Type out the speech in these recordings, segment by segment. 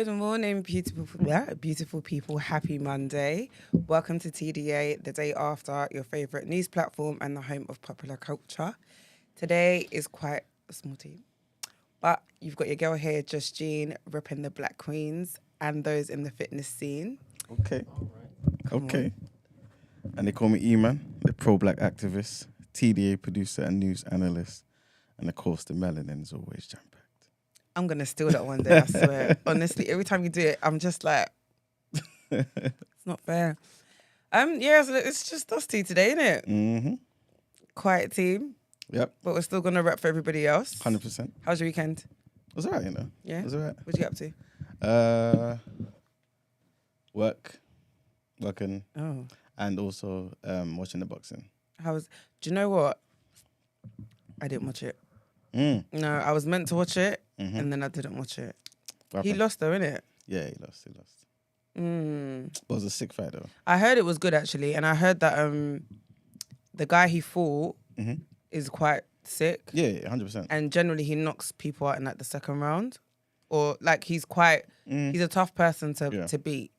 Good morning, beautiful people. Happy Monday. Welcome to TDA, the day after your favourite news platform and the home of popular culture. Today is quite a small team, but you've got your girl here, Just Jean, ripping the Black Queens and those in the fitness scene. Okay. Come on. And they call me E-Man, the pro-black activist, TDA producer and news analyst. And of course, the melanin is always jam-packed. I'm going to steal that one day, I swear. Honestly, every time you do it, I'm just like, it's not fair. Yeah, so it's just us two today, isn't it? Mm-hmm. Quiet team. Yep. But we're still going to rap for everybody else. 100%. How's your weekend? It was all right, you know. Yeah? It was all right. What'd you get up to? Working, Oh. and also watching the boxing. Do you know what? I didn't watch it. Mm. No, I was meant to watch it, Mm-hmm. and then I didn't watch it. What He happened? lost though, innit? Yeah, he lost. Mm. It was a sick fight, though. I heard it was good, actually, and I heard that the guy he fought Mm-hmm. is quite sick, Yeah, 100%. and generally he knocks people out in like the second round, or like he's a tough person to beat.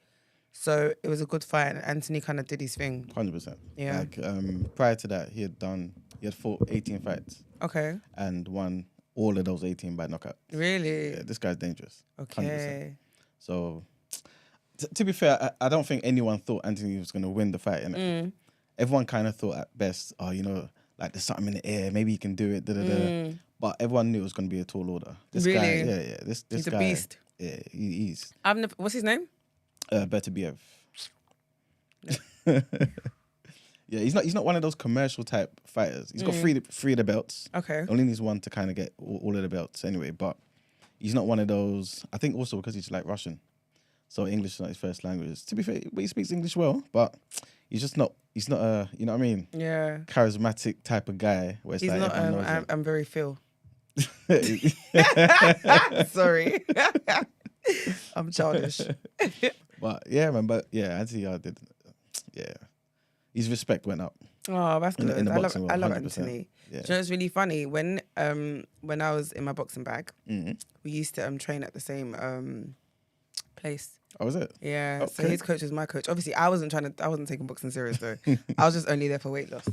So it was a good fight, and Anthony kind of did his thing. 100%. Yeah. Like, prior to that, he had fought 18 fights Okay. and won all of those 18 by knockout. Really? Yeah, this guy's dangerous. Okay. 100%. So, to be fair, I don't think anyone thought Anthony was going to win the fight. Innit? Everyone kind of thought at best, like there's something in the air, maybe he can do it. But everyone knew it was going to be a tall order. This Really? guy, This He's guy, a beast. Yeah, he's. What's his name? Beterbiev. Yeah, he's not one of those commercial type fighters. He's got three of the belts. Okay. Only needs one to kind of get all of the belts anyway. But he's not one of those. I think also because he's like Russian, so English is not his first language. To be fair, he speaks English well, but he's just not. He's not a, you know what I mean? Yeah. Charismatic type of guy. Where it's He's like not. everyone knows him. I'm very Phil. Sorry. I'm childish. But yeah, man. But yeah, Anthony did. Yeah, his respect went up. Oh, that's good. In the I boxing love world, 100%. Anthony. Yeah. Do you know what's really funny? When I was in my boxing bag, Mm-hmm. we used to train at the same place. Oh, was it? Yeah. So Okay. his coach was my coach. Obviously, I wasn't taking boxing serious though. I was just only there for weight loss.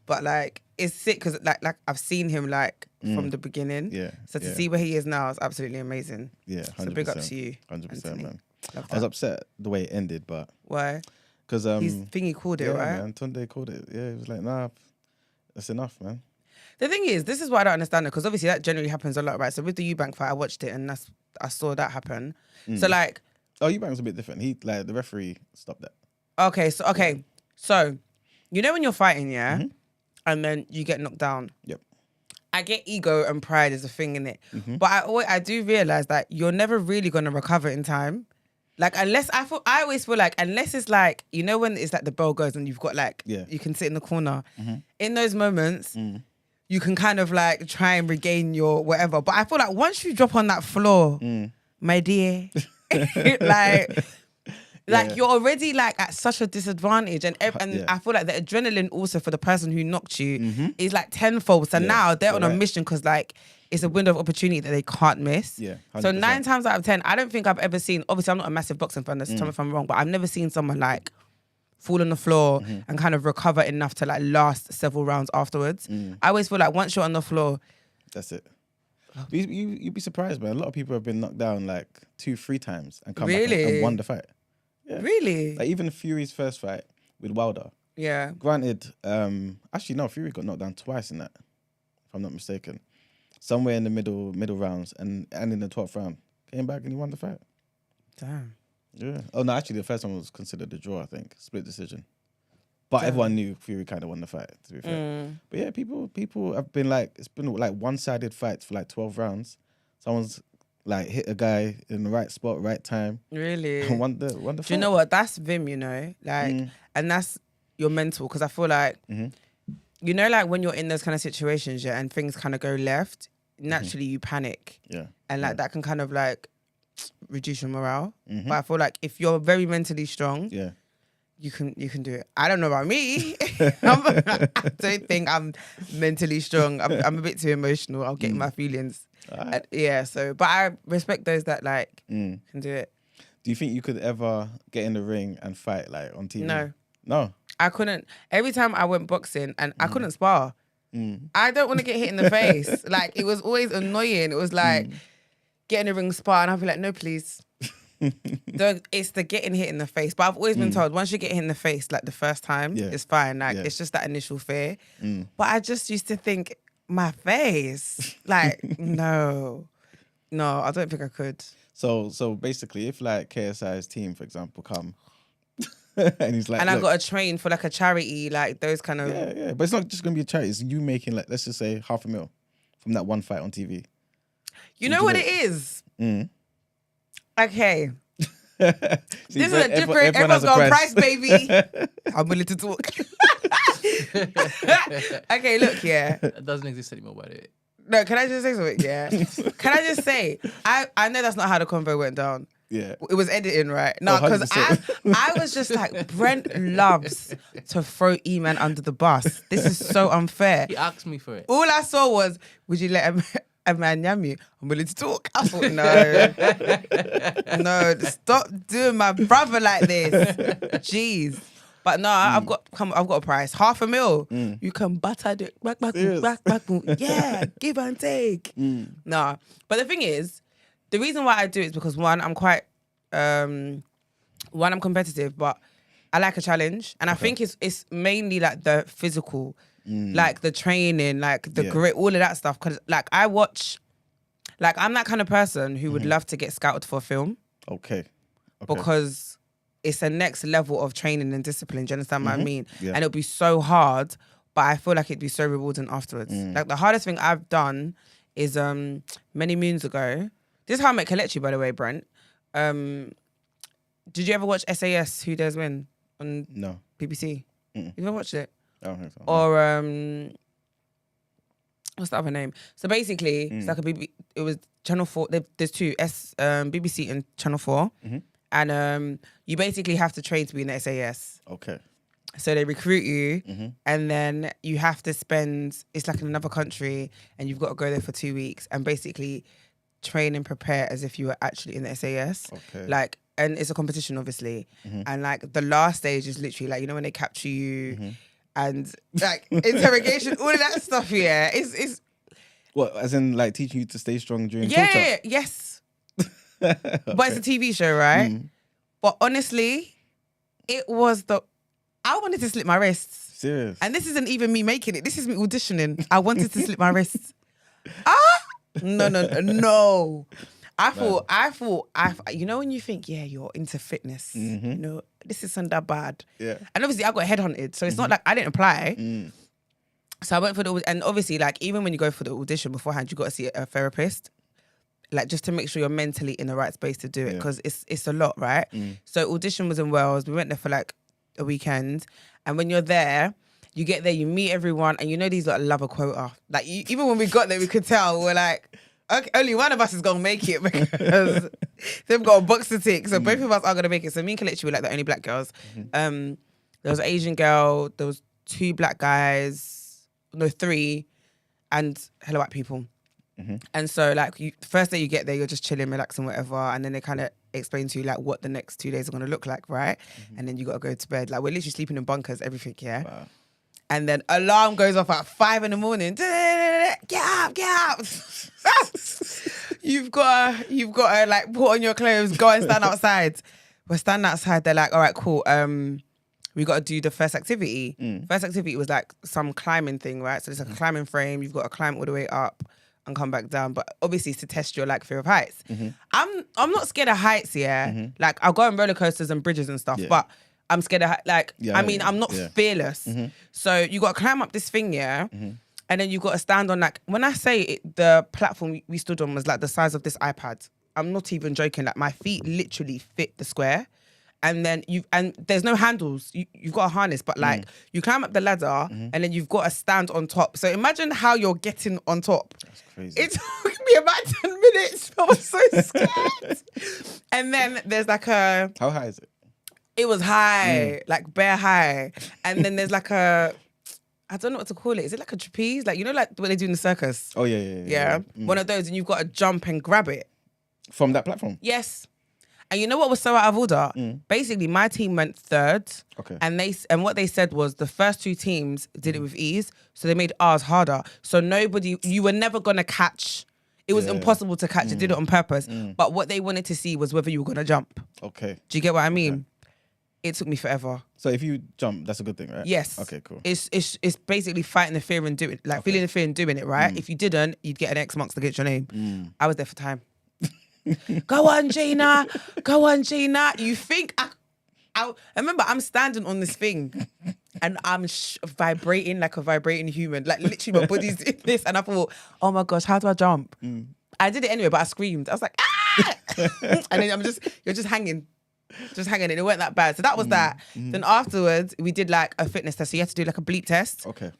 But like, it's sick because like I've seen him like from the beginning. Yeah. So to see where he is now is absolutely amazing. Yeah, 100%. So big up to you, 100%, Anthony. man. Love I was that. upset the way it ended, but Why? because His thingy called it, yeah, right? man, Tunde called it. Yeah, he was like, nah, that's enough, man. The thing is, this is why I don't understand it, because obviously that generally happens a lot, right? So with the Eubank fight, I watched it and I saw that happen. So like, Oh, Eubank's a bit different. The referee stopped that. okay, so you know when you're fighting, yeah, and then you get knocked down. Yep. I get ego and pride is a thing in it, but I do realize that you're never really gonna recover in time. Like I always feel like unless it's like, you know, when it's like the bell goes and you've got like, you can sit in the corner. In those moments, you can kind of like try and regain your whatever. But I feel like once you drop on that floor, my dear, like you're already like at such a disadvantage, and I feel like the adrenaline also for the person who knocked you is like tenfold. So now they're on a mission because like it's a window of opportunity that they can't miss. Yeah, 100%. So 9 times out of 10, I don't think I've ever seen. Obviously, I'm not a massive boxing fan. Tell me if I'm wrong, but I've never seen someone like fall on the floor and kind of recover enough to like last several rounds afterwards. I always feel like once you're on the floor, That's it. You'd be surprised, man. A lot of people have been knocked down like 2-3 times and come back and won the fight. Yeah. really, Like even Fury's first fight with Wilder. yeah. Granted, actually no, Fury got knocked down twice in that, if I'm not mistaken. Somewhere in the middle rounds and in the 12th round. Came back and he won the fight. Damn. Yeah. Oh no, actually the first one was considered a draw, I think. Split decision. But everyone knew Fury kind of won the fight, to be fair. But yeah, people have been like, it's been like one-sided fights for like 12 rounds. Someone's like hit a guy in the right spot, right time. Really? And won the fight. Do you know what? That's Vim, you know? Like, and that's your mental. Because I feel like, you know, like when you're in those kind of situations, yeah, and things kind of go left, naturally you panic. Yeah. And like that can kind of like reduce your morale. But I feel like if you're very mentally strong, Yeah. you can do it. I don't know about me. I don't think I'm mentally strong. I'm a bit too emotional. I'll get in my feelings. Alright. But I respect those that like Mm. can do it. Do you think you could ever get in the ring and fight like on TV? No. I couldn't. Every time I went boxing and I couldn't spar. Mm. I don't want to get hit in the face. Like, it was always annoying. It was like, get in the ring spar, and I'd be like, no, please. It's the getting hit in the face. But I've always been told, once you get hit in the face, like the first time, it's fine. Like, it's just that initial fear. But I just used to think, my face? Like, no, I don't think I could. So basically, if like KSI's team, for example, come and he's like, and I got to train for like a charity, like those kind of. Yeah. But it's not just gonna be a charity. It's you making like, let's just say $500,000 from that one fight on TV. You know what it is? Okay. See, This is a different. Everyone's got a price, baby. I'm willing to talk. Okay, look, It doesn't exist anymore, by the way. No, can I just say something? Yeah. Can I just say, I know that's not how the convo went down. Yeah. It was editing, right? No, because 100%. I was just like, Brent loves to throw E-Man under the bus. This is so unfair. He asked me for it. All I saw was, would you let a man yam you? I'm willing to talk. I thought, no. No, stop doing my brother like this. Jeez. But no, I've got a price. $500,000. You can butter the back. Yeah, give and take. No. But the thing is, the reason why I do it is because one, I'm quite I'm competitive, but I like a challenge. And I think it's mainly like the physical, like the training, like the grit, all of that stuff. Cause like I watch, like I'm that kind of person who would love to get scouted for a film. Okay. Because it's a next level of training and discipline. Do you understand what I mean? Yeah. And it'll be so hard, but I feel like it'd be so rewarding afterwards. Like the hardest thing I've done is many moons ago. This is how I met Kelechi, by the way, Brent. Did you ever watch SAS Who Dares Win on BBC? You ever watched it? I don't think so. Or what's the other name? So basically, it's like it was Channel 4. There's two, BBC and Channel 4. And you basically have to train to be in the SAS. Okay. So they recruit you, and then you have to spend, it's like in another country, and you've got to go there for 2 weeks and basically train and prepare as if you were actually in the SAS. Okay. Like, and it's a competition, obviously. And like the last stage is literally like, you know, when they capture you and like interrogation, all of that stuff, It's What, as in like teaching you to stay strong during torture? Yes. But it's a TV show, right? But honestly, it was I wanted to slip my wrists. Serious? And this isn't even me making it. This is me auditioning. I wanted to slip my wrists. No. I thought, you know when you think, you're into fitness, you know, this isn't that bad. Yeah. And obviously I got headhunted, so it's not like I didn't apply. So I went for and obviously like even when you go for the audition beforehand, you got to see a therapist. Like just to make sure you're mentally in the right space to do it, because it's a lot, right? So audition was in Wales. We went there for like a weekend, and when you're there, you get there, you meet everyone, and you know these like love a quota. Like even when we got there, we could tell we're like, okay, only one of us is gonna make it because they've got a box to tick. So both of us are gonna make it. So me and Kelechi were like the only black girls. There was an Asian girl. There was 2 black guys. No, 3, and hella white people. And so like first day you get there, you're just chilling, relaxing, whatever, and then they kind of explain to you like what the next 2 days are going to look like, right? And then you got to go to bed. Like we're literally sleeping in bunkers, everything, Wow. And then alarm goes off at 5 a.m. Get up. You've got to like put on your clothes, go and stand outside. We're standing outside. They're like, all right, cool. We got to do the first activity. First activity was like some climbing thing, right? So it's like a climbing frame. You've got to climb all the way up and come back down, but obviously it's to test your like fear of heights. I'm not scared of heights, like I'll go on roller coasters and bridges and stuff, but I'm scared of I'm not fearless. So you got to climb up this thing, and then you got to stand on like, when I say it, the platform we stood on was like the size of this iPad. I'm not even joking. Like my feet literally fit the square. And then there's no handles. You've got a harness, but like you climb up the ladder and then you've got to stand on top. So imagine how you're getting on top. That's crazy. It took me about 10 minutes. I was so scared. And then there's like How high is it? It was high, like bare high. And then there's like I don't know what to call it. Is it like a trapeze? Like, you know, like what they do in the circus? Oh, yeah. Yeah. Mm. One of those, and you've got to jump and grab it. From that platform? Yes. And you know what was so out of order? Basically, my team went third. Okay. And what they said was the first two teams did it with ease, so they made ours harder. So you were never going to catch. It was impossible to catch. They did it on purpose. But what they wanted to see was whether you were going to jump. Okay. Do you get what I mean? It took me forever. So if you jump, that's a good thing, right? Yes. Okay, cool. It's basically fighting the fear and doing, like feeling the fear and doing it, right? If you didn't, you'd get an X marks against your name. I was there for time. Go on, Gina. Go on, Gina. You think I remember I'm standing on this thing and I'm vibrating like a vibrating human. Like literally my body's in this. And I thought, oh my gosh, how do I jump? I did it anyway, but I screamed. I was like, ah! And then you're just hanging. Just hanging in. It weren't that bad. So that was that. Then afterwards, we did like a fitness test. So you had to do like a bleep test. Okay.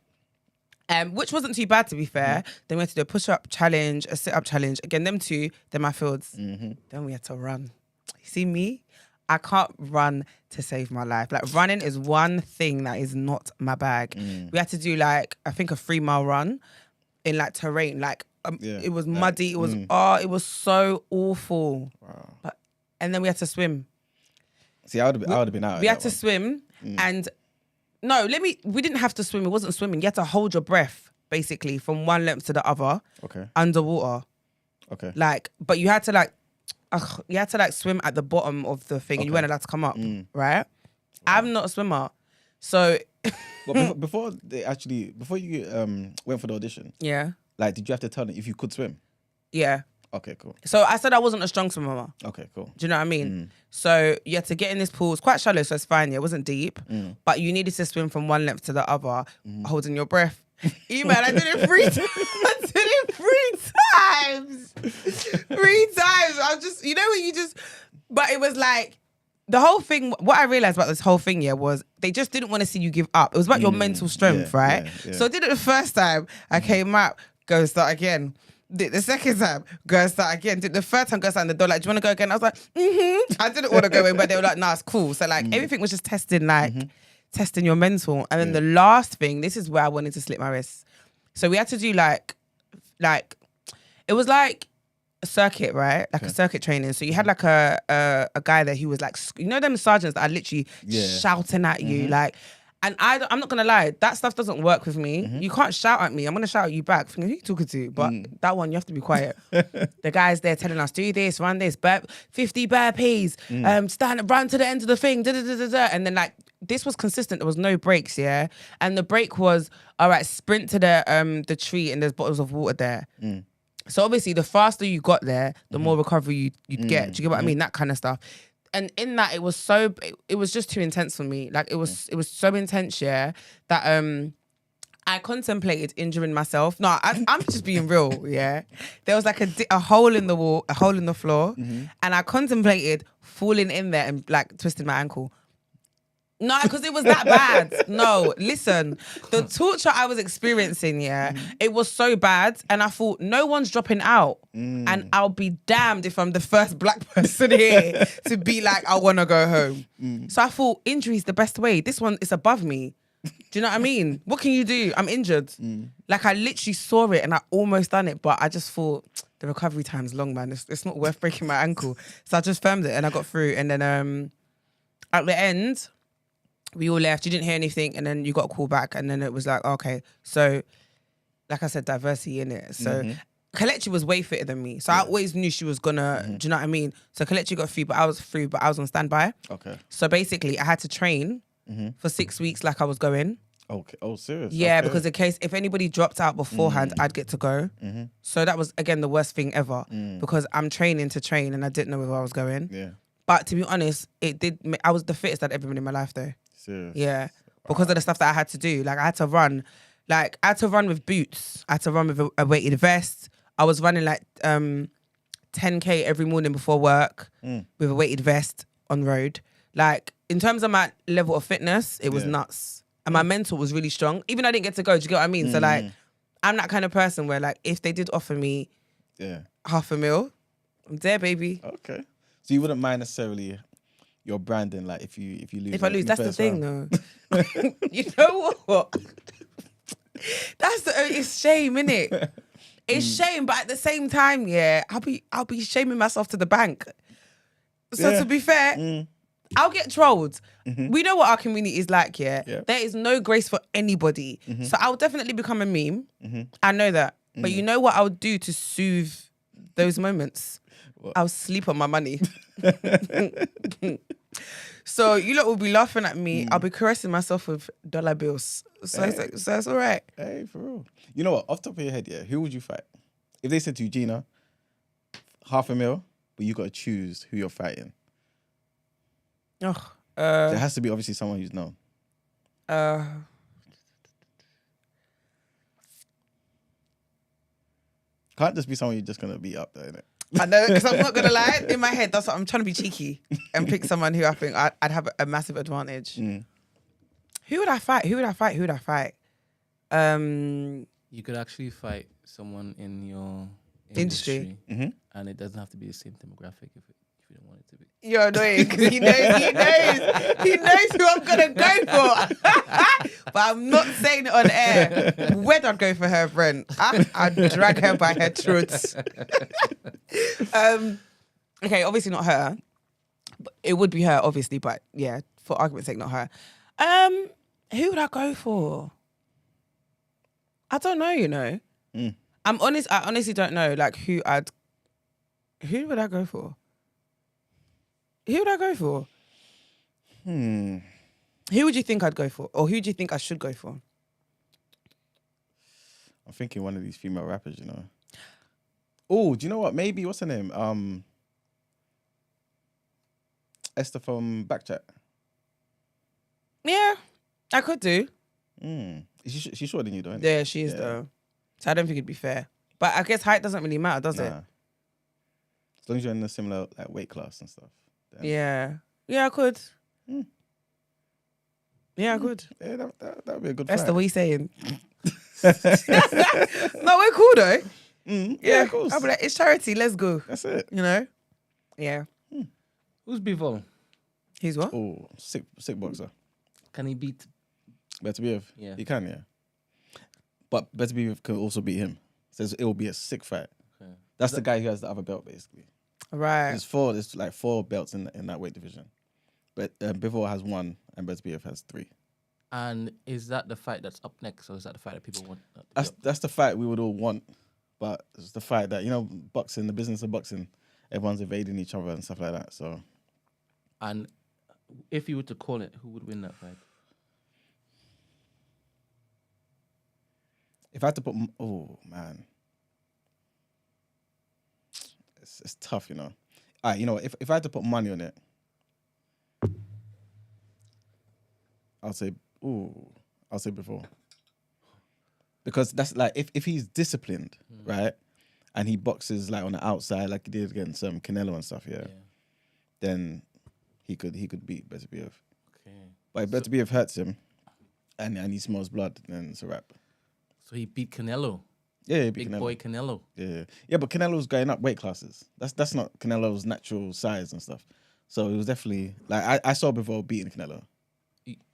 Which wasn't too bad, to be fair. Then we had to do a push-up challenge, a sit-up challenge. Again, them two, they're my fields. Then we had to run. You see me? I can't run to save my life. Like, running is one thing that is not my bag. We had to do, like, I think a 3-mile run in, like, terrain. Like, it was muddy. It was, it was so awful. Wow. And then we had to swim. See, I would have been out. We had to swim and... No, we didn't have to swim. It wasn't swimming. You had to hold your breath, basically, from one length to the other. Okay. Underwater. Okay. Like, but you had to swim at the bottom of the thing and you weren't allowed to come up, right? Wow. I'm not a swimmer. So... But before you went for the audition, like, did you have to tell them if you could swim? Yeah. Okay, cool. So I said I wasn't a strong swimmer. Okay, cool. Do you know what I mean? So you had to get in this pool. It's quite shallow, so it's fine. Yeah, it wasn't deep. But you needed to swim from one length to the other, holding your breath. Man, I did it 3 times. I did it 3 times. 3 times. I just, you know when you just... But it was like... The whole thing, what I realised about this whole thing, was they just didn't want to see you give up. It was about your mental strength, right? Yeah. So I did it the first time. I came out, go start again. Did the second time, go start again. Did the third time, go start in the door, like, do you want to go again? I was like, I didn't want to go in, but they were like, nah, it's cool. So like everything was just testing, like testing your mental. And then the last thing, this is where I wanted to slip my wrists. So we had to do like it was like a circuit, right? Like a circuit training. So you had like a guy there who was like, you know them sergeants that are literally shouting at you, like. And I'm not going to lie, that stuff doesn't work with me. You can't shout at me. I'm going to shout at you back. Thinking, who are you talking to? But that one, you have to be quiet. The guy's there telling us, do this, run this, 50 burpees, run to the end of the thing, And then like, this was consistent. There was no breaks, yeah? And the break was, all right, sprint to the tree and there's bottles of water there. So obviously, the faster you got there, the more recovery you'd get. Do you get what I mean? That kind of stuff. And in that, it was just too intense for me. Like it was so intense, that I contemplated injuring myself. No, I'm just being real, yeah. There was like a hole in the wall, a hole in the floor, and I contemplated falling in there and like twisting my ankle. No, because it was that bad. No, listen, the torture I was experiencing, it was so bad. And I thought, no one's dropping out. And I'll be damned if I'm the first black person here to be like, I want to go home. So I thought, injury's the best way. This one is above me. Do you know what I mean? What can you do? I'm injured. Like I literally saw it and I almost done it, but I just thought, the recovery time's long, man. It's not worth breaking my ankle. So I just firmed it and I got through. And then at the end... we all left, you didn't hear anything, and then you got a call back, and then it was like, okay. So, like I said, diversity in it. So, Kelechi was way fitter than me. So, I always knew she was gonna, do you know what I mean? So, Kelechi got through, but I was on standby. Okay. So, basically, I had to train for 6 weeks like I was going. Okay. Oh, serious? Yeah, okay. because in case, if anybody dropped out beforehand, I'd get to go. So, that was, again, the worst thing ever. Because I'm training to train, and I didn't know where I was going. Yeah. But to be honest, I was the fittest I'd ever been in my life, though. Serious? Yeah, because of the stuff that I had to do. Like I had to run with boots. I had to run with a weighted vest. I was running like 10K every morning before work with a weighted vest on road. Like in terms of my level of fitness, it was nuts. And my mental was really strong. Even though I didn't get to go, do you get what I mean? So like, I'm that kind of person where like, if they did offer me $500,000, I'm there, baby. Okay. So you wouldn't mind necessarily your branding, like if you lose. If I lose, that's the thing, though. You know what? It's shame, innit? It's shame, but at the same time, yeah, I'll be shaming myself to the bank. So Yeah. to be fair, I'll get trolled. We know what our community is like, yeah? There is no grace for anybody. So I'll definitely become a meme. I know that. But you know what I'll do to soothe those moments? I'll sleep on my money. So you lot will be laughing at me. I'll be caressing myself with dollar bills. So it's all right. Hey, for real. You know what? Off the top of your head, yeah, who would you fight? If they said to you, Gina, $500,000, but you got to choose who you're fighting. There has to be obviously someone who's known. Can't just be someone you're just gonna beat up, though, innit? I know, because I'm not gonna lie. In my head, that's what I'm trying to be cheeky and pick someone who I think I'd have a massive advantage. Who would I fight? You could actually fight someone in your Industry. and it doesn't have to be the same demographic if you don't want it to be. You're annoying because he knows who I'm gonna go for. But I'm not saying it on air. Where'd I go for her, Brent? I'd drag her by her throat. Okay, obviously not her. It would be her, obviously, but yeah, for argument's sake, not her. Who would I go for? I don't know, you know. I'm honest. I honestly don't know. Like who would I go for? Who would I go for? Who would you think I'd go for? Or who do you think I should go for? I'm thinking one of these female rappers, you know. Oh, do you know what? Maybe, what's her name? Esther from Backchat. Yeah, I could do. She's shorter than you, though, Yeah, she is, though. So I don't think it'd be fair. But I guess height doesn't really matter, does it? As long as you're in a similar like weight class and stuff. Then... Yeah, I could. Yeah, I could. Yeah, that would be a good Esther, fight. what are you saying? No, we're cool, though. Yeah, of course. I'll be like, it's charity, let's go. That's it. You know? Yeah. Who's Bivol? He's what? Oh, sick boxer. Can he beat? Beterbiev. Yeah. He can, yeah. But Beterbiev could also beat him. Says it will be a sick fight. Okay. That's the guy who has the other belt, basically. Right. There's like 4 belts in that weight division. But Bivol has 1 and Beterbiev has 3. And is that the fight that's up next, or is that the fight that people want? That's the fight we would all want. But it's the fight that, you know, boxing, the business of boxing, everyone's evading each other and stuff like that. So. And if you were to call it, who would win that fight? If I had to put, oh man, it's tough, you know. All right, you know, if I had to put money on it, I'll say before. Because that's like, if he's disciplined, right, and he boxes like on the outside, like he did against Canelo and stuff, then he could beat Beterbiev. Okay. But if Beterbiev hurts him, and he smells blood, then it's a wrap. So he beat Canelo. Yeah, he beat Big Canelo. boy Canelo. Yeah, but Canelo's going up weight classes. That's not Canelo's natural size and stuff. So it was definitely like I saw before beating Canelo.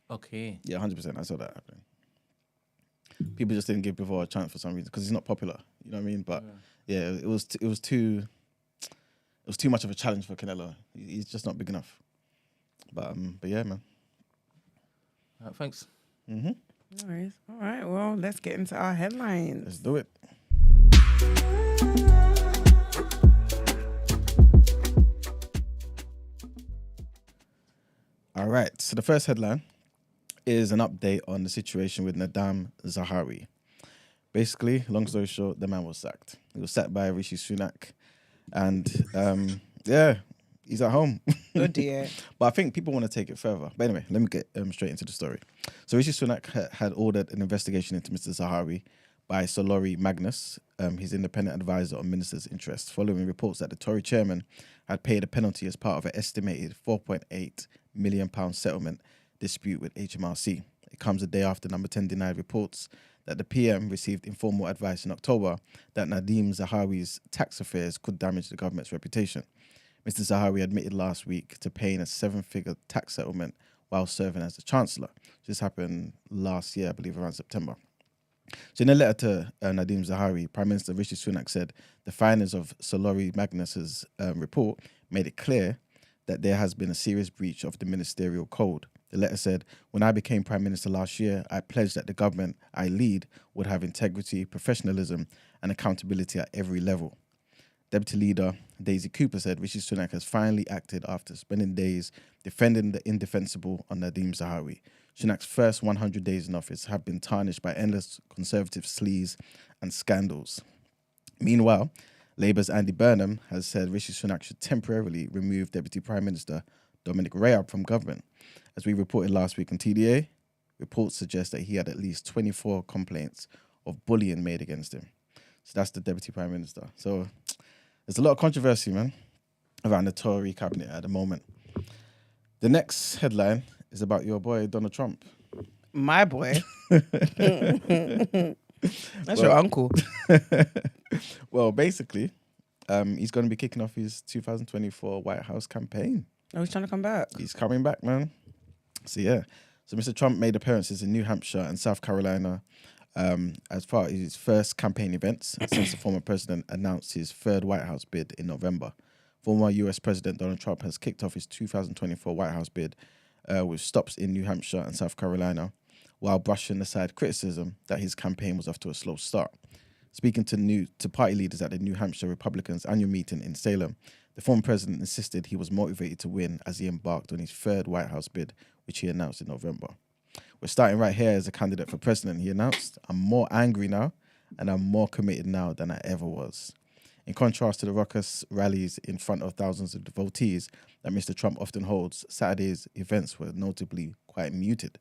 Okay. Yeah, 100%. I saw that happen. People just didn't give before a chance for some reason because he's not popular. You know what I mean? But yeah, it was too much of a challenge for Canelo. He's just not big enough. But yeah, man. Thanks. No worries. All right, well, let's get into our headlines. Let's do it. All right, so the first headline is an update on the situation with Nadhim Zahawi. Basically, long story short, the man was sacked. He was sacked by Rishi Sunak. And he's at home. Oh dear. But I think people want to take it further. But anyway, let me get straight into the story. So Rishi Sunak had ordered an investigation into Mr. Zahawi by Solori Magnus, his independent advisor on ministers' interests, following reports that the Tory chairman had paid a penalty as part of an estimated £4.8 million settlement dispute with HMRC. It comes a day after Number 10 denied reports that the PM received informal advice in October that Nadhim Zahawi's tax affairs could damage the government's reputation. Mr. Zahawi admitted last week to paying a 7-figure tax settlement while serving as the Chancellor. This happened last year, I believe, around September. So in a letter to Nadhim Zahawi, Prime Minister Rishi Sunak said the findings of Solori Magnus's report made it clear that there has been a serious breach of the ministerial code. The letter said, when I became Prime Minister last year, I pledged that the government I lead would have integrity, professionalism and accountability at every level. Deputy Leader Daisy Cooper said Rishi Sunak has finally acted after spending days defending the indefensible on Nadhim Zahawi. Sunak's first 100 days in office have been tarnished by endless Conservative sleaze and scandals. Meanwhile, Labour's Andy Burnham has said Rishi Sunak should temporarily remove Deputy Prime Minister Dominic Raab from government. As we reported last week on TDA, reports suggest that he had at least 24 complaints of bullying made against him. So that's the Deputy Prime Minister. So there's a lot of controversy, man, around the Tory cabinet at the moment. The next headline is about your boy, Donald Trump. My boy? That's your uncle. Well, basically, he's going to be kicking off his 2024 White House campaign. Oh, he's trying to come back. He's coming back, man. So, yeah. So, Mr. Trump made appearances in New Hampshire and South Carolina as part of his first campaign events since the former president announced his third White House bid in November. Former US President Donald Trump has kicked off his 2024 White House bid with stops in New Hampshire and South Carolina, while brushing aside criticism that his campaign was off to a slow start. Speaking to party leaders at the New Hampshire Republicans' annual meeting in Salem, the former president insisted he was motivated to win as he embarked on his third White House bid, which he announced in November. We're starting right here as a candidate for president, he announced. I'm more angry now, and I'm more committed now than I ever was. In contrast to the raucous rallies in front of thousands of devotees that Mr. Trump often holds, Saturday's events were notably quite muted.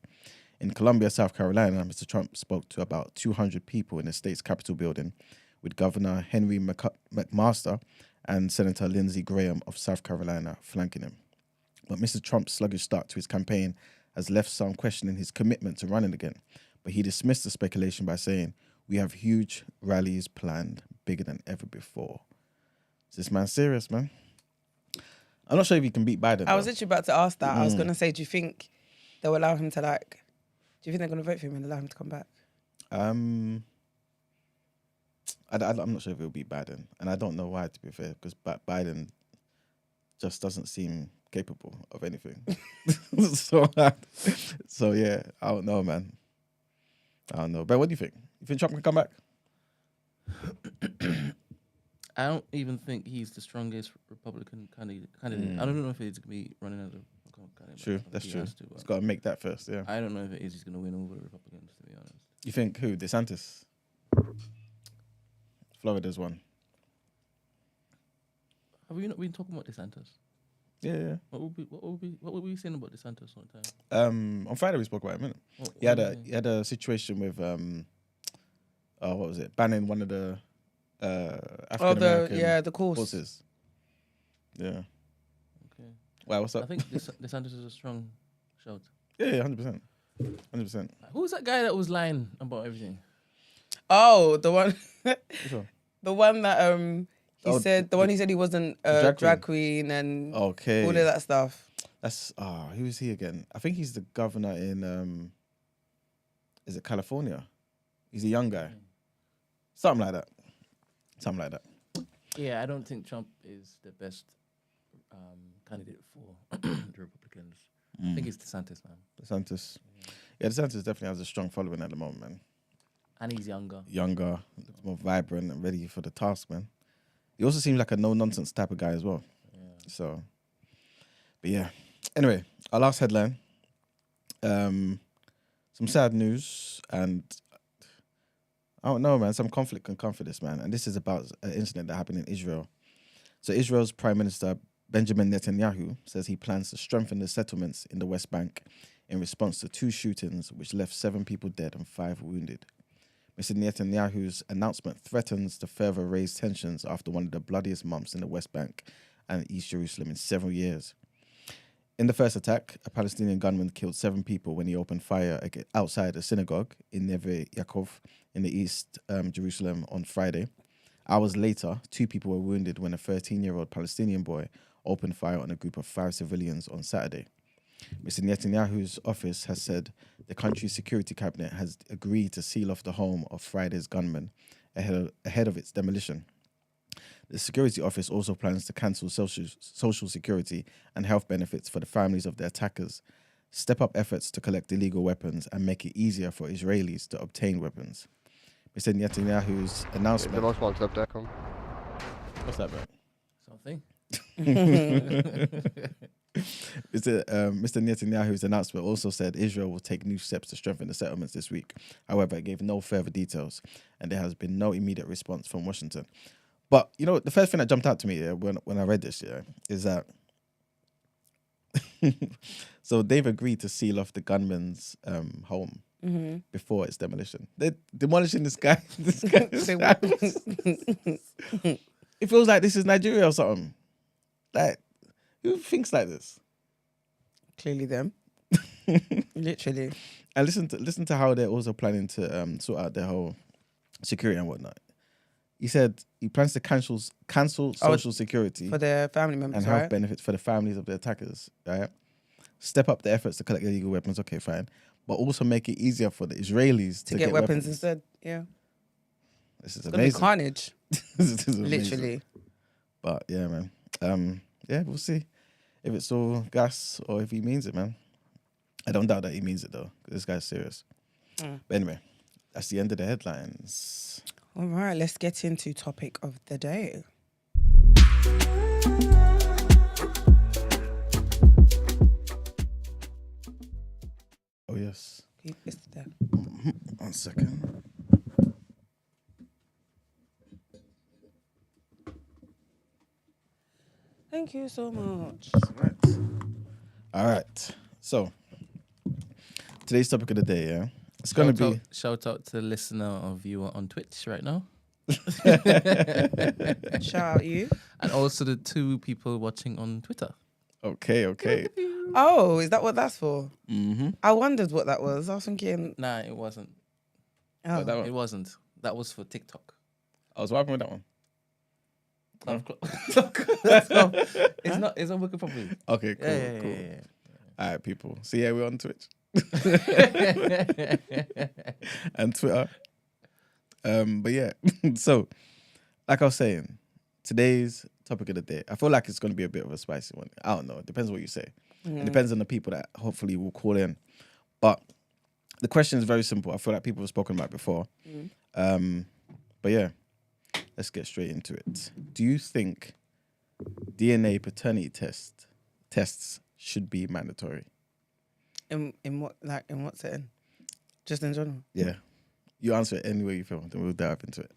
In Columbia, South Carolina, Mr. Trump spoke to about 200 people in the state's Capitol building, with Governor Henry McMaster and Senator Lindsey Graham of South Carolina flanking him. But Mr. Trump's sluggish start to his campaign has left some questioning his commitment to running again. But he dismissed the speculation by saying, "We have huge rallies planned, bigger than ever before." Is this man serious, man? I'm not sure if he can beat Biden. I was literally about to ask that. I was going to say, do you think they'll allow him to do you think they're going to vote for him and allow him to come back? I'm not sure if he'll beat Biden. And I don't know why, to be fair, because Biden just doesn't seem capable of anything. So yeah, I don't know, man. I don't know. But what do you think? You think Trump can come back? I don't even think he's the strongest Republican candidate. I don't know if he's going to be running as a Republican candidate. True, that's true. He's got to make that first, yeah. I don't know if he's going to win over the Republicans, to be honest. You think who? DeSantis? Florida's one. Have we not been talking about DeSantis? Yeah. What were we saying about DeSantis one time? On Friday we spoke about him, innit? He had a situation with what was it? Banning one of the African American the course. horses. Yeah. Okay. Wow, what's up? I think DeSantis is a strong shout. Yeah, 100%. 100%. Who was that guy that was lying about everything? Oh, the one. Which one? The one that he said he wasn't a drag queen and all of that stuff. That's who is he again? I think he's the governor in is it California? He's a young guy. Something like that. Yeah, I don't think Trump is the best candidate for the Republicans. I think it's DeSantis, man. DeSantis. Yeah, DeSantis definitely has a strong following at the moment, man. And he's younger. Looks more vibrant and ready for the task, man. He also seems like a no-nonsense type of guy as well. Yeah. So, but yeah. Anyway, our last headline. Some sad news, and I don't know, man. Some conflict can come for this, man. And this is about an incident that happened in Israel. So Israel's Prime Minister Benjamin Netanyahu says he plans to strengthen the settlements in the West Bank in response to 2 shootings which left 7 people dead and 5 wounded. Mr. Netanyahu's announcement threatens to further raise tensions after one of the bloodiest months in the West Bank and East Jerusalem in several years. In the first attack, a Palestinian gunman killed 7 people when he opened fire outside a synagogue in Neve Yaakov in the East Jerusalem on Friday. Hours later, 2 people were wounded when a 13-year-old Palestinian boy opened fire on a group of 5 civilians on Saturday. Mr. Netanyahu's office has said the country's security cabinet has agreed to seal off the home of Friday's gunman ahead of its demolition. The security office also plans to cancel social security and health benefits for the families of the attackers, step up efforts to collect illegal weapons, and make it easier for Israelis to obtain weapons. Mr. Netanyahu's announcement... What's that, bro? Something. Mr. Netanyahu's announcement also said Israel will take new steps to strengthen the settlements this week. However, it gave no further details, and there has been no immediate response from Washington. But, you know, the first thing that jumped out to me when I read this, is that so they've agreed to seal off the gunman's home before its demolition. They're demolishing this guy. It feels like this is Nigeria or something. Like, who thinks like this? Clearly them. Literally. And listen to how they're also planning to sort out their whole security and whatnot. He said he plans to cancel social security for their family members and health benefits for the families of the attackers. Right? Step up the efforts to collect illegal weapons. Okay, fine, but also make it easier for the Israelis to get weapons instead. Yeah, this is it's amazing. Gonna be carnage. This is literally. But yeah, man. Yeah, we'll see if it's all gas or if he means it, man. I don't doubt that he means it though, because this guy's serious. But anyway, that's the end of the headlines. All right, let's get into topic of the day. Oh, yes. Keep this there. 1 second. Thank you so much. All right. So, today's topic of the day, yeah? It's going to be... Shout out to the listener or viewer on Twitch right now. Shout out you. And also the 2 people watching on Twitter. Okay. Oh, is that what that's for? Mm-hmm. I wondered what that was. I was thinking... Nah, it wasn't. Oh. It wasn't. That was for TikTok. I was wiping with that one. It's not working properly. Okay, cool. Yeah. All right, people. So yeah, we're on Twitch. And Twitter. But yeah, so like I was saying, today's topic of the day, I feel like it's going to be a bit of a spicy one. I don't know. It depends what you say. It depends on the people that hopefully will call in. But the question is very simple. I feel like people have spoken about it before. But yeah, let's get straight into it. Do you think DNA paternity tests should be mandatory? In what setting? Just in general? Yeah. You answer it any way you feel, then we'll dive into it.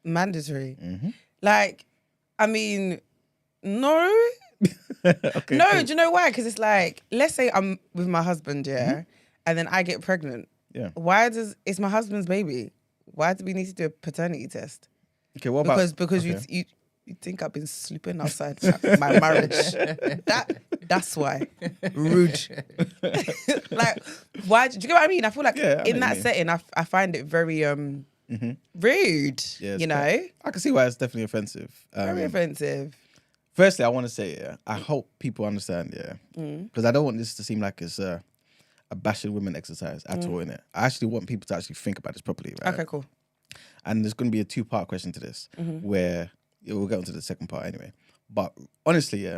Mandatory. Mm-hmm. Like, I mean, no. Okay, no, cool. do you know why? Because it's like, let's say I'm with my husband, and then I get pregnant. Yeah. It's my husband's baby. Why do we need to do a paternity test? Okay, what about... Because you think I've been sleeping outside my marriage. That's why. Rude. Like, why? Do you get what I mean? I feel like in that setting, I find it very rude. Yeah, you know? I can see why it's definitely offensive. Very offensive. Firstly, I want to say, I hope people understand, because I don't want this to seem like it's a bashing women exercise at all, innit? I actually want people to actually think about this properly, right? Okay, cool. And there's going to be a 2-part question to this, where we'll get onto the second part anyway. But honestly,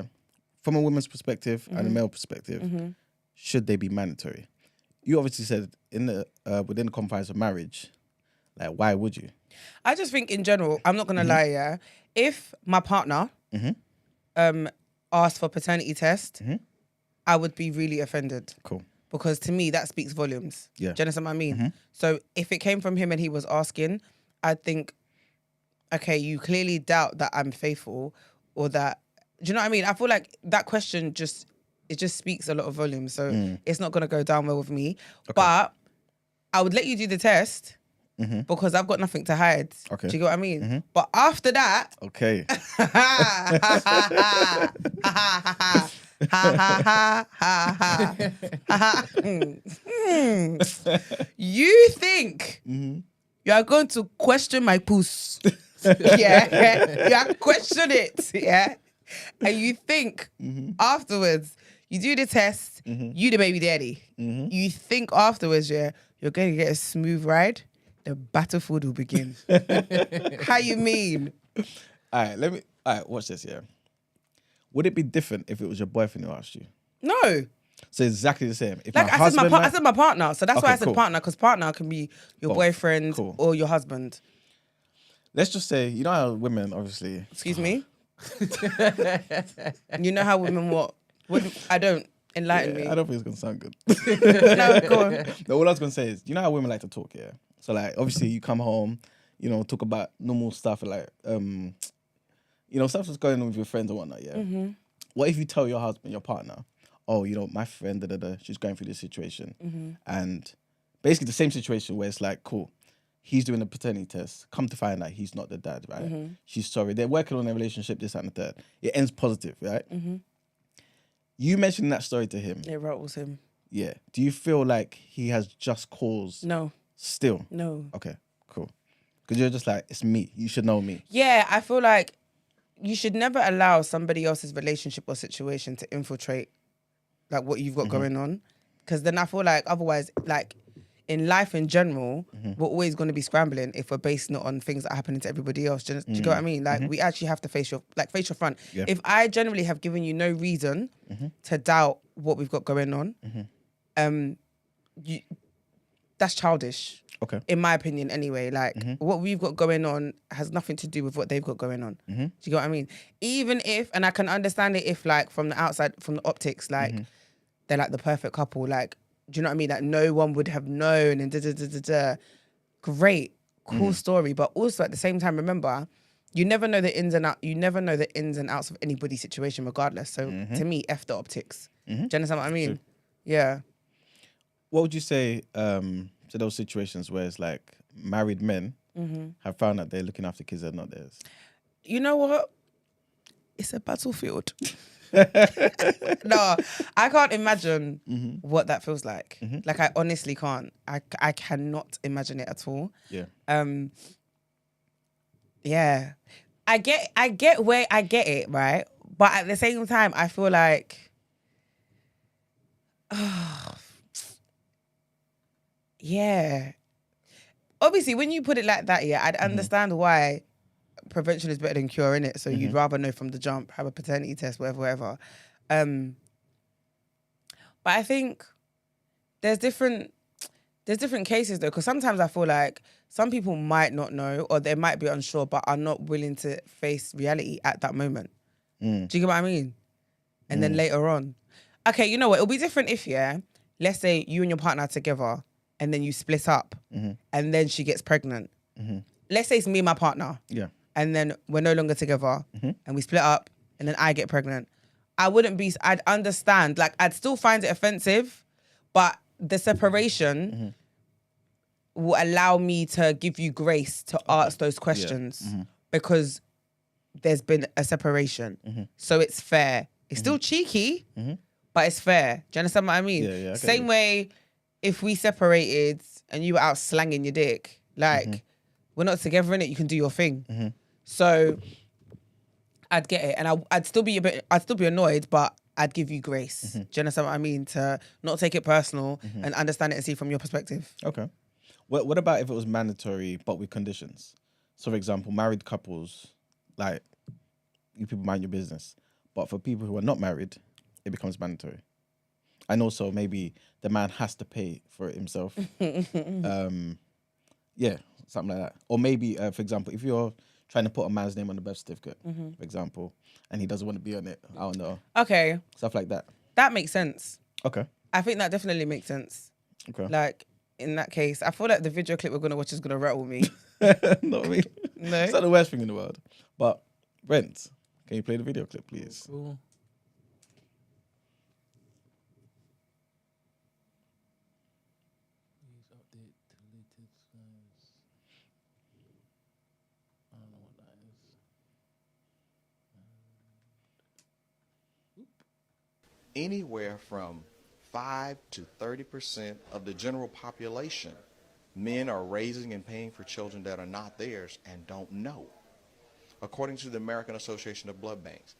from a woman's perspective and a male perspective, should they be mandatory? You obviously said within the confines of marriage, like, why would you? I just think in general, I'm not gonna lie, if my partner asked for paternity test, I would be really offended. Cool. Because to me, that speaks volumes. Yeah. Do you understand what I mean? So if it came from him and he was asking, I'd think, okay, you clearly doubt that I'm faithful, or that, do you know what I mean? I feel like that question just speaks a lot of volumes. So it's not going to go down well with me. Okay. But I would let you do the test because I've got nothing to hide. Okay. Do you get what I mean? But after that... Okay. You think you are going to question my puss? You are question it, and you think afterwards You do the test, you the baby daddy. You think afterwards, yeah, you're going to get a smooth ride. The battlefield will begin. How you mean? All right, watch this, yeah. Would it be different if it was your boyfriend who asked you? No. So exactly the same. If Like my I husband said my partner. So that's why I said cool. partner, because partner can be your boyfriend or your husband. Let's just say, you know how women, obviously... Excuse me? You know how women what? I don't. Enlighten me. I don't think it's going to sound good. No, go on. No, what I was going to say is, you know how women like to talk, yeah? So, like, obviously, you come home, you know, talk about normal stuff, like, you know, stuff that's going on with your friends and whatnot, yeah? What if you tell your husband, your partner, oh, you know, my friend, she's going through this situation. And basically the same situation where it's like, cool, he's doing a paternity test. Come to find out he's not the dad, right? She's sorry. They're working on their relationship, this and the third. It ends positive, right? You mentioning that story to him. It rattles him. Yeah. Do you feel like he has just cause? No. Still? No. Okay, cool. Because you're just like, it's me. You should know me. Yeah, I feel like you should never allow somebody else's relationship or situation to infiltrate like what you've got going on. Because then I feel like otherwise, like in life in general, we're always going to be scrambling if we're basing it on things that are happening to everybody else. Do you get what I mean? Like we actually have to face your front. Yeah. If I generally have given you no reason to doubt what we've got going on, that's childish. Okay. In my opinion, anyway. Like what we've got going on has nothing to do with what they've got going on. Do you get what I mean? Even if, and I can understand it if like from the outside, from the optics, like they're like the perfect couple, like, do you know what I mean? Like no one would have known and da-da-da-da-da. Great, cool story. But also at the same time, remember, you never know the ins and outs. You never know the ins and outs of anybody's situation, regardless. So to me, F the optics. Do you understand what I mean? True. Yeah. What would you say to those situations where it's like married men have found out they're looking after kids that are not theirs? You know what? It's a battlefield. No, I can't imagine what that feels like. Like I honestly can't. I cannot imagine it at all. Yeah. Yeah. I get it, right? But at the same time, I feel like yeah. Obviously, when you put it like that, yeah, I'd understand why prevention is better than cure, innit? So you'd rather know from the jump, have a paternity test, whatever. But I think there's different cases though, because sometimes I feel like some people might not know or they might be unsure, but are not willing to face reality at that moment. Do you get what I mean? And then later on, okay, you know what? It'll be different if, yeah, let's say you and your partner are together and then you split up and then she gets pregnant. Let's say it's me and my partner. Yeah. And then we're no longer together and we split up and then I get pregnant. I'd understand, like I'd still find it offensive, but the separation will allow me to give you grace to ask those questions because there's been a separation. So it's fair. It's still cheeky, but it's fair. Do you understand what I mean? Yeah, Same way if we separated and you were out slanging your dick, like we're not together in it, you can do your thing. So I'd get it. And I'd still be annoyed, but I'd give you grace. Do you understand what I mean? To not take it personal and understand it and see from your perspective. Okay. What about if it was mandatory but with conditions? So for example, married couples, like you people mind your business. But for people who are not married, it becomes mandatory. And also maybe the man has to pay for it himself. Yeah, something like that. Or maybe, for example, if you're trying to put a man's name on the birth certificate, for example, and he doesn't want to be on it, I don't know. Okay. Stuff like that. That makes sense. Okay. I think that definitely makes sense. Okay. Like, in that case, I feel like the video clip we're going to watch is going to rattle me. Not me. No? It's not the worst thing in the world. But, Brent, can you play the video clip, please? Cool. Please update deleted size. I don't know what that is. Anywhere from 5 to 30% of the general population, men are raising and paying for children that are not theirs and don't know. According to the American Association of Blood Banks,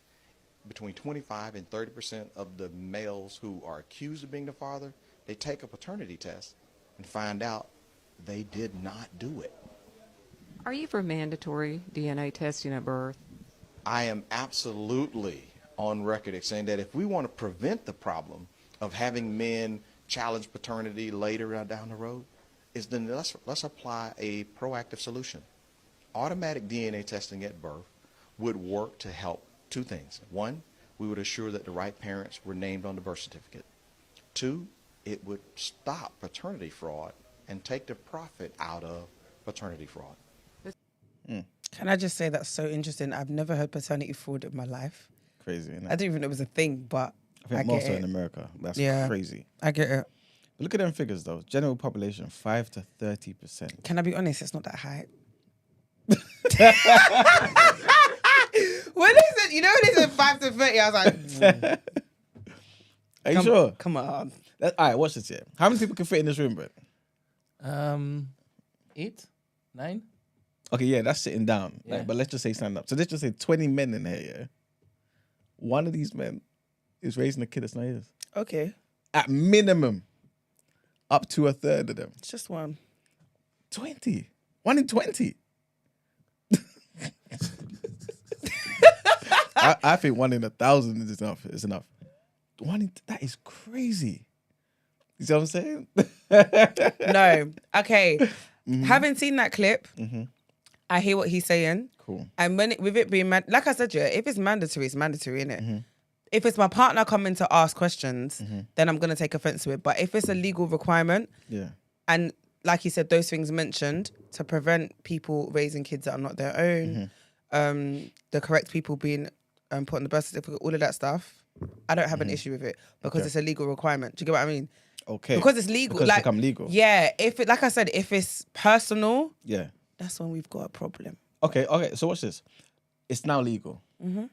between 25 and 30% of the males who are accused of being the father, they take a paternity test and find out they did not do it. Are you for mandatory DNA testing at birth? I am absolutely on record as saying that if we want to prevent the problem of having men challenge paternity later down the road, then let's apply a proactive solution. Automatic DNA testing at birth would work to help two things. One, we would assure that the right parents were named on the birth certificate. Two, it would stop paternity fraud and take the profit out of paternity fraud. Can I just say that's so interesting? I've never heard paternity fraud in my life. Crazy, isn't it? I didn't even know it was a thing, but I think more so in America. That's crazy. I get it. But look at them figures, though. General population, 5 to 30%. Can I be honest? It's not that high. When they said 5 to 30, I was like, Are you sure? Come on. All right, watch this here. How many people can fit in this room, bro? 8, 9. Okay, yeah, that's sitting down. Yeah. Like, but let's just say stand up. So let's just say 20 men in here, yeah? One of these men is raising a kid that's not his. Okay. At minimum, up to a third of them. It's just one. 20. 1 in 20. I think 1 in 1,000 is enough. That is crazy. You see what I'm saying? No. Okay. Having seen that clip, I hear what he's saying. Cool. And with it being, like I said, yeah, if it's mandatory, innit? If it's my partner coming to ask questions, then I'm going to take offense to it. But if it's a legal requirement, and like you said, those things mentioned to prevent people raising kids that are not their own, the correct people being put on the birth certificate, all of that stuff, I don't have an issue with it because it's a legal requirement. Do you get what I mean? Okay. Because it's legal. Because it's become legal. Yeah. Like I said, if it's personal, Yeah. that's when we've got a problem. Okay. So watch this. It's now legal.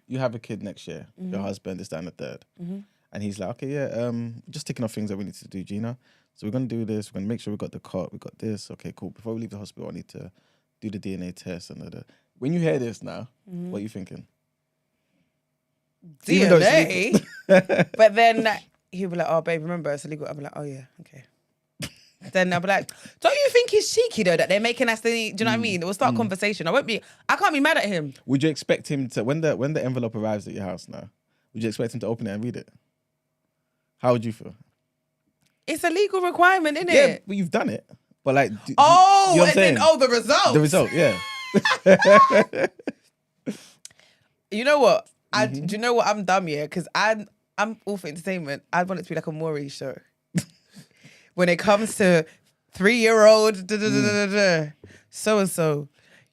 You have a kid next year. Your husband is down the third. And he's like, okay, yeah, just ticking off things that we need to do, Gina. So we're going to do this. We're going to make sure we got the cot. We got this. Okay, cool. Before we leave the hospital, I need to do the DNA test. And when you hear this now, what are you thinking? DNA? But then he'll be like, oh, babe, remember, it's illegal. I'll be like, oh, yeah, okay. Then I'll be like, don't you think it's cheeky, though, that they're making us, do you know what I mean? We'll start a conversation. I can't be mad at him. Would you expect him to, when the envelope arrives at your house now, would you expect him to open it and read it? How would you feel? It's a legal requirement, isn't Yeah, it? but you've done it. But like, you Oh, know what I'm and saying? then, the result. The result, yeah. You know what? Do you know what? I'm dumb, yeah? Because I'm all for entertainment. I want it to be like a Maury show. When it comes to 3-year-old, so-and-so,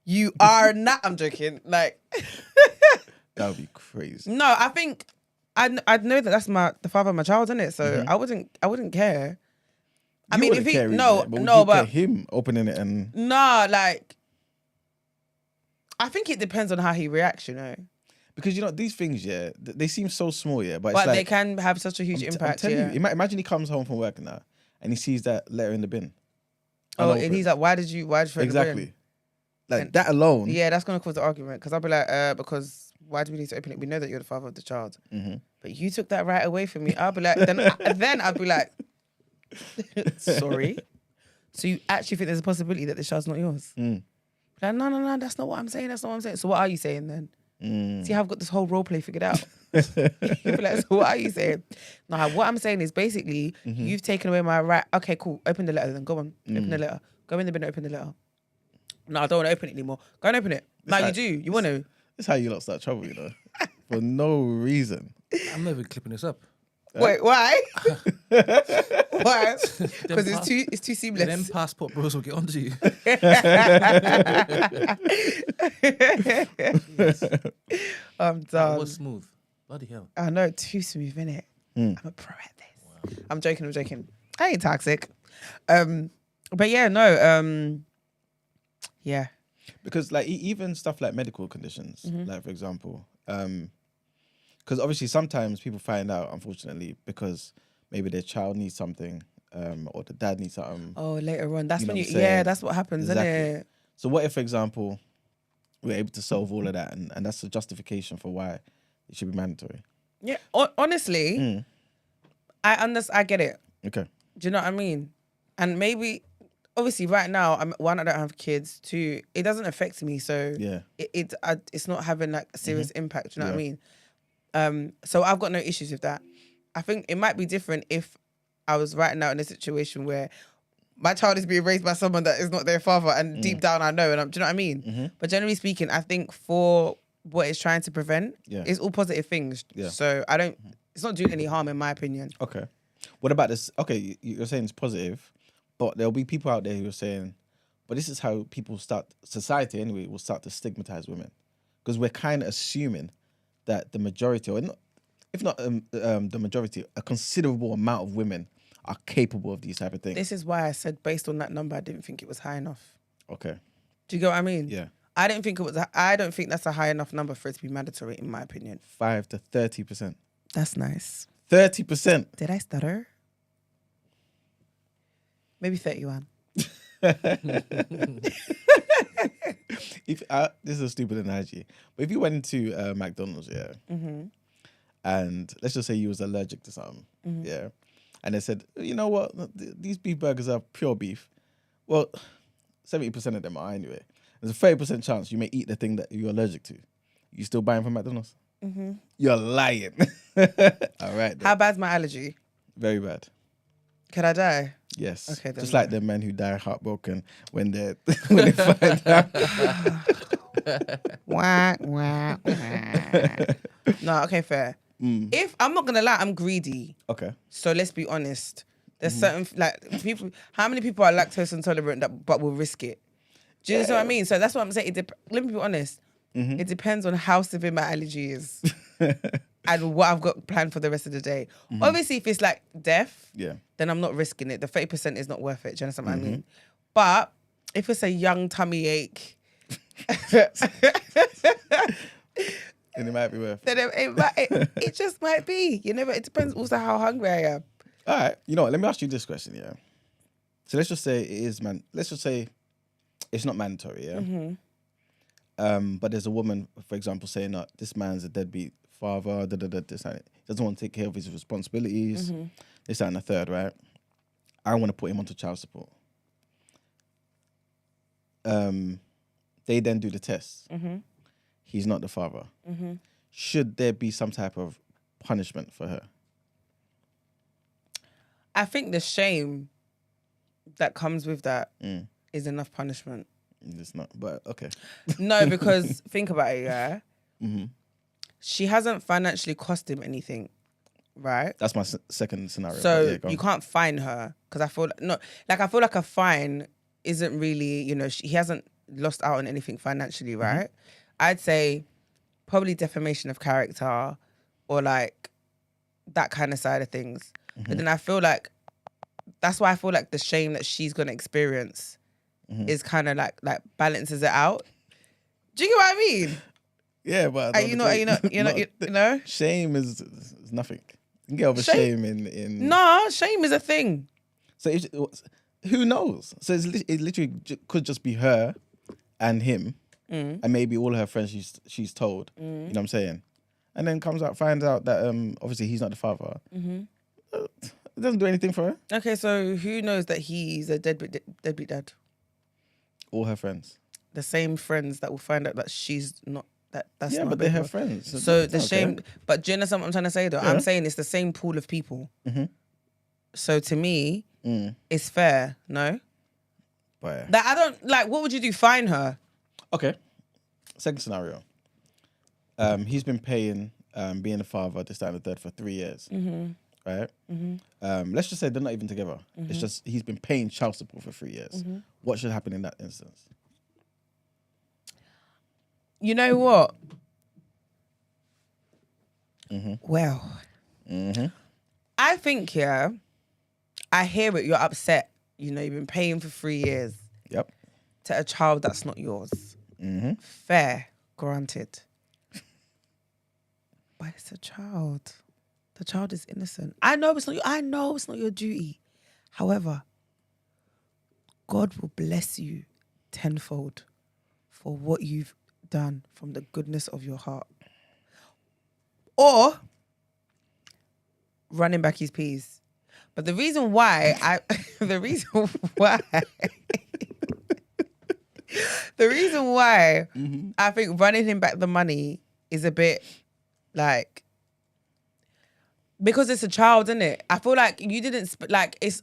you are not, I'm joking. Like, that would be crazy. no, I think I'd know that that's the father of my child, isn't it? So I wouldn't care. I mean, if he, care, no, but no, would you but care him opening it and no, like, I think it depends on how he reacts, you know. because these things, yeah, they seem so small, yeah, but it's But like, they can have such a huge I'm impact. telling Yeah. you, imagine he comes home from work now and he sees that letter in the bin. Oh, unopened. and he's like, why did you throw it in the bin? Exactly. Like that alone. Yeah, that's gonna cause the argument because I'll be like, because why do we need to open it? We know that you're the father of the child, but you took that right away from me. I'll be like, then I'd be like, sorry. So you actually think there's a possibility that the child's not yours? Like, no, that's not what I'm saying. That's not what I'm saying. So what are you saying then? See how I've got this whole role play figured out. You'll be like, so what are you saying? No, what I'm saying is basically you've taken away my right. Okay, cool. Open the letter then. Go on. Open the letter. Go in the bin and open the letter. No, I don't want to open it anymore. Go and open it. No, you do. You want to. That's how you lot start trouble, for no reason. I'm never clipping this up. Wait, why? Why? Because it's too seamless. Them passport bros will get onto you. I'm That done. was smooth. Bloody hell. I know, too smooth, innit? I'm a pro at this. Wow. I'm joking. I ain't toxic. But yeah, no. Yeah. Because like even stuff like medical conditions, like for example, because obviously sometimes people find out, unfortunately, because maybe their child needs something, or the dad needs something. Oh, later on. That's You know when what I'm saying? yeah, that's what happens, Exactly. isn't it? So what if, for example, we're able to solve all of that, and that's a justification for why it should be mandatory. Yeah, honestly, I get it. Okay. Do you know what I mean? And maybe, obviously, right now, one, I don't have kids. Two, it doesn't affect me, so Yeah. it's not having like a serious impact. Do you know what I Yeah. mean? So I've got no issues with that. I think it might be different if I was right now in a situation where my child is being raised by someone that is not their father, and deep down I know, and do you know what I mean? But generally speaking, I think for what it's trying to prevent, it's all positive things. Yeah. So it's not doing any harm in my opinion. Okay. What about this? Okay, you're saying it's positive, but there'll be people out there who are saying, but this is how people society anyway, will start to stigmatize women. Because we're kind of assuming that the majority, or not, if not the majority, a considerable amount of women are capable of these type of things. This is why I said based on that number, I didn't think it was high enough. Okay. Do you get what I mean? Yeah. I don't think that's a high enough number for it to be mandatory, in my opinion. 5 to 30%. That's nice. 30%. Did I stutter? Maybe 31. This is a stupid analogy, but if you went into McDonald's, and let's just say you was allergic to something, and they said, you know what, these beef burgers are pure beef. Well, 70% of them are anyway. There's a 30% chance you may eat the thing that you're allergic to. You still buying from McDonald's? You're lying. All right. Then. How bad's my allergy? Very bad. Could I die? Yes. Okay, then just like the men who die heartbroken when they find out. Wah, wah, wah. No, okay, fair. If I'm not gonna lie, I'm greedy. Okay. So let's be honest. There's certain like people. How many people are lactose intolerant but will risk it? Do you know what I mean? So that's what I'm saying. Let me be honest. It depends on how severe my allergy is and what I've got planned for the rest of the day. Obviously, if it's like death, then I'm not risking it. The 30% is not worth it. Do you understand what I mean? But if it's a young tummy ache, And it might be worth it. then it just might be. You know, but it depends also how hungry I am. All right. You know what? Let me ask you this question, So let's just say it is, let's just say it's not mandatory, but there's a woman, for example, saying that this man's a deadbeat father, this and it. Doesn't want to take care of his responsibilities, this that, and the third, right? I want to put him onto child support. They then do the test. He's not the father. Should there be some type of punishment for her? I think the shame that comes with that is enough punishment. It's not, but okay. No, because think about it, she hasn't financially cost him anything, right? That's my second scenario. So go you on. can't fine her because I feel like a fine isn't really, he hasn't lost out on anything financially, right? I'd say probably defamation of character or like that kind of side of things. But then I feel like that's why I feel like the shame that she's gonna experience is kind of like balances it out. Do you get what I mean? Yeah, but You know. Shame is nothing. You can get over shame in. No, shame is a thing. So who knows? So it literally could just be her and him, and maybe all her friends she's told. You know what I'm saying? And then finds out that obviously he's not the father. It doesn't do anything for her. Okay, so who knows that he's a deadbeat dad? All her friends. The same friends that will find out that she's not. That's yeah, not but they're her friends. So the shame. But do you know what I'm trying to say though? Yeah. I'm saying it's the same pool of people. So to me, it's fair. No. But That I don't like. What would you do? Fine her? okay. Second scenario. He's been paying being a father, this, that, and the third for 3 years. Right? Let's just say they're not even together. It's just he's been paying child support for 3 years. What should happen in that instance? You know what? Well, I think I hear it. You're upset. You've been paying for 3 years. Yep. To a child that's not yours. Fair, granted. But it's a child. The child is innocent. I know it's not your duty. However, God will bless you tenfold for what you've done from the goodness of your heart. or running back his peas. But the reason why I think running him back the money is a bit like, because it's a child, isn't it? I feel like you didn't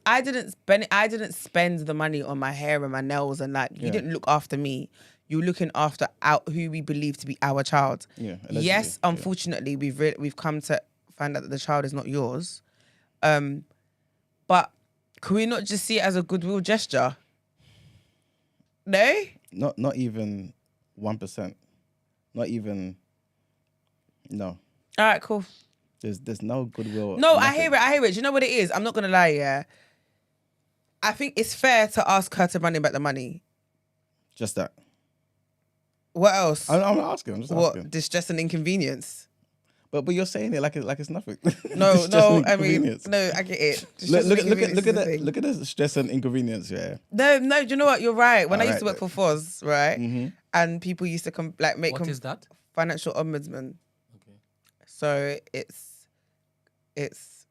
I didn't spend the money on my hair and my nails, and like you didn't look after me. You were looking after who we believe to be our child. Yeah. Yes, unfortunately, we've come to find out that the child is not yours. But can we not just see it as a goodwill gesture? No? Not even 1%. Not even. No. All right, cool. There's no goodwill. No, nothing. I hear it. Do you know what it is? I'm not gonna lie, yeah. I think it's fair to ask her to run him back the money. Just that. What else? I'm not asking. I'm just asking. What? Distress and inconvenience? But you're saying it like it's nothing. No, It's just an I mean, inconvenience. no, I get it. Look at the stress and inconvenience. Yeah. No, do you know what? You're right. When I used to Alright, work for FOS, right, and people used to make What is that? financial ombudsman. Okay. So it's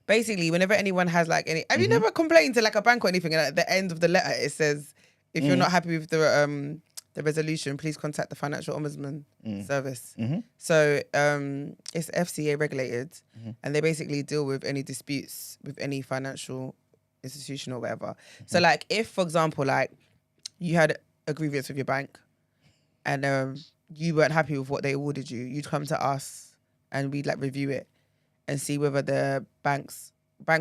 basically whenever anyone has like any. Have you never complained to like a bank or anything, and at the end of the letter it says, if you're not happy with the resolution, please contact the financial ombudsman service. So it's FCA regulated, and they basically deal with any disputes with any financial institution or whatever. So like if, for example, like you had a grievance with your bank and you weren't happy with what they awarded you, you'd come to us and we'd like review it and see whether the bank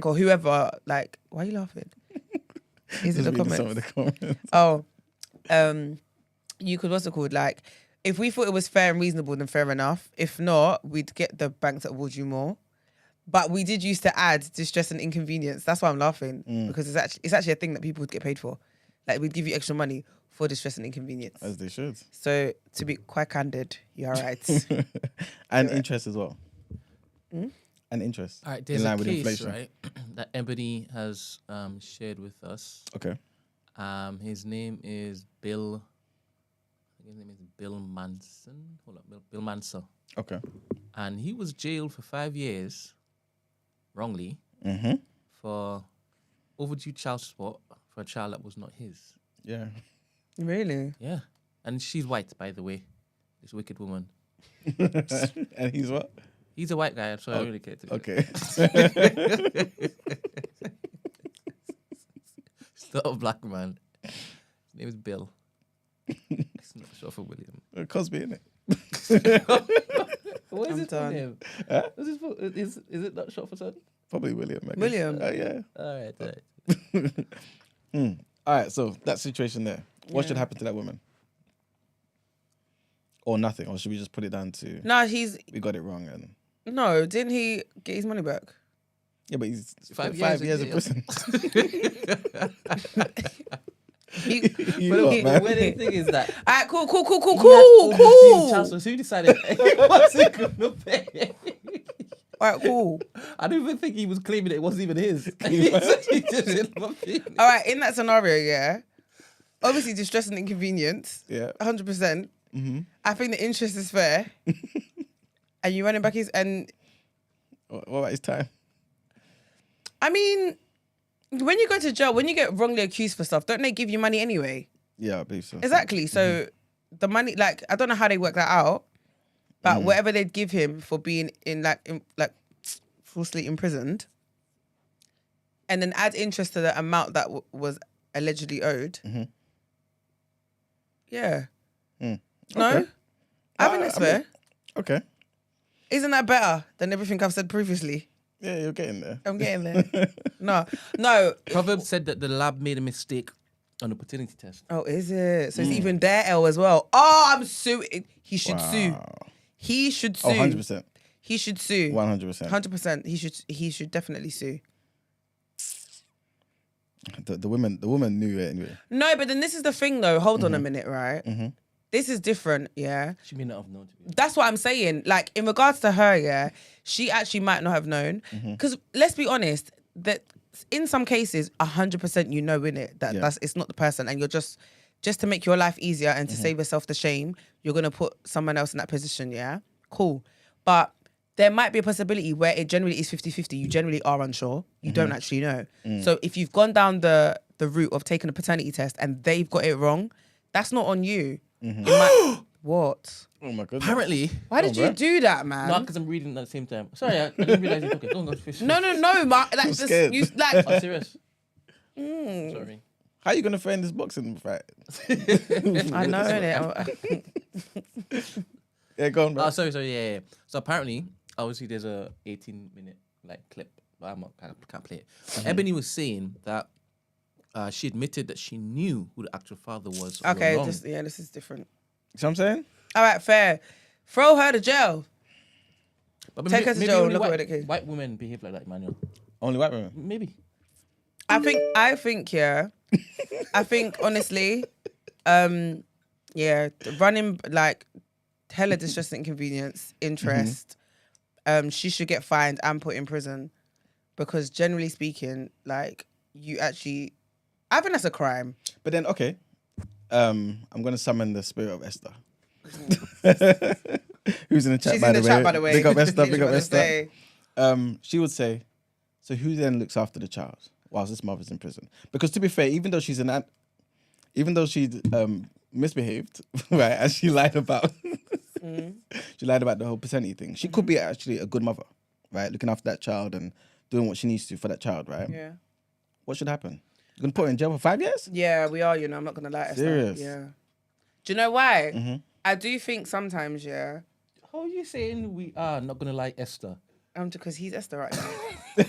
or whoever, like, why are you laughing? Is it the comments? Some of the comments. Oh, you could, what's it called? Like, if we thought it was fair and reasonable, then fair enough. If not, we'd get the bank to award you more. But we did used to add distress and inconvenience. That's why I'm laughing, because it's actually a thing that people would get paid for. Like, we'd give you extra money for distress and inconvenience. As they should. So to be quite candid, you're right. And interest as well. And interest. All right, there's in line a with case, inflation. right, that Ebony has shared with us. Okay. His name is Bill. I think his name is Bill Manson. Hold up, Bill Manson. Okay. And he was jailed for 5 years, wrongly, for overdue child support for a child that was not his. Yeah. Really? Yeah. And she's white, by the way, this wicked woman. And he's what? He's a white guy, so I don't really care. Okay. He's not a black man. His name is Bill. It's not short for William. Cosby, innit? What is I'm it for done. him? What's this for? Is it not short for son? Probably William. I guess. William. Yeah. All right. All right. So that situation there. What should happen to that woman? Or nothing? Or should we just put it down to No, we got it wrong and no, didn't he get his money back? yeah, but he's 5 5 years years in prison. He, You what, man? Well, the thing is that all right, cool. so who decided he wasn't gonna pay? All right, cool. I don't even think he was claiming it wasn't even his. He just didn't pay. All right, in that scenario, yeah, obviously distress and inconvenience, Yeah. 100%. I think the interest is fair, and you running back his. And What about his time? I mean, when you go to jail, when you get wrongly accused for stuff, don't they give you money anyway? Yeah, I believe so. Exactly. So the money, like, I don't know how they work that out, but whatever they'd give him for being like falsely imprisoned, and then add interest to the amount that was allegedly owed. Yeah. No, Okay. I think that's fair. Okay. Isn't that better than everything I've said previously? Yeah, you're getting there. I'm getting there. No. Proverbs said that the lab made a mistake on the paternity test. Oh, is it? So it's even their L as well. Oh, I'm suing. He should sue. He should sue. Oh, 100%. He should sue. 100%. 100%. He should definitely sue. The woman knew it anyway. No, but then this is the thing though. Hold on a minute, right? This is different, yeah. She may not have known. That's what I'm saying. Like, in regards to her, yeah, she actually might not have known. Because let's be honest, that in some cases, 100% you know, innit, that it's not the person, and you're just to make your life easier and to save yourself the shame, you're gonna put someone else in that position, yeah? Cool. But there might be a possibility where it generally is 50-50. You generally are unsure. You don't actually know. So if you've gone down the route of taking a paternity test and they've got it wrong, that's not on you. What? Oh my goodness. Apparently, Why did you do that, man? not because I'm reading at the same time. Sorry, I didn't realize you. Okay, go on, go fish. No, Mark. Like, just, scared. you, like, I'm serious. Sorry. How are you gonna frame this boxing fight? I know, innit? Yeah, go on, bro. Oh, sorry, yeah. So apparently, obviously, there's a 18-minute like clip, but I'm not can't play it. But Ebony was saying that she admitted that she knew who the actual father was. all Okay, along. this is different. See what I'm saying? All right, fair. Throw her to jail. But Take her to maybe jail, only look at white, what it is. white women behave like that, Emmanuel. Only white women. Maybe. I think, yeah. I think, honestly, yeah, running, like, hella distress and inconvenience, interest, she should get fined and put in prison because generally speaking, like, you actually, I think that's a crime. But then, okay, I'm gonna summon the spirit of Esther. Who's in the chat? She's in the chat, by the way. Big up Esther. Big up Wanna Esther. say- She would say, so who then looks after the child whilst this mother's in prison? Because to be fair, even though she misbehaved, right, and she lied about, she lied about the whole paternity thing. She could be actually a good mother, right, looking after that child and doing what she needs to for that child, right? Yeah. What should happen? You're gonna put her in jail for 5 years? Yeah, we are, I'm not going to lie. Esther. Serious? Yeah. Do you know why? I do think sometimes, yeah, How are you saying we are not gonna like Esther? because he's Esther right now.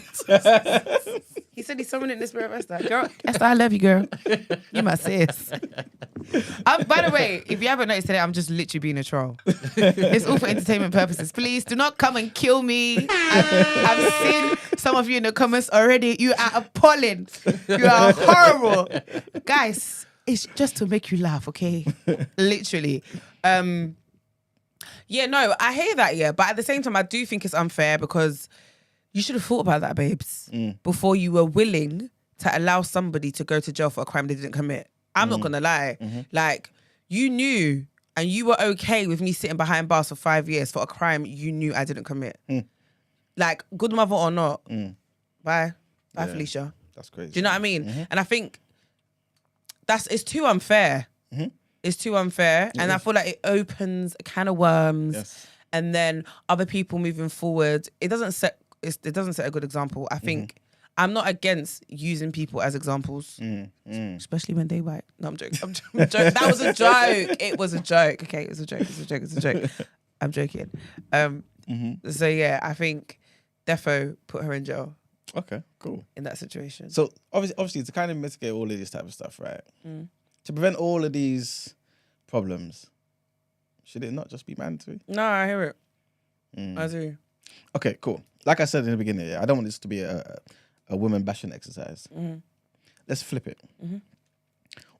He said he's summoning the spirit of Esther. Girl, Esther, I love you, girl. You my sis. By the way, if you haven't noticed today, I'm just literally being a troll. It's all for entertainment purposes. Please do not come and kill me. I've seen some of you in the comments already. You are appalling. You are horrible. Guys, it's just to make you laugh, okay? Literally. Yeah, no, I hear that, yeah. But at the same time, I do think it's unfair because you should have thought about that, babes, before you were willing to allow somebody to go to jail for a crime they didn't commit. I'm not going to lie. Like, you knew and you were okay with me sitting behind bars for 5 years for a crime you knew I didn't commit. Like, good mother or not. Bye. Bye, Yeah. Felicia. That's crazy. Do you know what I mean? And I think it's too unfair. It's too unfair. And I feel like it opens a can of worms. Yes. And then other people moving forward, it doesn't set a good example. I think I'm not against using people as examples, especially when they white. No, I'm joking. I'm joking. That was a joke. It was a joke. Okay, it was a joke. It's a joke. It's a joke. I'm joking. So yeah, I think defo put her in jail Okay, cool. in that situation. So obviously to kind of mitigate all of this type of stuff, right? To prevent all of these problems, should it not just be mandatory? No, I hear it. I do. Okay, cool. Like I said in the beginning, I don't want this to be a women bashing exercise. Let's flip it.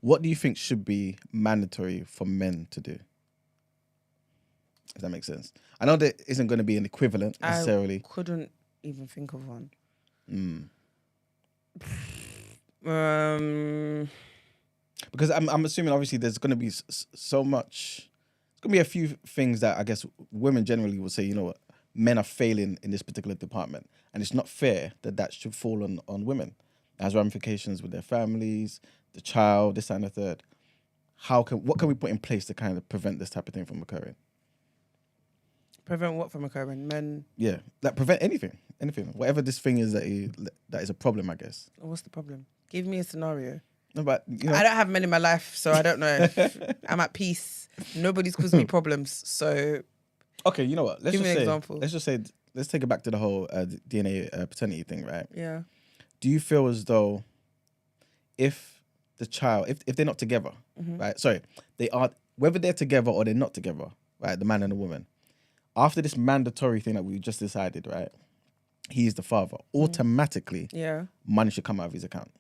What do you think should be mandatory for men to do? If that makes sense. I know there isn't going to be an equivalent necessarily. I couldn't even think of one. Because I'm assuming obviously there's going to be so much. There's going to be a few things that I guess women generally will say, you know what, men are failing in this particular department, and it's not fair that should fall on women. It has ramifications with their families, the child, this and the third. What can we put in place to kind of prevent this type of thing from occurring? Prevent what from occurring? Men. Yeah, like prevent anything, whatever this thing is that is a problem, I guess. What's the problem? Give me a scenario. No, but you know, I don't have men in my life, so I don't know. I'm at peace. Nobody's causing me problems, so okay, you know what? Give me an example. Let's take it back to the whole DNA paternity thing, right? yeah. Do you feel as though if the child, if they're not together, right? Sorry, they are, whether they're together or they're not together, right? The man and the woman. After this mandatory thing that we just decided, right? He is the father. Automatically, Yeah. money should come out of his account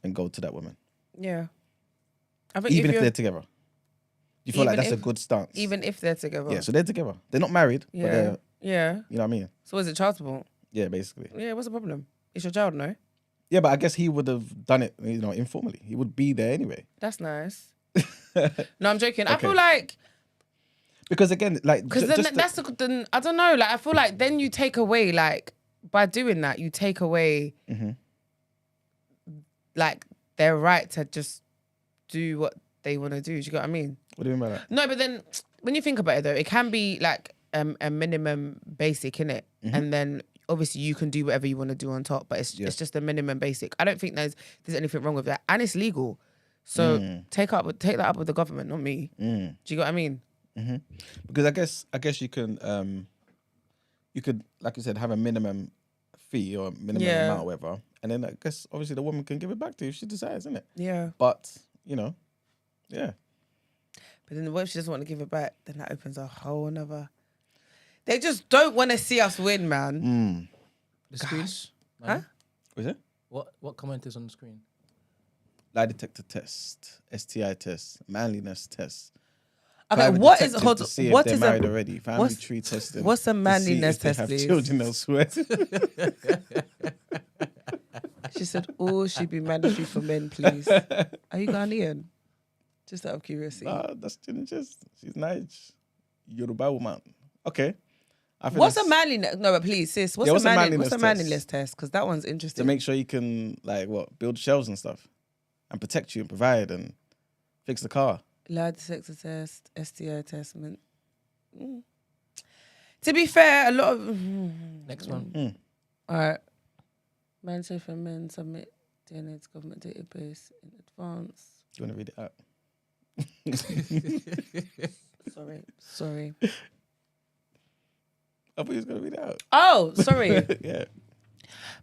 and go to that woman, Yeah. I think even if you're- they're together. You feel like Even that's a if- good stance. even if they're together. Yeah, so they're together. They're not married, but Yeah. they're, Yeah. you know what I mean? So is it child support? Yeah, basically. Yeah. What's the problem? It's your child, no? Yeah, but I guess he would have done it, you know, informally. He would be there anyway. That's nice. No, I'm joking. I Okay. feel like Because again, like, Because then I don't know. Like, I feel like then you take away, like, by doing that, you take away, like, their right to just do what they want to do. Do you get what I mean? What do you mean by that? No, but then when you think about it, though, it can be like a minimum basic, innit? And then obviously you can do whatever you want to do on top, but it's just a minimum basic. I don't think there's anything wrong with that, and it's legal. So take that up with the government, not me. Do you get what I mean? Because I guess you can you could, like you said, have a minimum fee or minimum amount or whatever, and then I guess obviously the woman can give it back to you if she decides, isn't it? Yeah. But you know, yeah. But then what if she doesn't want to give it back? Then that opens a whole another. They just don't want to see us win, man. The screen? Huh? Was it? What comment is on the screen? Lie detector test, STI test, manliness test. Okay, Private what is detective to see if what they're is married already? Family what's- tree testing. what's a to see manliness if they test, have please? children elsewhere. She said, "Oh, should be mandatory for men, please." Are you Ghanaian? Just out of curiosity. That's just she's nice. Yoruba woman. Okay. I think What's a that's manliness? No, but please, sis. What's what's a a manliness manliness test? Because that one's to interesting. make sure you can build shelves and stuff, and protect you and provide and fix the car. Lie detector test, STI test. To be fair, a lot of Next one. all right. Mandatory for men submit DNA to government database in advance. Do you want to read it out? Sorry. I thought you was gonna read it out. Oh, sorry. Yeah.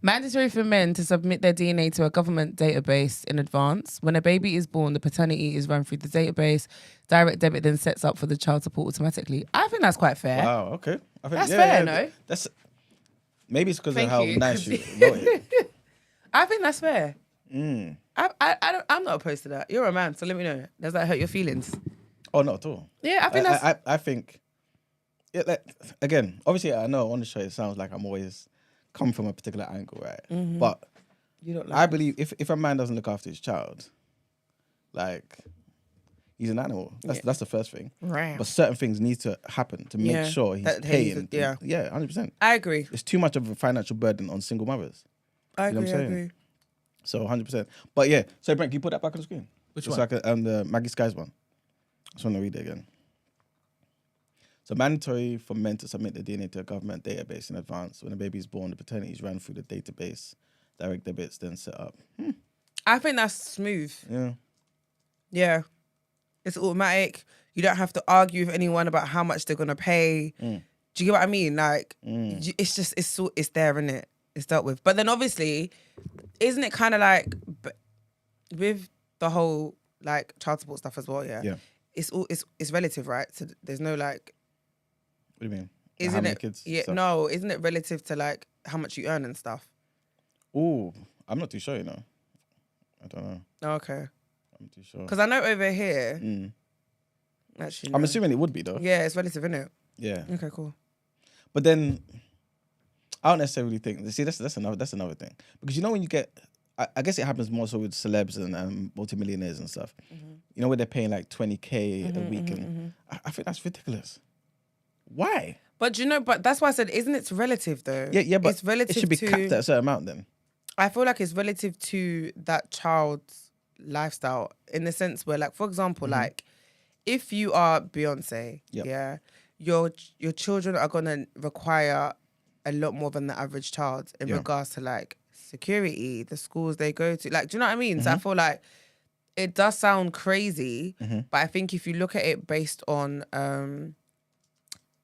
Mandatory for men to submit their DNA to a government database in advance. When a baby is born, the paternity is run through the database. Direct debit then sets up for the child support automatically. I think that's quite fair. Wow. Okay. I think That's fair, no? That's maybe it's because of Thank how you. nice you wrote it. I think that's fair. I'm not opposed to that. You're a man, so let me know. Does that hurt your feelings? Oh, not at all. Yeah, I think that's. I think. Yeah. Again, obviously, I know on the show it sounds like I'm always coming from a particular angle, right? But You don't I believe if a man doesn't look after his child, like he's an animal. That's the first thing. Right. But certain things need to happen to make sure he's That paying. yeah. 100%. I agree. It's too much of a financial burden on single mothers. I You know agree. what I'm saying? So 100%. But yeah, so Brent, can you put that back on the screen? Which Just one? like the Maggie Skies one. I just want to read it again. So mandatory for men to submit their DNA to a government database in advance. When a baby is born, the paternity is ran through the database. Direct debits then set up. I think that's smooth. Yeah. Yeah. It's automatic. You don't have to argue with anyone about how much they're gonna pay. Do you get what I mean? Like, it's just it's there, isn't it? It's dealt with. But then obviously, isn't it kind of like with the whole like child support stuff as well? Yeah. Yeah. It's relative, right? So there's no like. What do you mean? Isn't how many it? kids? Yeah. stuff? No. Isn't it relative to like how much you earn and stuff? Ooh, I'm not too sure, you know. I don't know. Oh, okay. I'm not too sure. Because I know over here. Actually, I'm no. assuming it would be though. Yeah, it's relative, isn't it? Yeah. Okay, cool. But then I don't necessarily think. See, that's another thing, because you know when you get, I guess it happens more so with celebs and multimillionaires and stuff. You know where they're paying like 20K a week, and I think that's ridiculous. Why? But you know, but that's why I said, isn't it relative though? Yeah, but it's relative it should be to. capped at a certain amount then. I feel like it's relative to that child's lifestyle in the sense where, like, for example, like if you are Beyonce, Yep. yeah, your children are gonna require a lot more than the average child in regards to like security, the schools they go to. Like, do you know what I mean? So I feel like it does sound crazy, but I think if you look at it based on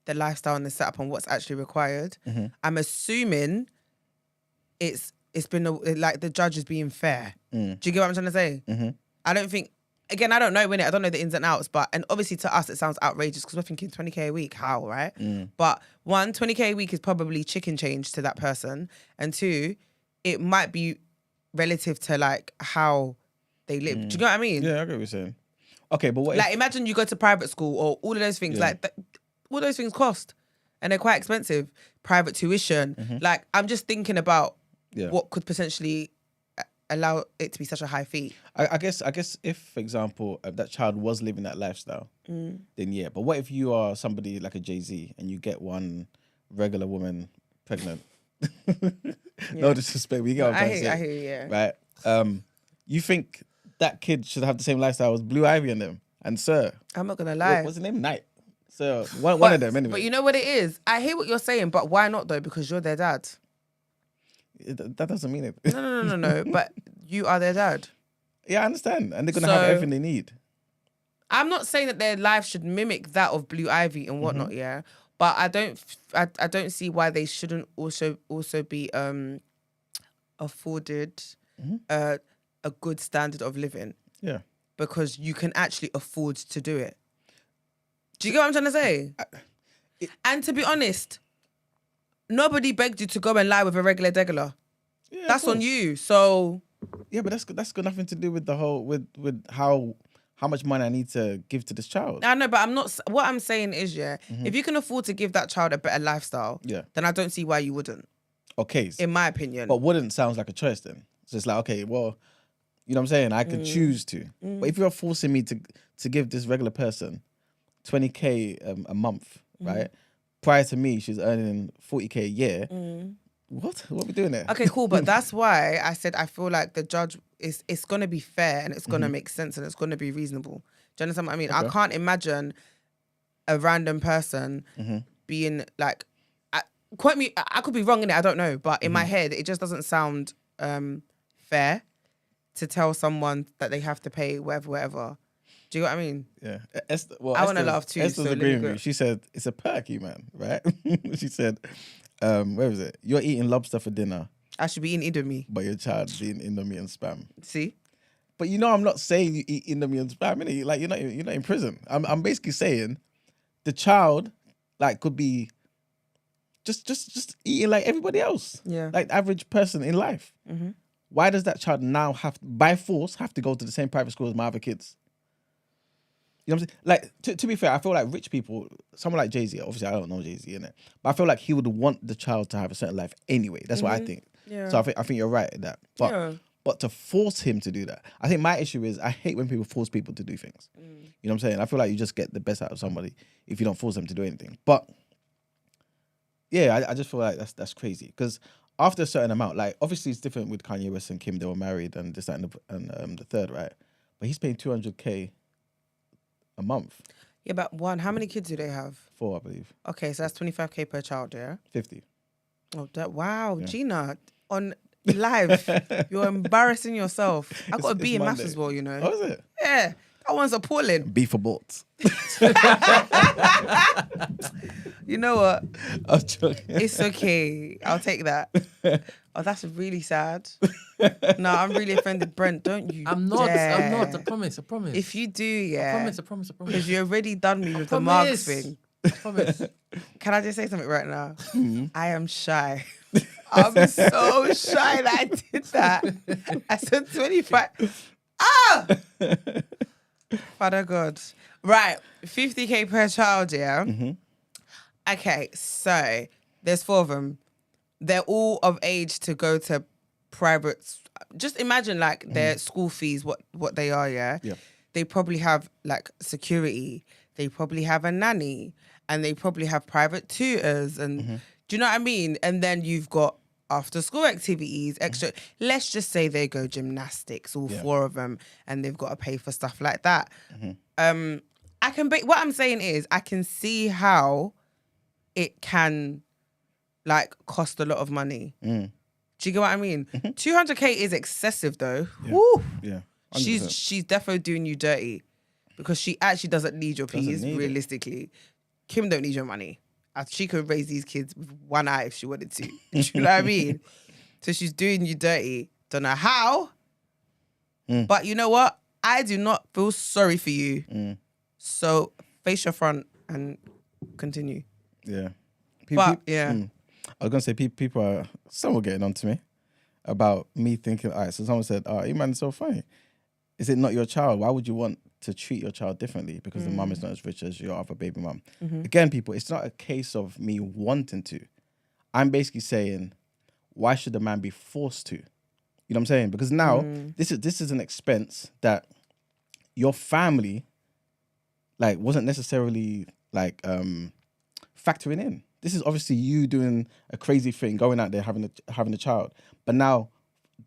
the lifestyle and the setup and what's actually required, I'm assuming it's been like the judge is being fair. Do you get what I'm trying to say? I don't think. Again, I don't know, innit? I don't know the ins and outs, and obviously to us it sounds outrageous because we're thinking 20K a week. How, right? But one, 20K a week is probably chicken change to that person, and two, it might be relative to like how they live. Do you know what I mean? Yeah, I get what you're saying. Okay, but what Like, if, imagine you go to private school or all of those things. Yeah. Like, all those things cost, and they're quite expensive. Private tuition. Like, I'm just thinking about Yeah. what could potentially allow it to be such a high fee. I guess if, for example, that child was living that lifestyle, then yeah. But what if you are somebody like a Jay-Z and you get one regular woman pregnant? No disrespect, we get what I'm trying to say. I hear you, yeah. Right? You think that kid should have the same lifestyle as Blue Ivy and them and Sir? I'm not gonna lie. What's the name? Knight. So one of them anyway. But you know what it is? I hear what you're saying, but why not though? Because you're their dad. That doesn't mean it. No. But you are their dad. Yeah, I understand. And they're going to have everything they need. I'm not saying that their life should mimic that of Blue Ivy and whatnot, yeah. But I don't see why they shouldn't also be afforded a good standard of living. Yeah. Because you can actually afford to do it. Do you get what I'm trying to say? And to be honest, nobody begged you to go and lie with a regular degular. Yeah, that's on you. So yeah, but that's got nothing to do with the whole with how much money I need to give to this child. I know, but I'm not. What I'm saying is, if you can afford to give that child a better lifestyle, then I don't see why you wouldn't. Okay, in my opinion. But wouldn't sounds like a choice then. So it's like, okay, well, you know what I'm saying? I could choose to. But if you're forcing me to give this regular person 20K a month, right? Prior to me, she's earning 40K a year. What are we doing there? Okay, cool. But that's why I said I feel like the judge it's going to be fair and it's going to make sense and it's going to be reasonable. Do you understand what I mean? Okay. I can't imagine a random person being like, quote me, I could be wrong in it, I don't know. But in my head, it just doesn't sound fair to tell someone that they have to pay whatever. Do you know what I mean? Yeah. I want to laugh too. Esther's agreeing with me. She said, it's a perky, man, right? She said, where was it? You're eating lobster for dinner. I should be eating Indomie. But your child's eating Indomie and Spam. See? But you know I'm not saying you eat Indomie and Spam, innit? Like, you're not in prison. I'm basically saying the child, like, could be just eating like everybody else. Yeah. Like the average person in life. Why does that child now by force, have to go to the same private school as my other kids? You know what I'm saying? Like, to be fair, I feel like rich people, someone like Jay-Z, obviously I don't know Jay-Z, innit? But I feel like he would want the child to have a certain life anyway. That's what I think. Yeah. So I think you're right in that. But to force him to do that, I think my issue is I hate when people force people to do things. You know what I'm saying? I feel like you just get the best out of somebody if you don't force them to do anything. But yeah, I just feel like that's crazy. Because after a certain amount, like obviously it's different with Kanye West and Kim, they were married and this, that, and the third, right? But he's paying 200K a month. Yeah, but how many kids do they have? 4, I believe. Okay, so that's 25K per child, yeah? 50. Oh, wow. Yeah. Gina, on live, you're embarrassing yourself. I got a B in maths as well, you know. Oh, is it? Yeah, that one's appalling. B for bolts. You know what? I'm joking. It's okay. I'll take that. Oh, that's really sad. No, I'm really offended. Brent, don't you I'm not. I promise. If you do, yeah. I promise. Because you already done me with the marks thing. I promise. Can I just say something right now? I am shy. I'm so shy that I did that. I said 25. Ah! Father God. Right. 50K per child, yeah? Okay, so there's 4 of them. They're all of age to go to private. Just imagine like their school fees, what they are, yeah? Yeah. They probably have like security. They probably have a nanny. And they probably have private tutors. And do you know what I mean? And then you've got after school activities, extra. Let's just say they go gymnastics, all 4 of them. And they've got to pay for stuff like that. What I'm saying is I can see how it can like cost a lot of money. Do you get what I mean? 200K is excessive though. Yeah. Woo. Yeah. 100%. She's definitely doing you dirty because she actually doesn't need your peas, realistically. Kim don't need your money. She could raise these kids with one eye if she wanted to. Do you know what I mean? So she's doing you dirty. Don't know how. But you know what? I do not feel sorry for you. So face your front and continue. Yeah. I was going to say, people are somewhat getting on to me about me thinking, all right, so someone said, oh, you man is so funny. Is it not your child? Why would you want to treat your child differently because the mum is not as rich as your other baby mum? Again, people, it's not a case of me wanting to. I'm basically saying, why should the man be forced to? You You know what I'm saying? Because now this is an expense that your family like wasn't necessarily like factoring in. This is obviously you doing a crazy thing, going out there having a child. But now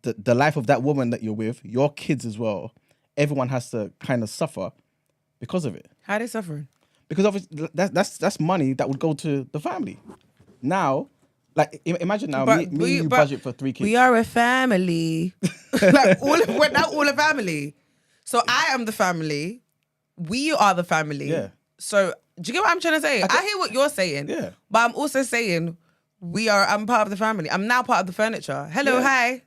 the life of that woman that you're with, your kids as well, everyone has to kind of suffer because of it. How are they suffering? Because obviously that's money that would go to the family. Now, like imagine now me and you budget for 3 kids. We are a family. Like we're now all a family. So I am the family. We are the family. Yeah. So do you get what I'm trying to say? I hear what you're saying. Yeah. But I'm also saying I'm part of the family. I'm now part of the furniture. Hello, hi.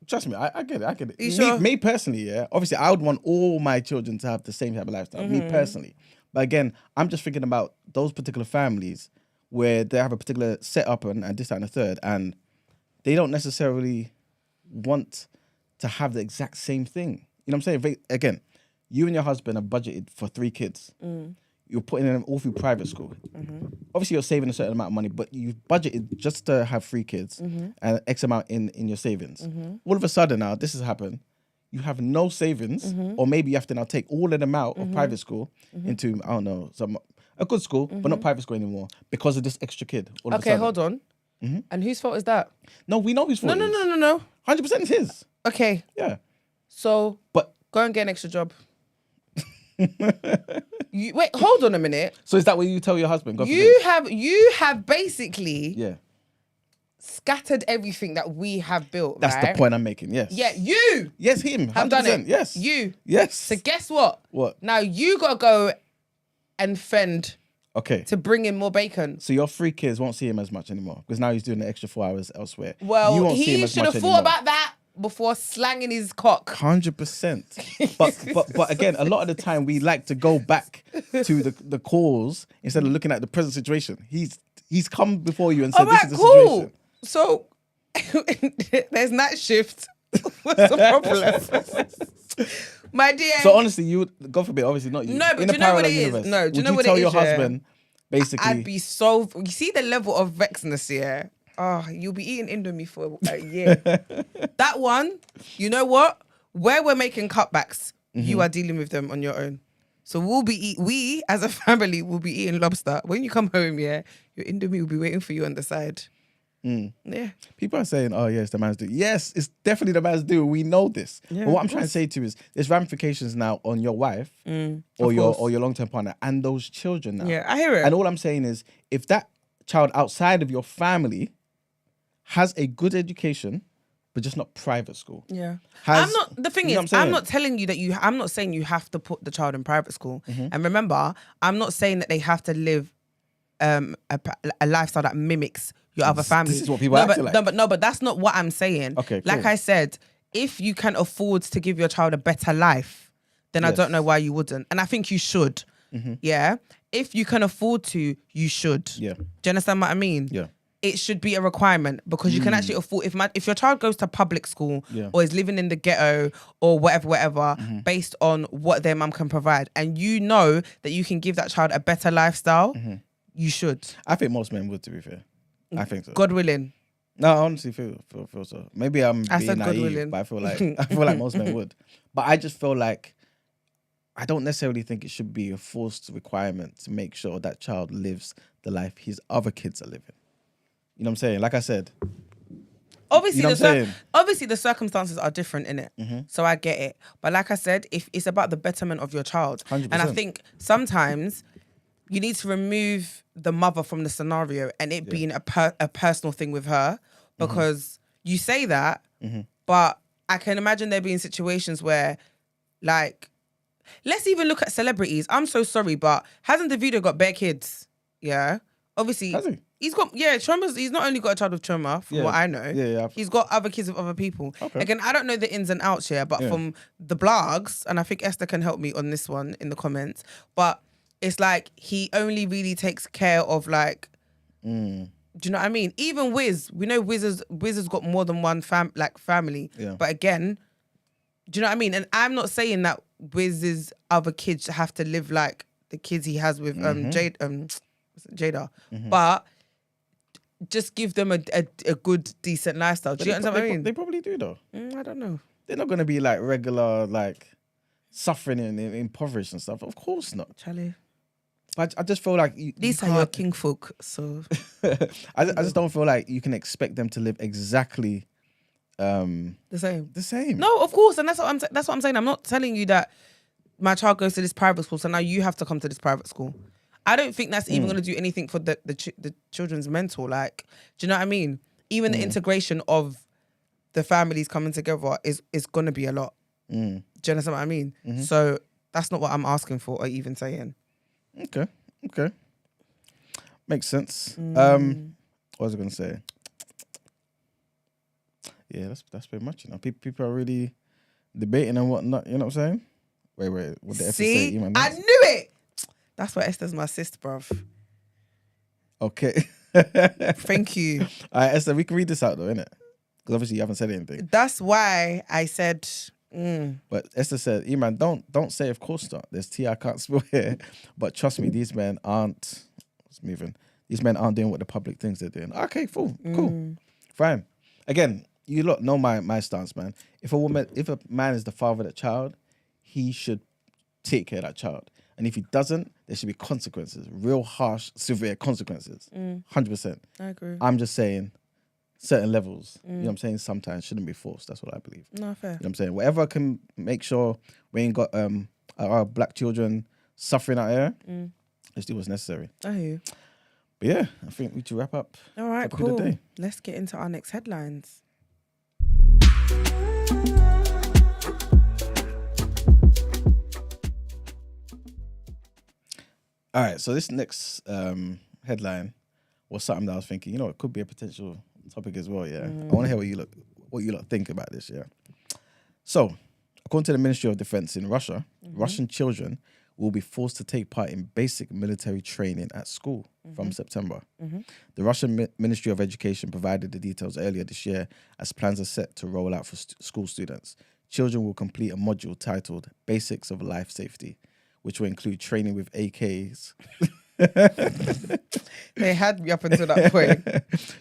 Trust me, I get it. You sure? Me personally, yeah. Obviously, I would want all my children to have the same type of lifestyle. Me personally, but again, I'm just thinking about those particular families where they have a particular setup and this, that, and the third, and they don't necessarily want to have the exact same thing. You know what I'm saying? Again, you and your husband are budgeted for 3 kids. You're putting them all through private school. Obviously, you're saving a certain amount of money, but you've budgeted just to have 3 kids and X amount in your savings. All of a sudden now, this has happened. You have no savings, or maybe you have to now take all of them out of private school into, I don't know, a good school, but not private school anymore because of this extra kid. Okay, hold on. And whose fault is that? No, we know whose fault it is. No. 100% is his. Okay. Yeah. So, But go and get an extra job. Wait, hold on a minute. so is that what you tell your husband? God You forbid? have basically Yeah. scattered everything that we have built. That's right? the point I'm making. Yes. Yeah, you Yes, him. 100%. have done it. Yes. You. Yes. So guess what? What? Now you gotta go and fend Okay. to bring in more bacon. So your 3 kids won't see him as much anymore because now he's doing the extra 4 hours elsewhere. You Well, won't see him he as should much have thought anymore. about that before slanging his cock. 100%. But again, a lot of the time we like to go back to the cause instead of looking at the present situation. He's come before you and said, All right, this is the cool. situation. So there's Nightshift. What's the problem? My dear. So honestly, you would, God forbid, obviously not you. No, but in do a you know what parallel it is? universe, No, do you would know what it tell your is, yeah? husband, basically, I'd be so. You see the level of vexness here. Oh, you'll be eating Indomie for a year. That one, you know what? Where we're making cutbacks, you are dealing with them on your own. So we as a family will be eating lobster. When you come home, yeah, your Indomie will be waiting for you on the side. Yeah. people are saying, oh, yeah, it's the man's do. Yes, it's definitely the man's do. We know this. Yeah, but what of I'm trying to say to you is there's ramifications now on your wife of course. or your long-term partner and those children now. Yeah, I hear it. And all I'm saying is if that child outside of your family has a good education, but just not private school. Yeah. Has- I'm not, the thing you know is, what I'm I'm saying? not telling you that I'm not saying you have to put the child in private school. And remember, I'm not saying that they have to live a lifestyle that mimics your other family. This is what people act like. But that's not what I'm saying. Okay, Like cool. I said, if you can afford to give your child a better life, then I Yes. don't know why you wouldn't. And I think you should. Yeah. If you can afford to, you should. Yeah. Do you understand what I mean? Yeah. It should be a requirement because you can actually afford. If your child goes to public school Yeah. or is living in the ghetto or whatever, based on what their mum can provide, and you know that you can give that child a better lifestyle, you should. I think most men would, to be fair. I think so. God willing. No, I honestly feel so. Maybe I'm I being said God naive, willing. but I feel like most men would. But I just feel like I don't necessarily think it should be a forced requirement to make sure that child lives the life his other kids are living. You know what I'm saying? Like I said, Obviously, You know what I'm saying? obviously the circumstances are different in it, so I get it. But like I said, if it's about the betterment of your child, 100%. and I think sometimes you need to remove the mother from the scenario and it being a personal thing with her, because you say that, but I can imagine there being situations where, like, let's even look at celebrities. I'm so sorry, but hasn't Davido got bare kids? Yeah, obviously. Has he? He's got, he's not only got a child with Choma, from Yeah. what I know. Yeah. He's got other kids with other people. Okay. Again, I don't know the ins and outs here, but Yeah. from the blogs, and I think Esther can help me on this one in the comments, but it's like he only really takes care of, like, do you know what I mean? Even Wiz, we know Wiz has got more than one family. Yeah. But again, do you know what I mean? And I'm not saying that Wiz's other kids have to live like the kids he has with Jada. But just give them a good, decent lifestyle. Do you understand what I mean? They probably do though. I don't know. They're not gonna be like regular like suffering and impoverished and stuff. Of course not. Charlie. But I just feel like These are your king folk, so I just don't feel like you can expect them to live exactly the same. the same. No, of course, and that's what I'm saying. I'm not telling you that my child goes to this private school, so now you have to come to this private school. I don't think that's even going to do anything for the children's mental. Like, do you know what I mean? Even the integration of the families coming together is going to be a lot. Do you understand what I mean? So that's not what I'm asking for or even saying. Okay. Makes sense. What was I going to say? Yeah, that's pretty much, you know. People are really debating and whatnot, you know what I'm saying? Wait, what the See? FSA? I knew it! That's why Esther's my sister, bruv. Okay. Thank you. All right, Esther, we can read this out though, innit? Because obviously you haven't said anything. That's why I said... But Esther said, man, don't say of course not. There's tea I can't spill here. But trust me, these men aren't... It's moving. These men aren't doing what the public thinks they're doing. Okay, cool. Fine. Again, you lot know my stance, man. If a man is the father of that child, he should take care of that child. And if he doesn't, there should be consequences. Real harsh, severe consequences. 100%. I agree. I'm just saying certain levels, you know what I'm saying, sometimes shouldn't be forced. That's what I believe. No, fair. You know what I'm saying? Whatever can make sure we ain't got our black children suffering out here, let's do what's necessary. I hear you. But yeah, I think we should wrap up. All right, Topic of the cool. day. Let's get into our next headlines. All right, so this next headline was something that I was thinking, you know, it could be a potential topic as well, yeah. I want to hear what you lot think about this, yeah. So, according to the Ministry of Defense in Russia, Russian children will be forced to take part in basic military training at school from September. The Russian Ministry of Education provided the details earlier this year as plans are set to roll out for school students. Children will complete a module titled Basics of Life Safety, which will include training with AKs. They had me up until that point.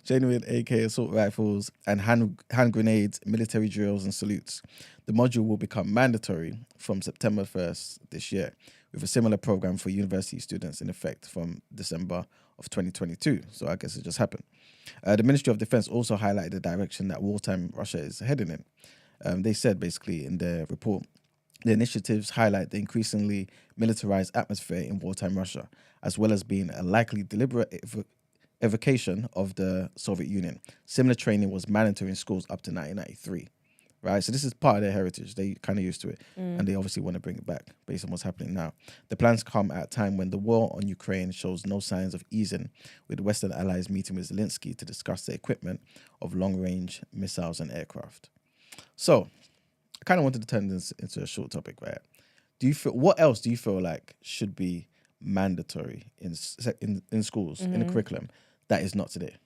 Training with AK assault rifles and hand grenades, military drills and salutes. The module will become mandatory from September 1st this year, with a similar program for university students in effect from December of 2022. So I guess it just happened. The Ministry of Defense also highlighted the direction that wartime Russia is heading in. They said basically in their report, the initiatives highlight the increasingly militarized atmosphere in wartime Russia, as well as being a likely deliberate evocation of the Soviet Union. Similar training was mandatory in schools up to 1993, right? So this is part of their heritage. They kind of used to it, and they obviously want to bring it back based on what's happening now. The plans come at a time when the war on Ukraine shows no signs of easing, with Western allies meeting with Zelensky to discuss the equipment of long-range missiles and aircraft. So, I kind of wanted to turn this into a short topic, right? What else do you feel like should be mandatory in schools, in the curriculum, that is not today?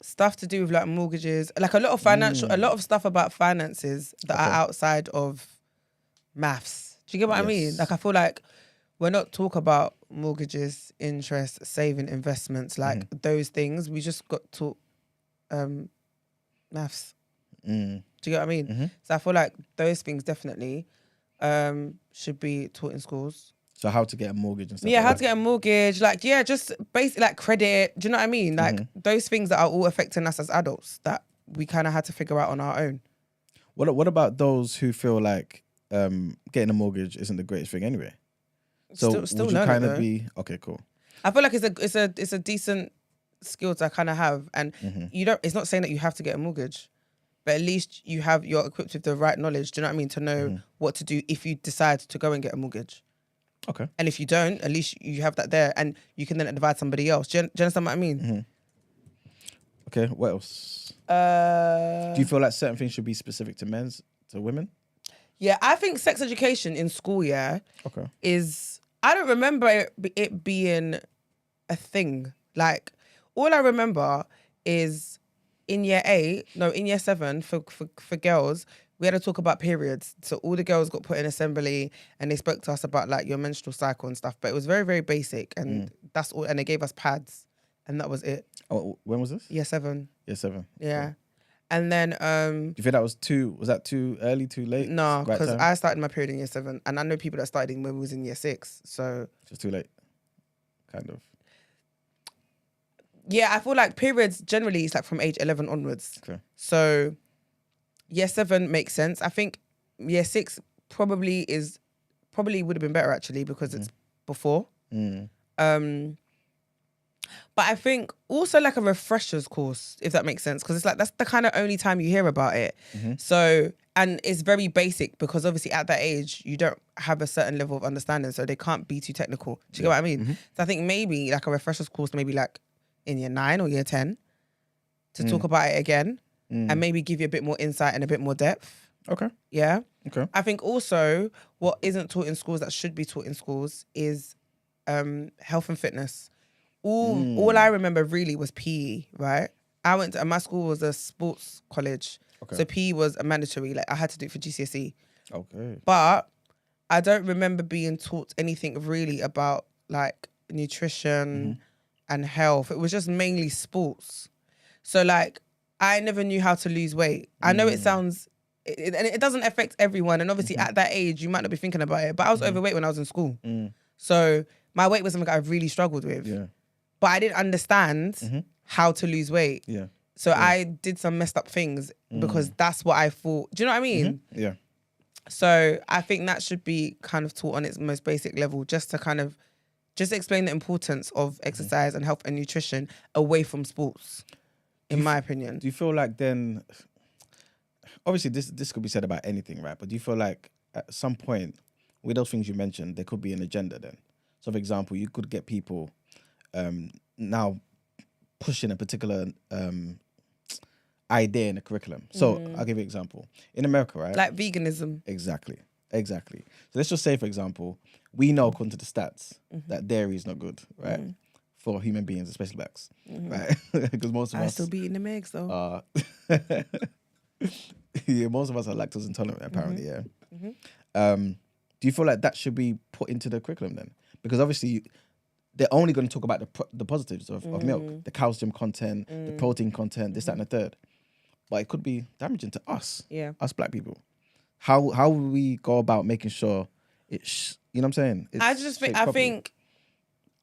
Stuff to do with like mortgages, like a lot of stuff about finances that are outside of maths. Do you get what I mean? Like I feel like we're not talking about mortgages, interest, saving, investments, like those things. We just got taught maths. Do you get what I mean? So I feel like those things definitely should be taught in schools. So how to get a mortgage and stuff. Yeah, like how that. to get a mortgage, like just basically like credit. Do you know what I mean? Like those things that are all affecting us as adults that we kind of had to figure out on our own. What about those who feel like getting a mortgage isn't the greatest thing anyway? So Still would you learn kind it, of though. be okay? Cool. I feel like it's a decent skill to kind of have, and you don't. It's not saying that you have to get a mortgage, but at least you're equipped with the right knowledge. Do you know what I mean? To know what to do if you decide to go and get a mortgage. Okay. And if you don't, at least you have that there, and you can then advise somebody else. Do you understand what I mean? Okay. What else? Do you feel like certain things should be specific to women? Yeah, I think sex education in school, is... I don't remember it being a thing. Like, all I remember is in year 7 for girls, we had to talk about periods. So all the girls got put in assembly and they spoke to us about like your menstrual cycle and stuff. But it was very, very basic. And that's all. And they gave us pads. And that was it. Oh, when was this? Year 7. Year 7. Yeah. Cool. And then... Do you think that was that too early, too late? No, Right because time? I started my period in year 7. And I know people that started when we was in year 6. So... Just too late. Kind of. Yeah, I feel like periods generally it's like from age 11 onwards. Okay. So year 7 makes sense. I think year 6 probably would have been better actually because it's before. But I think also like a refreshers course, if that makes sense, because it's like that's the kind of only time you hear about it. So, and it's very basic because obviously at that age you don't have a certain level of understanding, so they can't be too technical. Do you get what I mean? So I think maybe like a refreshers course, maybe like in year 9 or year 10, to talk about it again and maybe give you a bit more insight and a bit more depth. Okay. Yeah. Okay. I think also what isn't taught in schools that should be taught in schools is health and fitness. All I remember really was PE, right? My school was a sports college. Okay. So PE was a mandatory, like I had to do it for GCSE. Okay. But I don't remember being taught anything really about like nutrition and health. It was just mainly sports. So like I never knew how to lose weight. I know it sounds, and it doesn't affect everyone. And obviously at that age, you might not be thinking about it, but I was overweight when I was in school. So my weight was something I really struggled with. Yeah. But I didn't understand how to lose weight. Yeah. So I did some messed up things because that's what I thought. Do you know what I mean? Yeah. So I think that should be kind of taught on its most basic level, just to kind of just explain the importance of exercise and health and nutrition away from sports, in my opinion. Do you feel like then, obviously this could be said about anything, right? But do you feel like at some point with those things you mentioned, there could be an agenda then? So for example, you could get people now pushing a particular idea in the curriculum. So I'll give you an example. In America, right? Like veganism. Exactly. So let's just say, for example, we know according to the stats that dairy is not good, right? For human beings, especially blacks, right? Because most of I us still be eating them eggs though. yeah, most of us are lactose intolerant, apparently. Yeah. Do you feel like that should be put into the curriculum then? Because obviously they're only going to talk about the positives of milk, the calcium content, the protein content, this, that, and the third. But it could be damaging to us, us black people. How will we go about making sure it's, you know what I'm saying? I think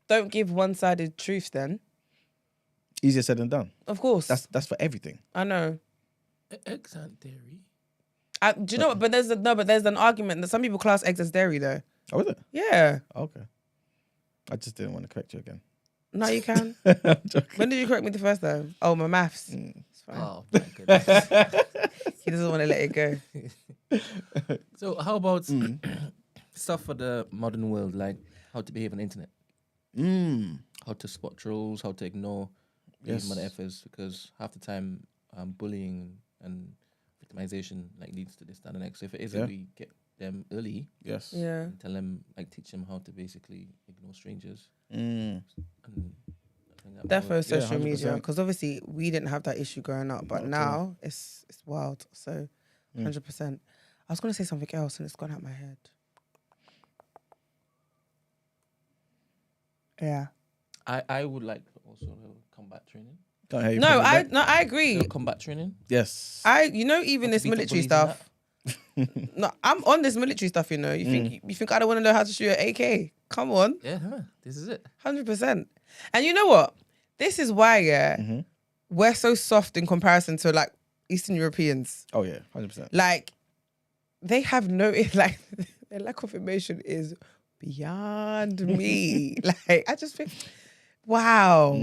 don't give one-sided truth then. Easier said than done. Of course. That's for everything. I know. Eggs aren't dairy. Do you know what? But there's an argument that some people class eggs as dairy though. Oh, is it? Yeah. Okay. I just didn't want to correct you again. No, you can. I'm joking. When did you correct me the first time? Oh, my maths. It's fine. Oh, my goodness. He doesn't want to let it go. So how about stuff for the modern world, like how to behave on the internet? How to spot trolls, how to ignore mother effers, because half the time bullying and victimization like leads to this, that, and the next. So if it is that we get them early, Yes. Yeah. and tell them, like teach them how to basically ignore strangers. Mm. And I think that Defo would- social media, 100%. because obviously we didn't have that issue growing up, but now it's wild. So 100%. I was going to say something else and it's gone out my head. Yeah. I would like also combat training. Can't hear you No, properly. I agree. Combat training. Yes. Even this beat up military bullies and stuff. No, I'm on this military stuff, you know. You think I don't want to know how to shoot an AK? Come on. Yeah, this is it. 100%. And you know what? This is why, we're so soft in comparison to like Eastern Europeans. Oh yeah, 100%. Like, they have no, like, their lack of information is beyond me. Like, I just think, wow.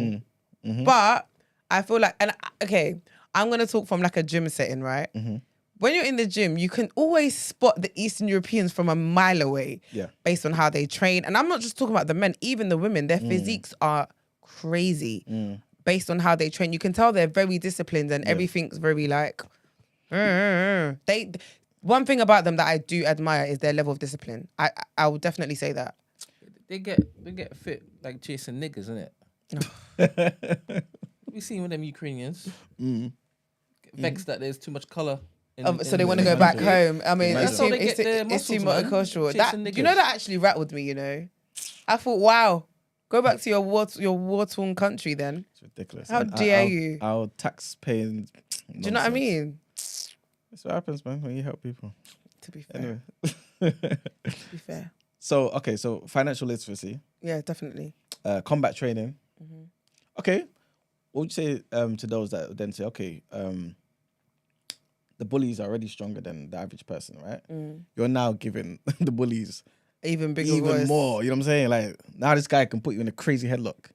But I feel like, okay, I'm going to talk from like a gym setting, right? When you're in the gym, you can always spot the Eastern Europeans from a mile away based on how they train. And I'm not just talking about the men, even the women, their physiques are crazy based on how they train. You can tell they're very disciplined and everything's very like, one thing about them that I do admire is their level of discipline. I will definitely say that. They get fit like chasing niggas, innit? We seen with them Ukrainians. Vexed that there's too much colour So they want to go back home. I mean, That's it's how too, they get their it's too muscles, man. multicultural. That, Chasing you know, niggas. that actually rattled me, you know. I thought, wow, go back to your war-torn country then. It's ridiculous. How And dare you? Our tax paying. Do you know what I mean? That's what happens, man, when you help people. To be fair. Anyway. To be fair. So financial literacy, Yeah, definitely. combat training. Mm-hmm. Okay. What would you say to those that then say, okay, the bullies are already stronger than the average person, right? You're now giving the bullies Even bigger even voice. more. You know what I'm saying? Like, now this guy can put you in a crazy headlock.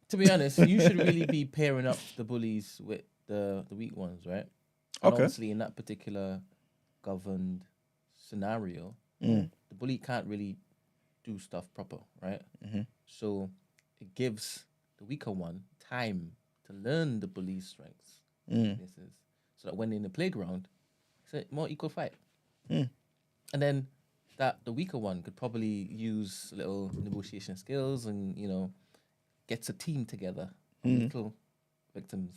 To be honest, you should really be pairing up the bullies with the weak ones, right? And Okay. obviously, in that particular governed scenario, the bully can't really do stuff proper, right? So it gives the weaker one time to learn the bully's strengths, weaknesses, so that when they're in the playground, it's a more equal fight. And then that the weaker one could probably use little negotiation skills and, you know, gets a team together, little victims.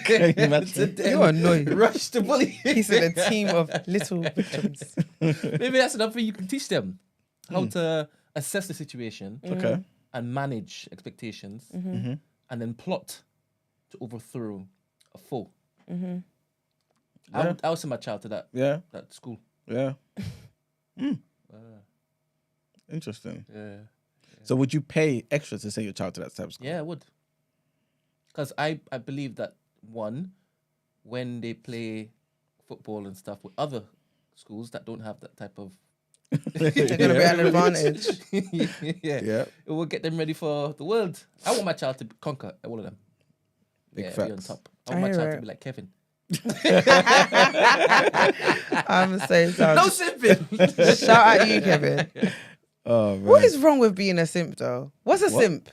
You're annoying. Rush the bully. He said a team of little victims. Maybe that's another thing you can teach them, how to assess the situation Okay. and manage expectations, and then plot to overthrow a foe. I would send my child to Yeah. that school. Yeah. Interesting. Yeah. So would you pay extra to send your child to that type of school? Yeah, I would. Because I believe that, one, when they play football and stuff with other schools that don't have that type of... They're going to be at an advantage. Yeah. It will get them ready for the world. I want my child to conquer all of them. Big Be on facts. top. I want my hear child it. to be like Kevin. I'm saying so. No simping! Shout out you, Kevin. Oh, man. What is wrong with being a simp, though? What's a simp?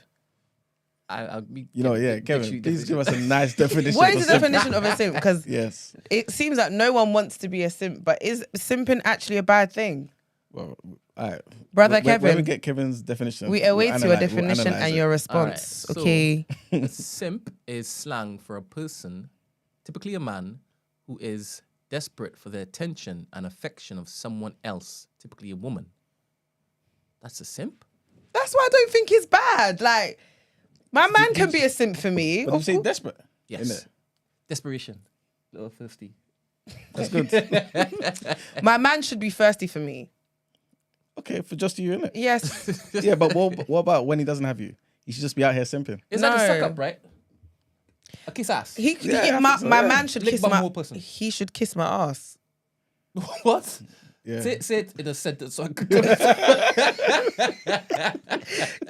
Kevin, please give us a nice definition. What is the of simp. definition of a simp? Because Yes. it seems like no one wants to be a simp, but is simping actually a bad thing? Well, all right. Brother When Kevin, we get Kevin's definition, we we'll await your analyse- we'll definition analyse and it. your response. Alright, so- Okay. A simp is slang for a person, typically a man, who is desperate for the attention and affection of someone else, typically a woman. That's a simp? That's why I don't think it's bad. Like, my man can be a simp for me. But you Of say course. desperate. Yes. Innit? Desperation. Little thirsty. That's good. My man should be thirsty for me. Okay, for just you, innit? Yes. Yeah, but what about when he doesn't have you? He should just be out here simping. Is that a suck No. up, right? A kiss ass. Yeah, I my think so, my yeah. man should Lick kiss bum my. hole person. He should kiss my ass. What? Yeah. Say it in a sentence so I could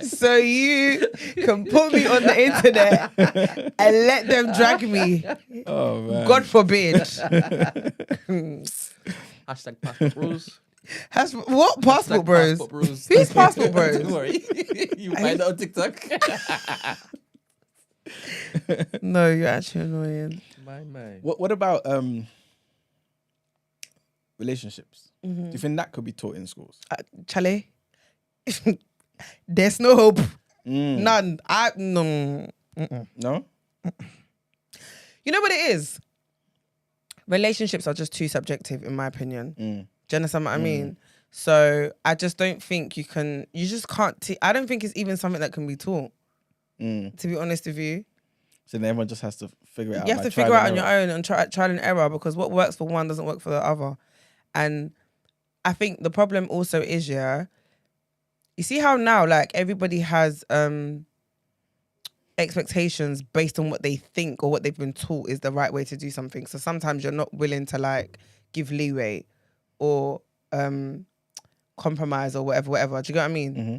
So you can put me on the internet and let them drag me. Oh man. God forbid. Hashtag passport bros. What passport Hashtag bros? passport bros. Who's passport Don't bros? worry. You find out on TikTok. No, you're actually annoying. My man. What about relationships? Mm-hmm. Do you think that could be taught in schools? Charlie, there's no hope. Mm. None. No. No? You know what it is? Relationships are just too subjective, in my opinion. Do you understand what I mean? So I just don't think you just can't. I don't think it's even something that can be taught. To be honest with you, So then everyone just has to figure it out. you have by to figure trial out and on your error. own and trial and error, because what works for one doesn't work for the other. And I think the problem also is, you see how now, like, everybody has expectations based on what they think or what they've been taught is the right way to do something. So sometimes you're not willing to, like, give leeway or compromise or whatever. Do you get what I mean? Mm-hmm.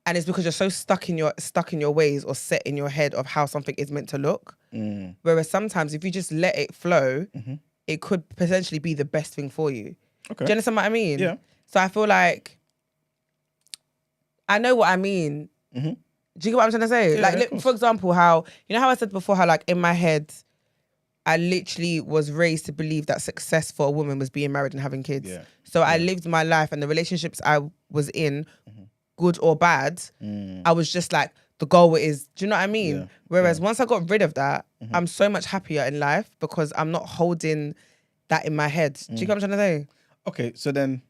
And it's because you're so stuck in your ways or set in your head of how something is meant to look. Whereas sometimes if you just let it flow, it could potentially be the best thing for you. Okay. Do you understand what I mean? Yeah. So I feel like I know what I mean. Do you get what I'm trying to say? Yeah, like, of look, course. for example, how I said before, how, like, in my head, I literally was raised to believe that success for a woman was being married and having kids. Yeah. So I lived my life, and the relationships I was in, good or bad, I was just like, the goal is. Do you know what I mean? Yeah. Whereas once I got rid of that, I'm so much happier in life because I'm not holding that in my head. Do you get what I'm trying to say? Okay, so then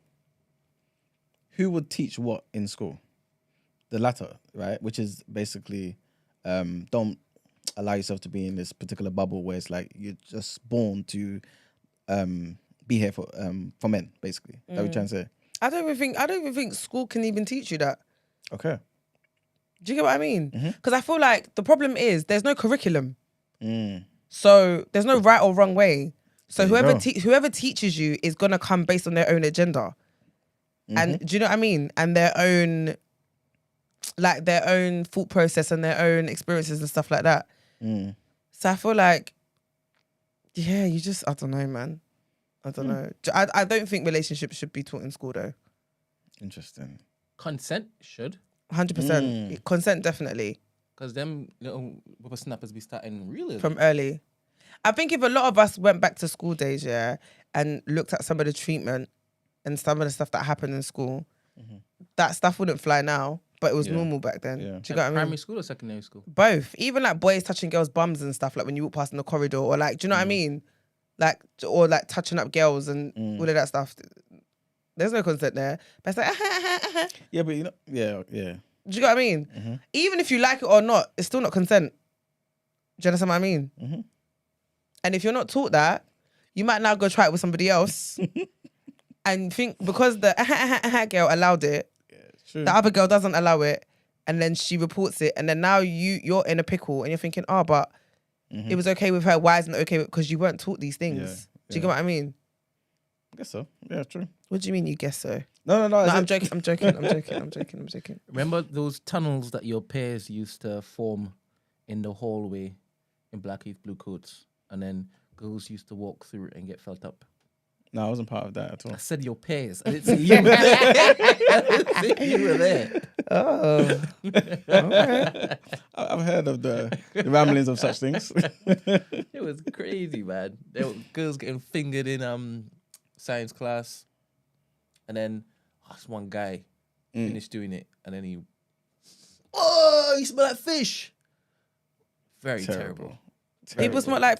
who would teach what in school? The latter, right? Which is basically don't allow yourself to be in this particular bubble where it's like you're just born to be here for men, basically. That we're trying to say. I don't even think school can even teach you that. Okay. Do you get what I mean? Because I feel like the problem is there's no curriculum. So there's no right or wrong way. So whoever teaches you is gonna come based on their own agenda. And do you know what I mean? And their own thought process and their own experiences and stuff like that. So I feel like, yeah, you just, I don't know, man. I don't know. I don't think relationships should be taught in school though. Interesting. Consent should. 100%. Consent, definitely. Because them little whippersnappers be starting really From early. I think if a lot of us went back to school days, yeah, and looked at some of the treatment and some of the stuff that happened in school, that stuff wouldn't fly now, but it was normal back then. Yeah. Do you get what I mean? primary school or secondary school? Both. Even like boys touching girls' bums and stuff, like when you walk past in the corridor, or like, do you know what I mean? Like, or like touching up girls and all of that stuff. There's no consent there. But it's like, Yeah, but you know, yeah. do you get what I mean? Even if you like it or not, it's still not consent. Do you understand what I mean? And if you're not taught that, you might now go try it with somebody else and think because the girl allowed it, the other girl doesn't allow it, and then she reports it, and then now you're in a pickle and you're thinking, oh, but it was okay with her. Why isn't it okay? Because you weren't taught these things. Yeah, Do you get what I mean? I guess so. Yeah, true. What do you mean you guess so? No. I'm joking. I'm joking. Remember those tunnels that your peers used to form in the hallway in Blackheath Blue Coats, and then girls used to walk through it and get felt up? No, I wasn't part of that at all. I said your peers. I didn't say you. I didn't say you were there. Oh. Okay. I've heard of the ramblings of such things. It was crazy, man. There were girls getting fingered in science class, and then this one guy finished doing it, and then he smell like fish. Very terrible. People smell like.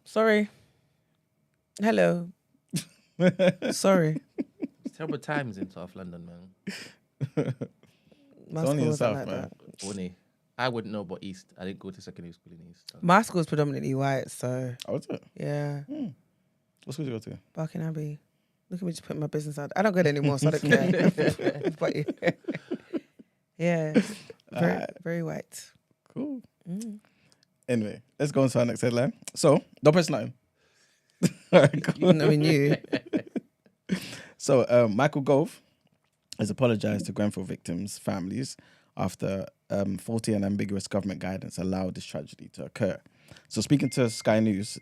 Sorry. Hello. Sorry. Terrible times in South London, man. My It's only school in wasn't South, like man. that. Only I wouldn't know about East. I didn't go to secondary school in East. So. My school's predominantly white, so Oh, is it? yeah. What school did you go to? Barking Abbey. Look at me just putting my business out. I don't go there anymore, so I don't care. But yeah. Very white. Cool. Anyway, let's go on to our next headline. So, don't press nothing. All right, cool. Even though we knew. So, Michael Gove has apologized to Grenfell victims' families after faulty and ambiguous government guidance allowed this tragedy to occur. So, speaking to Sky News'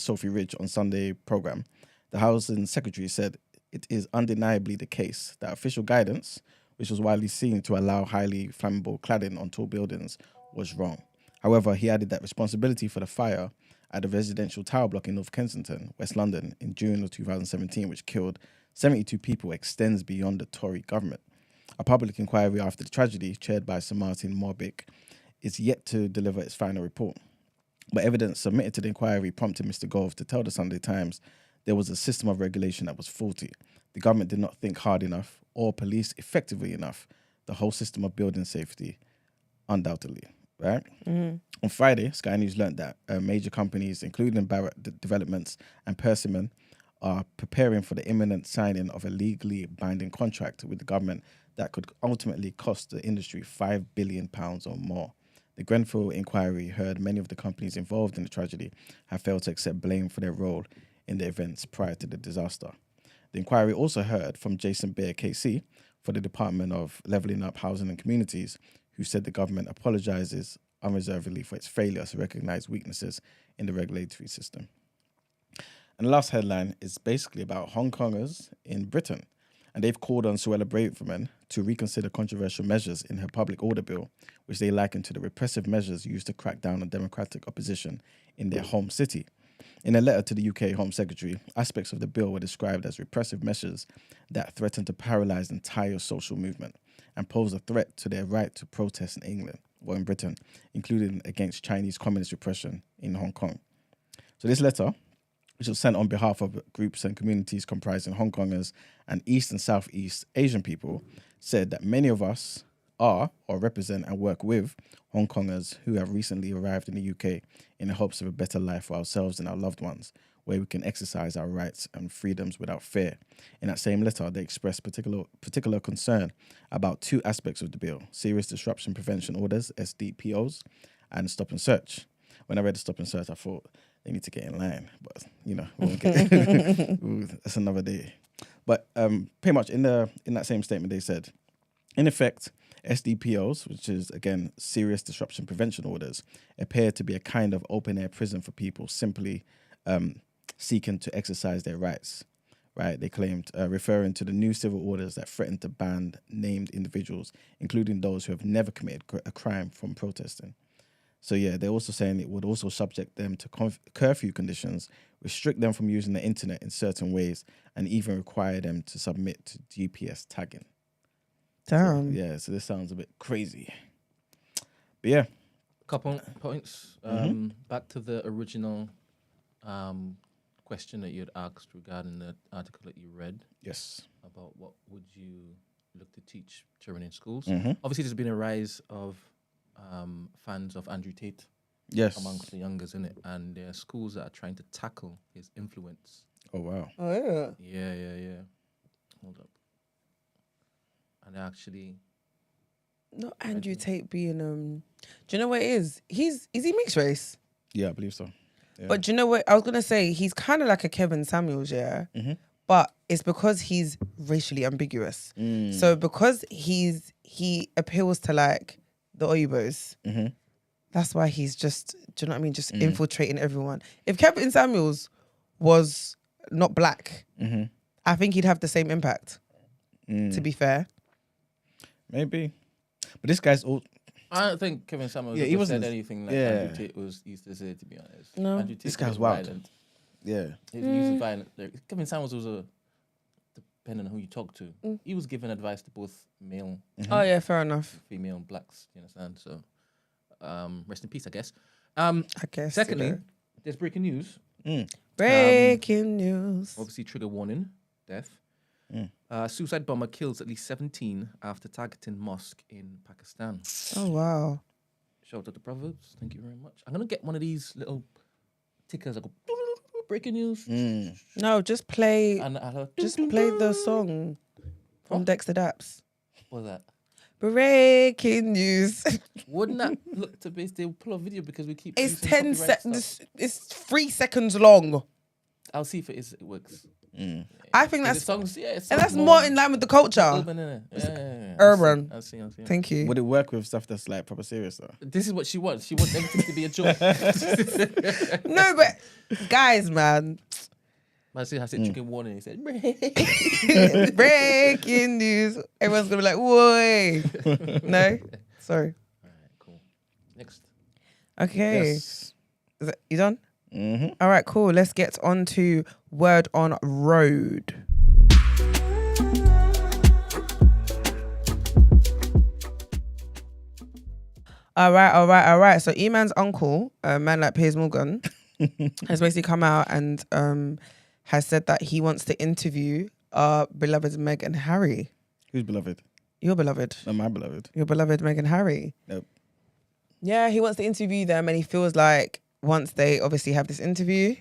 Sophie Ridge on Sunday program, the Housing Secretary said it is undeniably the case that official guidance, which was widely seen to allow highly flammable cladding on tall buildings, was wrong. However, he added that responsibility for the fire at the residential tower block in North Kensington, West London, in June of 2017, which killed 72 people, extends beyond the Tory government. A public inquiry after the tragedy, chaired by Sir Martin Morbick, is yet to deliver its final report. But evidence submitted to the inquiry prompted Mr. Gove to tell the Sunday Times there was a system of regulation that was faulty. The government did not think hard enough or police effectively enough the whole system of building safety, undoubtedly. Right? On Friday, Sky News learned that major companies, including Barratt Developments and Persimmon, are preparing for the imminent signing of a legally binding contract with the government that could ultimately cost the industry £5 billion or more. The Grenfell inquiry heard many of the companies involved in the tragedy have failed to accept blame for their role in the events prior to the disaster. The inquiry also heard from Jason Bear KC for the Department of Levelling Up Housing and Communities, who said the government apologises unreservedly for its failure to recognise weaknesses in the regulatory system. And the last headline is basically about Hongkongers in Britain. And they've called on Suella Braverman to reconsider controversial measures in her public order bill, which they liken to the repressive measures used to crack down on democratic opposition in their home city. In a letter to the UK Home Secretary, aspects of the bill were described as repressive measures that threaten to paralyse the entire social movement. and pose a threat to their right to protest in England or in Britain, including against Chinese communist repression in Hong Kong. So this letter, which was sent on behalf of groups and communities comprising Hongkongers and East and Southeast Asian people, said that many of us are or represent and work with Hong Kongers who have recently arrived in the UK in the hopes of a better life for ourselves and our loved ones, where we can exercise our rights and freedoms without fear. In that same letter, they expressed particular concern about two aspects of the bill: serious disruption prevention orders, SDPOs, and stop and search. When I read the stop and search, I thought they need to get in line, but we won't get that's another day. But pretty much in that same statement, they said, in effect, SDPOs, which is, again, serious disruption prevention orders, appear to be a kind of open-air prison for people simply seeking to exercise their rights, right? They claimed, referring to the new civil orders that threaten to ban named individuals, including those who have never committed a crime from protesting. So, yeah, they're also saying it would also subject them to curfew conditions, restrict them from using the internet in certain ways, and even require them to submit to GPS tagging. Damn. So this sounds a bit crazy. But yeah. Couple points. Back to the original question that you had asked regarding the article that you read. Yes. About what would you look to teach children in schools. Mm-hmm. Obviously, there's been a rise of fans of Andrew Tate amongst the youngers, innit? And there are schools that are trying to tackle his influence. Oh, wow. Oh, yeah. Yeah. Hold up. And actually... Not Andrew Tate being... Do you know what it is? Is he mixed race? Yeah, I believe so. Yeah. But do you know what? I was going to say, he's kind of like a Kevin Samuels, yeah? Mm-hmm. But it's because he's racially ambiguous. So because he appeals to like the Oyibos, that's why he's just, do you know what I mean? Just infiltrating everyone. If Kevin Samuels was not black, I think he'd have the same impact, to be fair. Maybe. But this guy's all... I don't think Kevin Samuels he said wasn't anything like Andrew Tate used to say, to be honest. No. Andrew Tate This guy's was wild. violent. Yeah. He was using violent lyrics. Kevin Samuels was depending on who you talk to, he was giving advice to both male, Oh yeah, fair enough. female, and blacks. You understand? So, rest in peace, I guess. I guess. Secondly, you know. there's breaking news. Breaking news. Obviously, trigger warning, death. Suicide bomber kills at least 17 after targeting mosque in Pakistan. Oh wow. Shout out to Proverbs. Thank you very much. I'm gonna get one of these little tickers that go breaking news. No, just play. And I'll Just play the song from Dexter Daps. What's that? Breaking news. Wouldn't that look to be? They'll pull a video because we keep. It's using 10 copyright seconds. stuff. It's 3 seconds long. I'll see if it works. I think that's songs, and that's more in line with the culture. urban, innit? Yeah. Urban. I'll see. Thank you. Would it work with stuff that's like proper serious though? This is what she wants. She wants everything to be a joke. No, but guys, man. I said chicken warning. He said, Breaking news. Everyone's gonna be like, "Whoa!" No, sorry. all right, cool. Next. Okay, Yes. You done? Mm-hmm. All right, cool. Let's get on to Word on Road. All right. So E-Man's uncle, a man like Piers Morgan, has basically come out and has said that he wants to interview our beloved Meg and Harry. Who's beloved? Your beloved. Not my beloved. Your beloved Meg and Harry. Nope. Yeah, he wants to interview them, and he feels like once they obviously have this interview,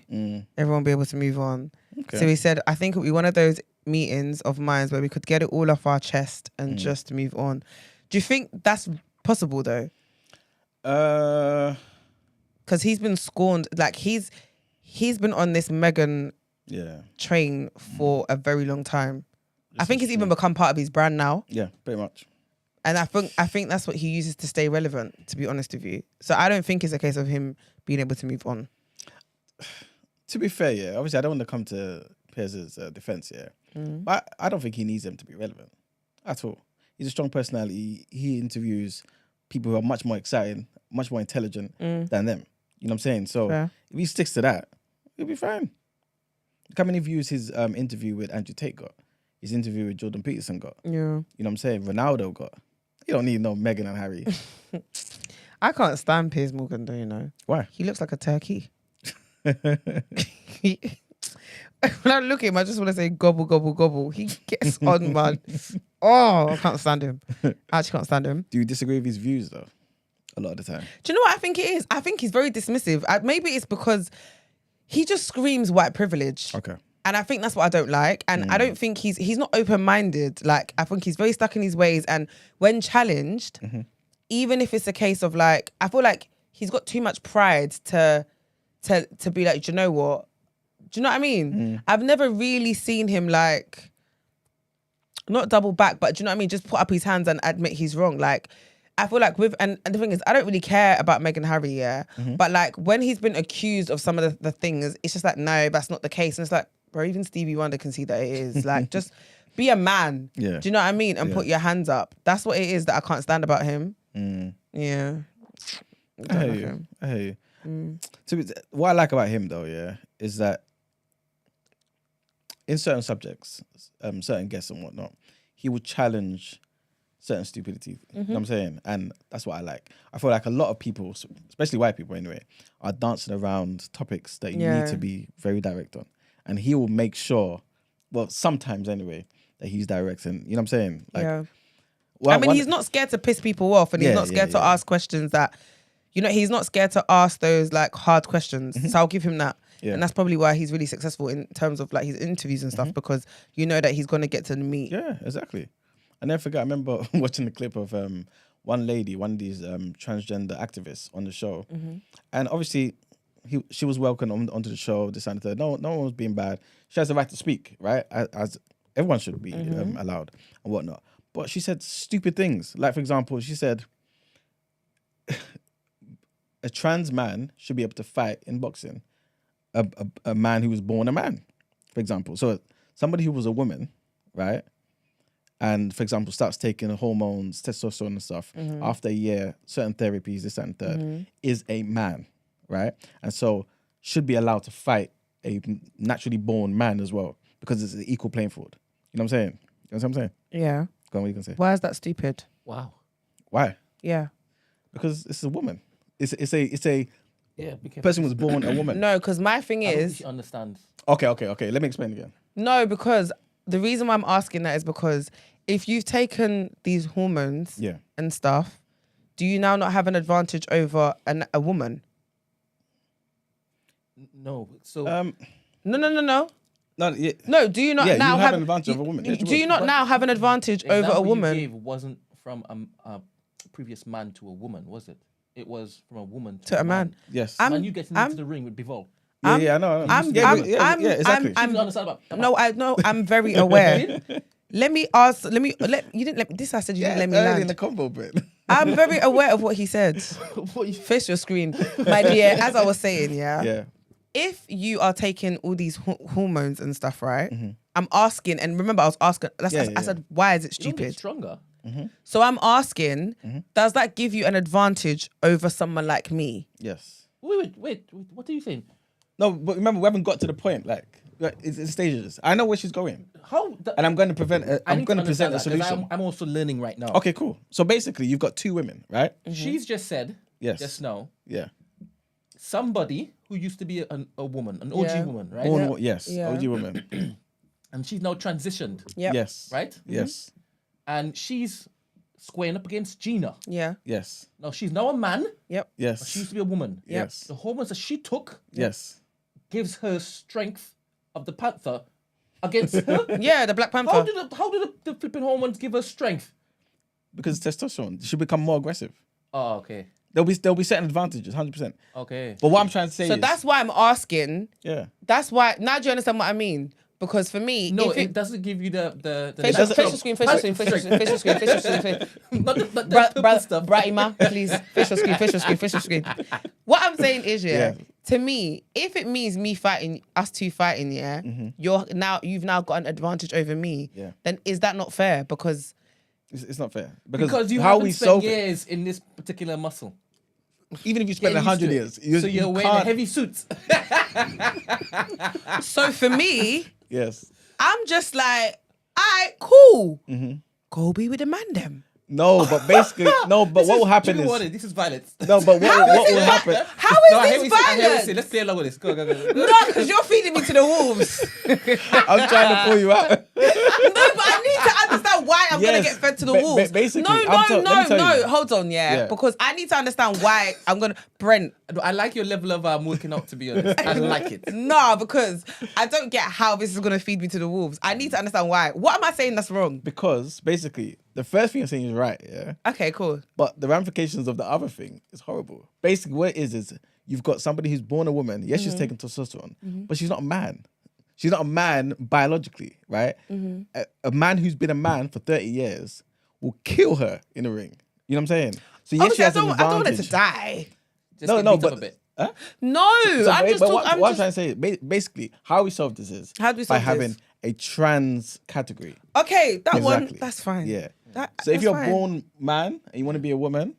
everyone will be able to move on. Okay. So he said, I think it would be one of those meetings of minds where we could get it all off our chest and just move on. Do you think that's possible though? Because he's been scorned. Like he's been on this Meghan train for a very long time. I think it's even become part of his brand now. Yeah, pretty much. And I think that's what he uses to stay relevant, to be honest with you. So I don't think it's a case of him being able to move on. To be fair, yeah, obviously I don't want to come to Piers' defense, but I don't think he needs them to be relevant at all. He's a strong personality. He interviews people who are much more exciting, much more intelligent than them. You know what I'm saying? So if he sticks to that, he'll be fine. Look how many views his interview with Andrew Tate got. his interview with Jordan Peterson got. Yeah. You know what I'm saying? Ronaldo got. You don't need no Meghan and Harry. I can't stand Piers Morgan, though, you know. Why? He looks like a turkey. When I look at him, I just want to say gobble, gobble, gobble. He gets on, man. Oh, I can't stand him. I actually can't stand him. Do you disagree with his views, though? A lot of the time. Do you know what I think it is? I think he's very dismissive. Maybe it's because he just screams white privilege. Okay. And I think that's what I don't like. And I don't think he's not open-minded. Like, I think he's very stuck in his ways. And when challenged, even if it's a case of like, I feel like he's got too much pride to be like, do you know what? Do you know what I mean? I've never really seen him like, not double back, but do you know what I mean? Just put up his hands and admit he's wrong. Like, I feel like and the thing is, I don't really care about Meghan and Harry, yeah? But like, when he's been accused of some of the things, it's just like, no, that's not the case. And it's like, bro, even Stevie Wonder can see that it is. Like, just be a man. Yeah. Do you know what I mean? And put your hands up. That's what it is that I can't stand about him. Yeah. I hear you. What I like about him, though, yeah, is that in certain subjects, certain guests and whatnot, he would challenge certain stupidity. You know what I'm saying? And that's what I like. I feel like a lot of people, especially white people anyway, are dancing around topics that you need to be very direct on. And he will make sure, well, sometimes anyway, that he's direct. And you know what I'm saying? Like, I mean, he's not scared to piss people off, and he's not scared to ask questions that, you know, he's not scared to ask those like hard questions. So I'll give him that. Yeah. And that's probably why he's really successful in terms of like his interviews and stuff, because you know that he's going to get to the meat. Yeah, exactly. I never forget, I remember watching the clip of one lady, one of these transgender activists on the show. And obviously, she was welcomed onto the show, this and that. No one was being bad. She has the right to speak, right? As everyone should be allowed and whatnot. But she said stupid things. Like, for example, she said, a trans man should be able to fight in boxing a man who was born a man, for example. So somebody who was a woman, right? And, for example, starts taking hormones, testosterone and stuff, after a year, certain therapies, this and third, is a man, right? And so should be allowed to fight a naturally born man as well, because it's an equal playing field. You know what I'm saying? You know what I'm saying? Yeah. Go on, what are you going to say? Why is that stupid? Wow. Why? Yeah. Because it's a woman. It's a Because person was born a woman. No, because my thing is... she understands. Okay. Let me explain again. No, because the reason why I'm asking that is because if you've taken these hormones and stuff, do you now not have an advantage over a woman? No. So... No. No, yeah. No, do you not now you have an advantage over a woman. Do you not now have an advantage over a woman? You gave wasn't from a previous man to a woman, was it? It was from a woman to a man. Yes. Man, you getting into the ring with Bivol. I know. Exactly. No, I know. I'm very aware. Let me ask. You didn't let me. This I said you didn't let me early land. in the combo bit. I'm very aware of what he said. Face your screen, my dear. As I was saying, Yeah. If you are taking all these hormones and stuff, right? I'm asking, and remember, I was asking. I said, why is it You don't get stupid? stronger. So I'm asking, does that give you an advantage over someone like me? Yes. Wait. What are you saying? No, but remember, we haven't got to the point. Like it's stages. I know where she's going. And I'm going to present a solution. I'm also learning right now. Okay, cool. So basically, you've got two women, right? She's just said, just now, somebody who used to be a woman, an OG woman, right? Yes, OG woman. And she's now transitioned. Yep. Yes. Right? Yes. And she's squaring up against Gina. Yeah. Yes. Now she's now a man. Yep. Yes. But she used to be a woman. Yes. The hormones that she took Yes. gives her strength of the panther against her. Yeah, the Black Panther. How did the flipping hormones give her strength? Because testosterone, she'll become more aggressive. Oh, okay. There'll be certain advantages, 100%. Okay. But what I'm trying to say So is... that's why I'm asking. Yeah. That's why... Now do you understand what I mean? Because for me... No, if it doesn't give you the Facial screen. Not the purple stuff. Brighton, please. Facial screen. What I'm saying is, to me, if it means us two fighting, you've now got an advantage over me, then is that not fair? Because... It's not fair. Because you how haven't we spent years in this particular muscle. Even if you spend 100 years. So you're wearing a heavy suits. So for me... Yes. I'm just like, Cool. Go be with the man them. No, but basically, what will happen is... This is violence. No, but what will happen... How is this violence? Let's play along with this. Go. No, because you're feeding me to the wolves. I'm trying to pull you out. No, but I need to understand why I'm going to get fed to the wolves. Basically, no. Hold on, yeah. Because I need to understand why I'm going to... Brent. I like your level of working out, to be honest. I like it. No, because I don't get how this is going to feed me to the wolves. I need to understand why. What am I saying that's wrong? Because, basically, the first thing you're saying is right, yeah? Okay, cool. But the ramifications of the other thing is horrible. Basically, what it is you've got somebody who's born a woman. Yes, she's taking testosterone, but she's not a man. She's not a man biologically, right? A man who's been a man for 30 years will kill her in a ring. You know what I'm saying? So yes, she has an advantage. I don't want her to die. But... a bit. Huh? No, what I'm trying to say, basically, how we solve this is by having a trans category. Okay, that one, that's fine. Yeah. So if you're a born man and you want to be a woman,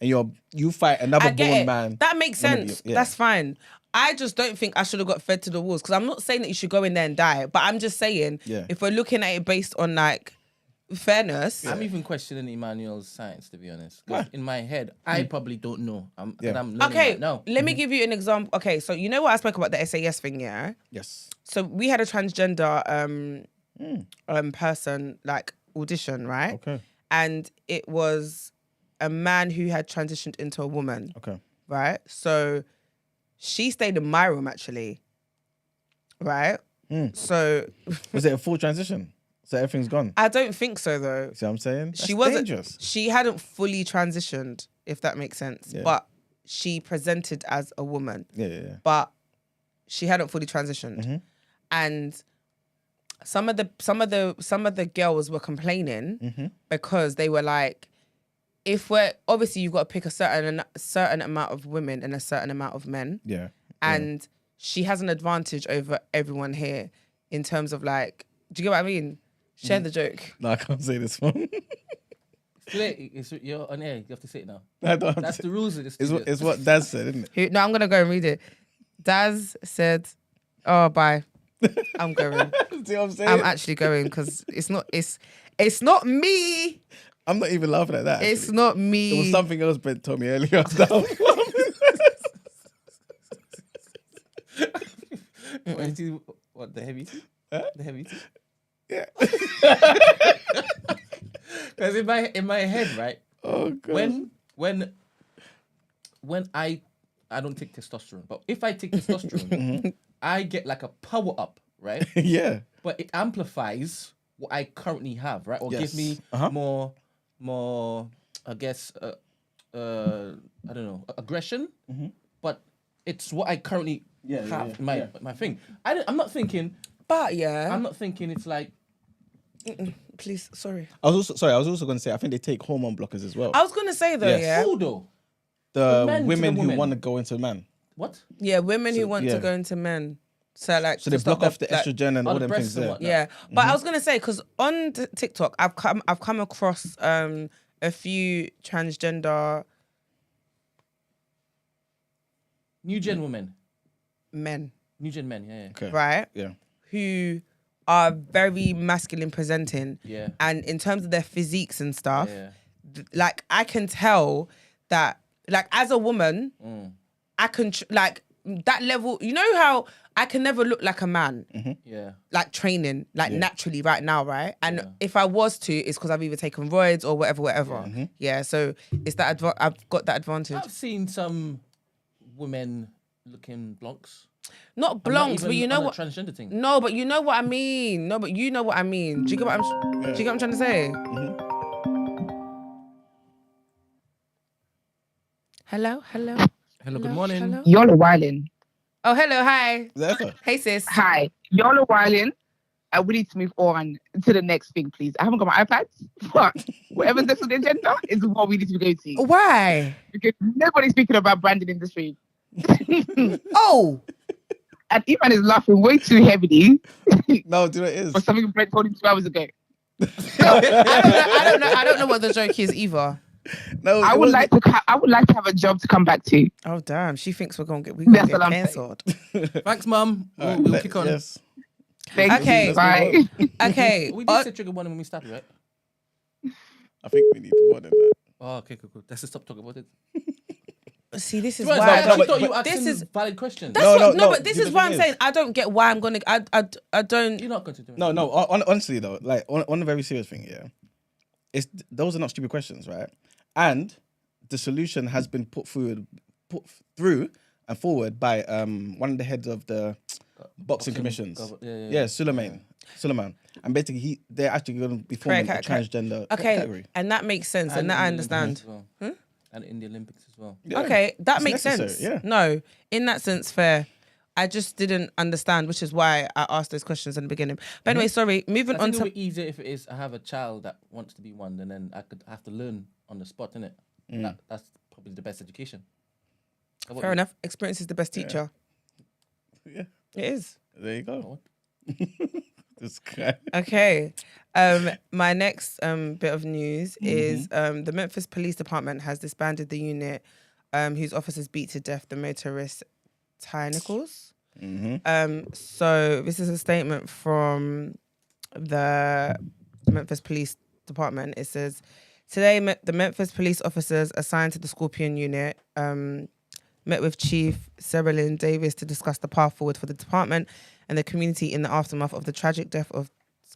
and you fight another born man, that makes sense. That's fine. I just don't think I should have got fed to the wolves because I'm not saying that you should go in there and die, but I'm just saying if we're looking at it based on like fairness. I'm even questioning Emmanuel's science, to be honest. Because in my head, I probably don't know. I'm learning right now. Let me give you an example. Okay, so you know what I spoke about the SAS thing, yeah? Yes. So we had a transgender person like audition, right? Okay. And it was a man who had transitioned into a woman. Okay. Right? So she stayed in my room actually. Right? So was it a full transition? So everything's gone? I don't think so though. See what I'm saying? She wasn't dangerous. She hadn't fully transitioned, if that makes sense. Yeah. But she presented as a woman. Yeah. But she hadn't fully transitioned. And some of the girls were complaining because they were like, if we're obviously you've got to pick a certain amount of women and a certain amount of men. Yeah. And she has an advantage over everyone here in terms of like, do you get what I mean? Share the joke. No, I can't say this one. You're on air. You have to say it now. That's the rules of this. It's what Daz said, isn't it? No, I'm gonna go and read it. Daz said, "Oh, bye. I'm going." See what I'm saying? I'm actually going because it's not me. I'm not even laughing at that. It's not me. It was something else Brent told me earlier. What the heavy tea? Huh? The heavy tea? Yeah. Because in my head, right? Oh god. When I don't take testosterone, but if I take testosterone, I get like a power up, right? Yeah. But it amplifies what I currently have, right? Or give me more, I guess, I don't know, aggression. But it's what I currently have in my thing. I'm not thinking. But yeah, I'm not thinking it's like. Please, sorry. I was also going to say I think they take hormone blockers as well. I was going to say though, Yes. Who though? The women who want to go into man. What? Yeah, women who want to go into men. So like, so they block off the estrogen and all them things there. Yeah, but I was gonna say because on TikTok I've come across a few transgender new gen women, men, new gen men, yeah. Okay. Right. Yeah. Who are very masculine presenting. Yeah. And in terms of their physiques and stuff, like I can tell that, like as a woman, I can like that level. You know how I can never look like a man. Yeah. Like training, like naturally right now, right? And if I was to, it's because I've either taken roids or whatever. Yeah. So it's that I've got that advantage. I've seen some women looking blonks. Not blonks, but you know what? Transgender thing. No, but you know what I mean. No, but you know what I mean. Do you get what I'm trying to say? Hello. Good morning. Hello? Y'all are wildin'. Oh, hello, hi. Zephyr. Hey, sis. Hi. Y'all are wildin'. We need to move on to the next thing, please. I haven't got my iPad, but whatever's next on the agenda is what we need to go to. Why? Because nobody's speaking about branding industry. Oh. And Ivan is laughing way too heavily. No, do you know what it is? For something Brent told him 2 hours ago. I don't know what the joke is either. No, I would like to have a job to come back to. Oh damn! She thinks we're gonna get That's get what I'm cancelled. Thanks, Mum. We'll kick on. Yes. Thank Okay. you. Bye. Okay. We did say trigger warning when we started, right? I think we need more than that. Oh, okay, cool. Let's just stop talking about it. See, this is To be honest, why I I actually don't. thought you were this asking is- valid questions. That's No, what, no, but this the is why thing I'm saying is- I don't get why I'm gonna. I don't. You're not going to do it. No. Honestly though, like on a very serious thing, yeah, it's those are not stupid questions, right? And the solution has been put through and forward by one of the heads of the boxing commissions. Yeah, Suleiman. And basically, they're actually going to be forming a Correct, transgender Okay, category. and that makes sense, and that I understand. And in the Olympics as well. Yeah. Okay, that It's makes necessary, sense. yeah. No, in that sense, fair. I just didn't understand, which is why I asked those questions in the beginning. But anyway, sorry. Moving I on think it to would be easier if it is I have a child that wants to be one, and then I have to learn on the spot, innit? That's probably the best education. fair enough. Experience is the best teacher. Yeah, It is. there you go. This guy. Okay. My next bit of news is the Memphis Police Department has disbanded the unit whose officers beat to death the motorist Tyre Nichols. So this is a statement from the Memphis Police Department. It says, today the Memphis police officers assigned to the Scorpion unit met with Chief Cerilyn Davis to discuss the path forward for the department and the community in the aftermath of the tragic death of,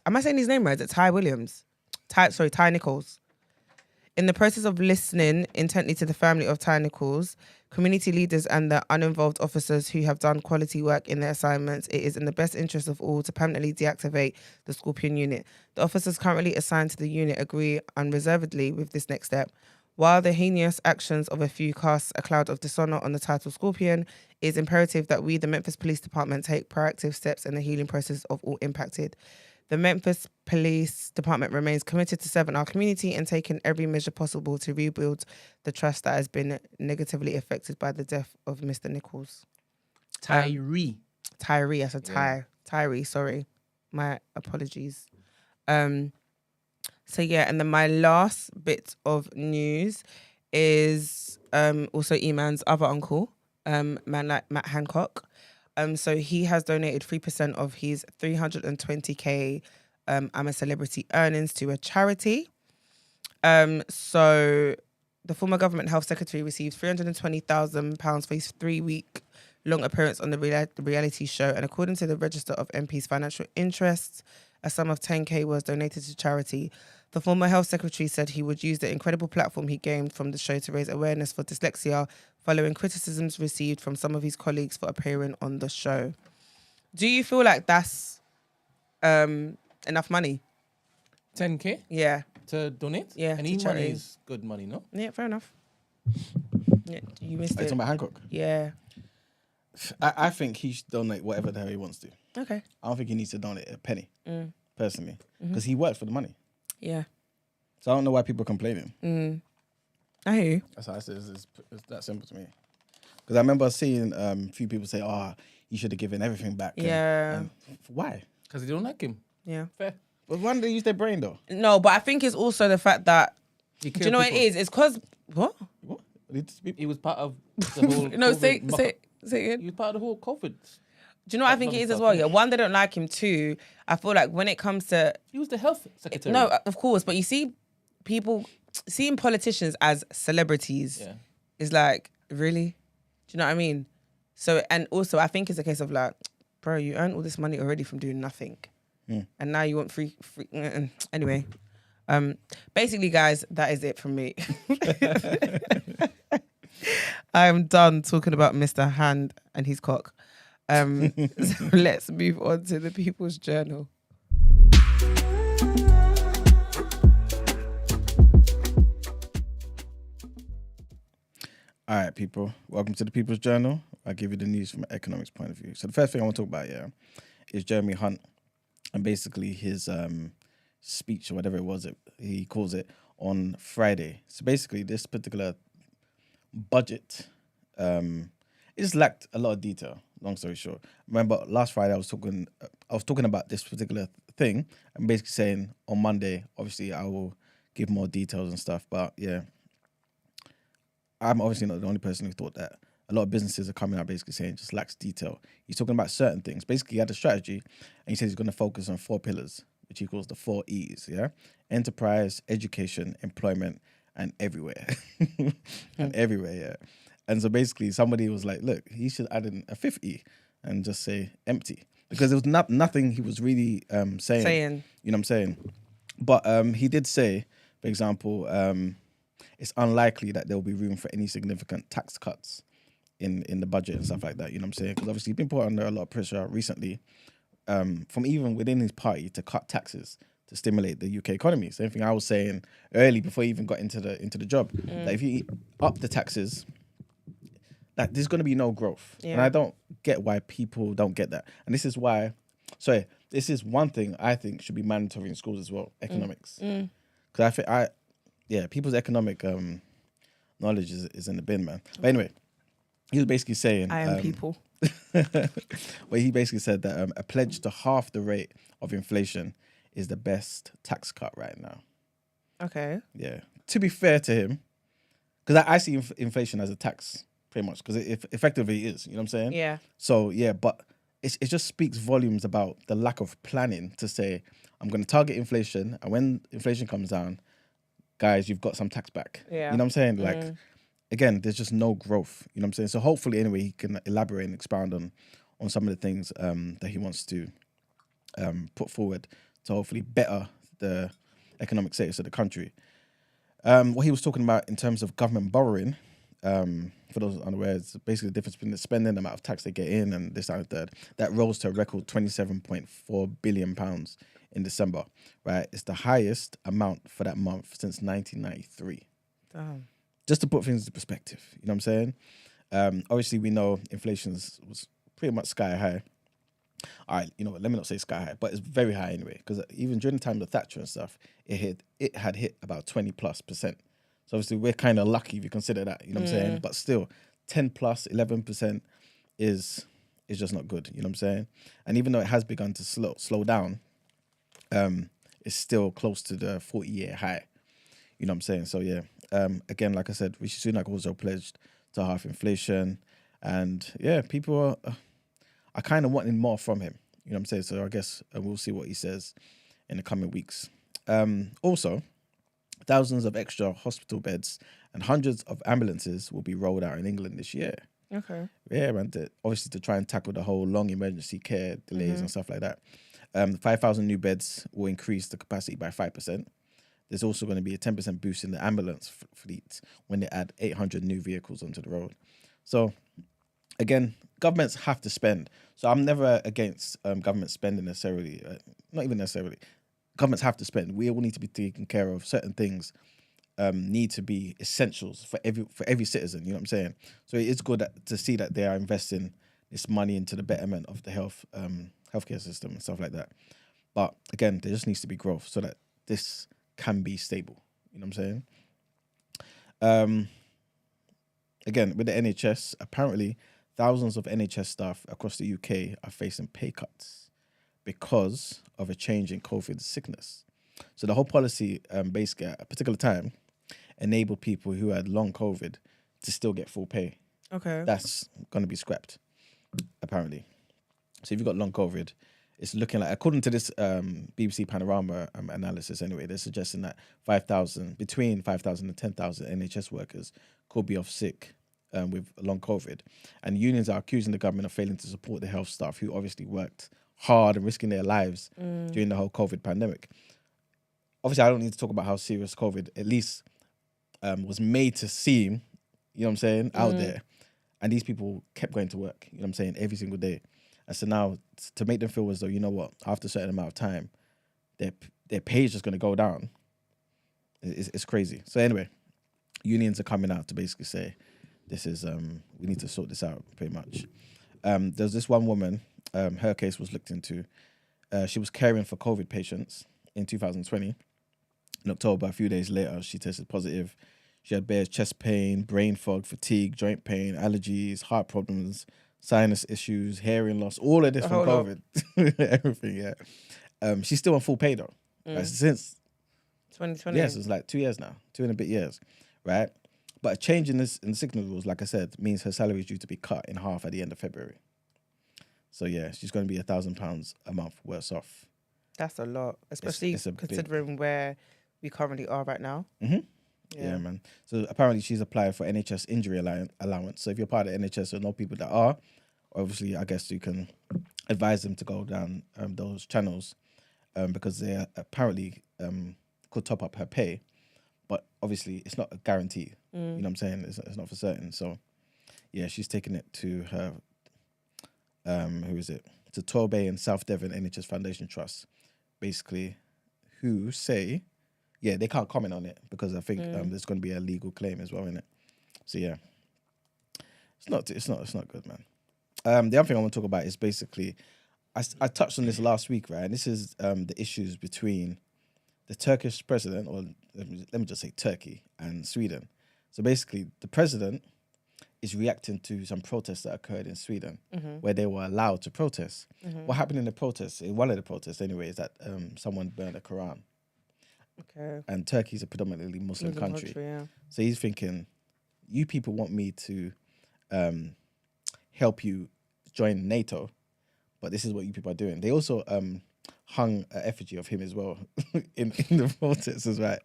am I saying his name right? Is it Tyre Nichols. In the process of listening intently to the family of Tyre Nichols, community leaders and the uninvolved officers who have done quality work in their assignments, it is in the best interest of all to permanently deactivate the Scorpion unit. The officers currently assigned to the unit agree unreservedly with this next step. While the heinous actions of a few cast a cloud of dishonour on the title Scorpion, it is imperative that we, the Memphis Police Department, take proactive steps in the healing process of all impacted. The Memphis Police Department remains committed to serving our community and taking every measure possible to rebuild the trust that has been negatively affected by the death of Mr. Nichols. Tyree. Tyree, I said Tyree, sorry. My apologies. So yeah, and then my last bit of news is also Eman's other uncle, Matt Hancock. So he has donated 3% of his 320k I'm a Celebrity earnings to a charity. So the former government health secretary received £320,000 for his 3-week long appearance on the reality show, and according to the Register of MPs' financial interests, a sum of 10k was donated to charity. The former health secretary said he would use the incredible platform he gained from the show to raise awareness for dyslexia, following criticisms received from some of his colleagues for appearing on the show. Do you feel like that's enough money? 10k Yeah. to donate? Yeah, Any to money charity. is good money, no? Yeah, fair enough. Yeah, you missed Are you it. talking about Hancock? Yeah. I think he should donate whatever the hell he wants to. Okay. I don't think he needs to donate a penny, personally, because he worked for the money. Yeah. So I don't know why people are complaining. I hear you. That's how I say it's that simple to me. Because I remember seeing a few people say, "Oh, you should have given everything back." Yeah. Why? Because they don't like him. Yeah. Fair. But why don't they use their brain though? No, but I think it's also the fact that, do you know what it is? It's because, what? What? He was part of the whole No, say COVID muck-up. it again. He was part of the whole COVID. Do you know what I think it is as well? Yeah, one, they don't like him. Two, I feel like when it comes to, He was the health secretary. no, of course, but you see people, seeing politicians as celebrities Yeah. is like, really? Do you know what I mean? So, and also I think it's a case of like, bro, you earned all this money already from doing nothing. And now you want free. Anyway, basically, guys, that is it from me. I'm done talking about Mr. Hand and his cock. So let's move on to the People's Journal. All right, people. Welcome to the People's Journal. I'll give you the news from an economics point of view. So the first thing I want to talk about, is Jeremy Hunt and basically his speech or whatever it was he calls it on Friday. So basically, this particular budget, it just lacked a lot of detail. Long story short, remember last Friday I was talking about this particular thing and basically saying on Monday, obviously I will give more details and stuff. But yeah, I'm obviously not the only person who thought that a lot of businesses are coming out basically saying just lacks detail. He's talking about certain things. Basically, he had a strategy, and he says he's going to focus on 4 pillars, which he calls the 4 E's, yeah? Enterprise, education, employment, and everywhere. And everywhere, yeah. And so basically, somebody was like, look, he should add in a 5th E and just say empty. Because there was nothing he was really saying. You know what I'm saying? But he did say, for example, it's unlikely that there will be room for any significant tax cuts in the budget and stuff like that. You know what I'm saying? Because obviously he's been put under a lot of pressure recently from even within his party to cut taxes to stimulate the UK economy. Same thing I was saying early before he even got into the job. That if you up the taxes, that there's going to be no growth. And I don't get why people don't get that. And this is why, this is one thing I think should be mandatory in schools as well, economics. Because people's economic knowledge is in the bin, man. But anyway, he was basically saying... I am people. Well, he basically said that a pledge to half the rate of inflation is the best tax cut right now. Okay. Yeah. To be fair to him, because I see inflation as a tax, pretty much, because it effectively is, you know what I'm saying? Yeah. So, yeah, but it just speaks volumes about the lack of planning to say, I'm going to target inflation, and when inflation comes down, guys, you've got some tax back. Yeah. You know what I'm saying? Like, again, there's just no growth, you know what I'm saying? So hopefully, anyway, he can elaborate and expound on some of the things that he wants to put forward to hopefully better the economic status of the country. What he was talking about in terms of government borrowing, for those unaware, it's basically the difference between the spending, the amount of tax they get in, and this, that, and third. That rose to a record £27.4 billion in December, right? It's the highest amount for that month since 1993. Damn. Just to put things into perspective, you know what I'm saying? Obviously, we know inflation was pretty much sky high. All right, you know what, let me not say sky high, but it's very high anyway, because even during the time of Thatcher and stuff, it had hit about 20+%. So obviously we're kind of lucky if you consider that, you know what I'm saying? But still, 10+, 11% is just not good, you know what I'm saying? And even though it has begun to slow down, it's still close to the 40-year high, you know what I'm saying? So yeah, again, like I said, Rishi Sunak also pledged to half inflation, and yeah, people are kind of wanting more from him, you know what I'm saying? So I guess we'll see what he says in the coming weeks. Also, thousands of extra hospital beds and hundreds of ambulances will be rolled out in England this year. Okay. Yeah, man. Obviously, to try and tackle the whole long emergency care delays and stuff like that. 5,000 new beds will increase the capacity by 5%. There's also going to be a 10% boost in the ambulance fleet when they add 800 new vehicles onto the road. So, again, governments have to spend. So I'm never against government spending necessarily. Not even necessarily. Governments have to spend. We all need to be taking care of certain things. Need to be essentials for every citizen. You know what I'm saying? So it is good to see that they are investing this money into the betterment of the healthcare system and stuff like that. But again, there just needs to be growth so that this can be stable. You know what I'm saying? Again, with the NHS, apparently thousands of NHS staff across the UK are facing pay cuts because of a change in COVID sickness. So the whole policy, basically at a particular time, enabled people who had long COVID to still get full pay. Okay. That's going to be scrapped, apparently. So if you've got long COVID, it's looking like, according to this BBC Panorama analysis anyway, they're suggesting that between 5,000 and 10,000 NHS workers could be off sick with long COVID. And unions are accusing the government of failing to support the health staff who obviously worked hard and risking their lives during the whole COVID pandemic. Obviously, I don't need to talk about how serious COVID at least was made to seem, you know what I'm saying, out there. And these people kept going to work, you know what I'm saying, every single day. And so now to make them feel as though, you know what, after a certain amount of time, their pay is just going to go down. It's crazy. So anyway, unions are coming out to basically say, this is, we need to sort this out pretty much. There's this one woman, her case was looked into. She was caring for COVID patients in 2020. In October, a few days later, she tested positive. She had bare chest pain, brain fog, fatigue, joint pain, allergies, heart problems, sinus issues, hearing loss, all of this from COVID. Everything, yeah. She's still on full pay though. Right, since 2020. Yes, it's like 2 years now, 2 and a bit years, right? But a change in the sickness rules, like I said, means her salary is due to be cut in half at the end of February. So yeah, she's going to be £1,000 a month worse off. That's a lot, especially it's a considering where we currently are right now. Mm-hmm. Yeah, man. So apparently she's applied for NHS injury allowance. So if you're part of the NHS or know people that are, obviously I guess you can advise them to go down those channels because they apparently could top up her pay. But obviously it's not a guarantee. You know what I'm saying? It's not for certain. So yeah, she's taking it to her, who is it? To Torbay and South Devon NHS Foundation Trust, basically, who say, yeah, they can't comment on it because I think there's going to be a legal claim as well in it. So yeah, it's not good, man. The other thing I want to talk about is basically, I touched on this last week, right? And this is the issues between the Turkish president, or let me just say Turkey and Sweden. So basically, the president is reacting to some protests that occurred in Sweden where they were allowed to protest. What happened in the protests, in one of the protests anyway, is that someone burned a Quran. Okay. And Turkey's a predominantly Muslim country. So he's thinking, you people want me to help you join NATO, but this is what you people are doing. They also hung an effigy of him as well in the protests as well.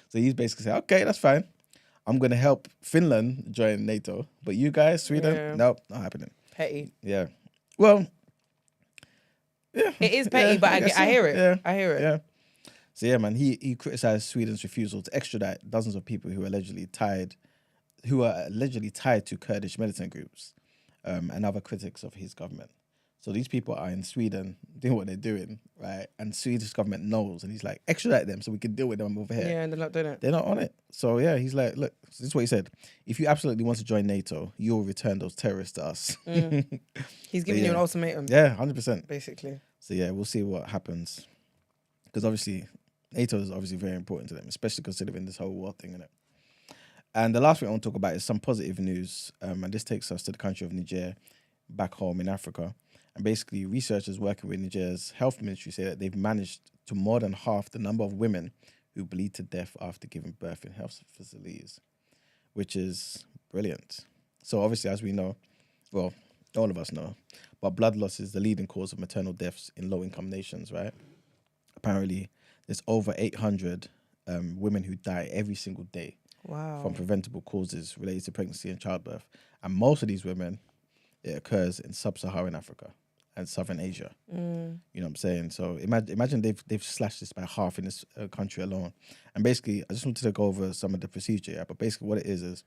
So he's basically saying, okay, that's fine. I'm going to help Finland join NATO, but you guys, Sweden, nope, not happening. Petty. Yeah. Well, yeah. It is petty, but I hear it. Yeah. I hear it. Yeah. So yeah, man, he criticised Sweden's refusal to extradite dozens of people who are allegedly tied to Kurdish militant groups and other critics of his government. So these people are in Sweden doing what they're doing, right? And Swedish government knows, and he's like, extradite them so we can deal with them over here. Yeah, and they're not doing it. They're not on it. So yeah, he's like, look, this is what he said. If you absolutely want to join NATO, you'll return those terrorists to us. He's giving you an ultimatum. Yeah, 100%. Basically. So yeah, we'll see what happens. Because obviously, NATO is obviously very important to them, especially considering this whole war thing, innit? And the last thing I want to talk about is some positive news. And this takes us to the country of Niger, back home in Africa. And basically, researchers working with Niger's health ministry say that they've managed to more than half the number of women who bleed to death after giving birth in health facilities, which is brilliant. So obviously, as we know, well, all of us know, but blood loss is the leading cause of maternal deaths in low-income nations, right? Apparently, there's over 800 women who die every single day from preventable causes related to pregnancy and childbirth. And most of these women, it occurs in sub-Saharan Africa and Southern Asia. You know what I'm saying? So imagine they've slashed this by half in this country alone. And basically, I just wanted to go over some of the procedure, yeah? But basically what it is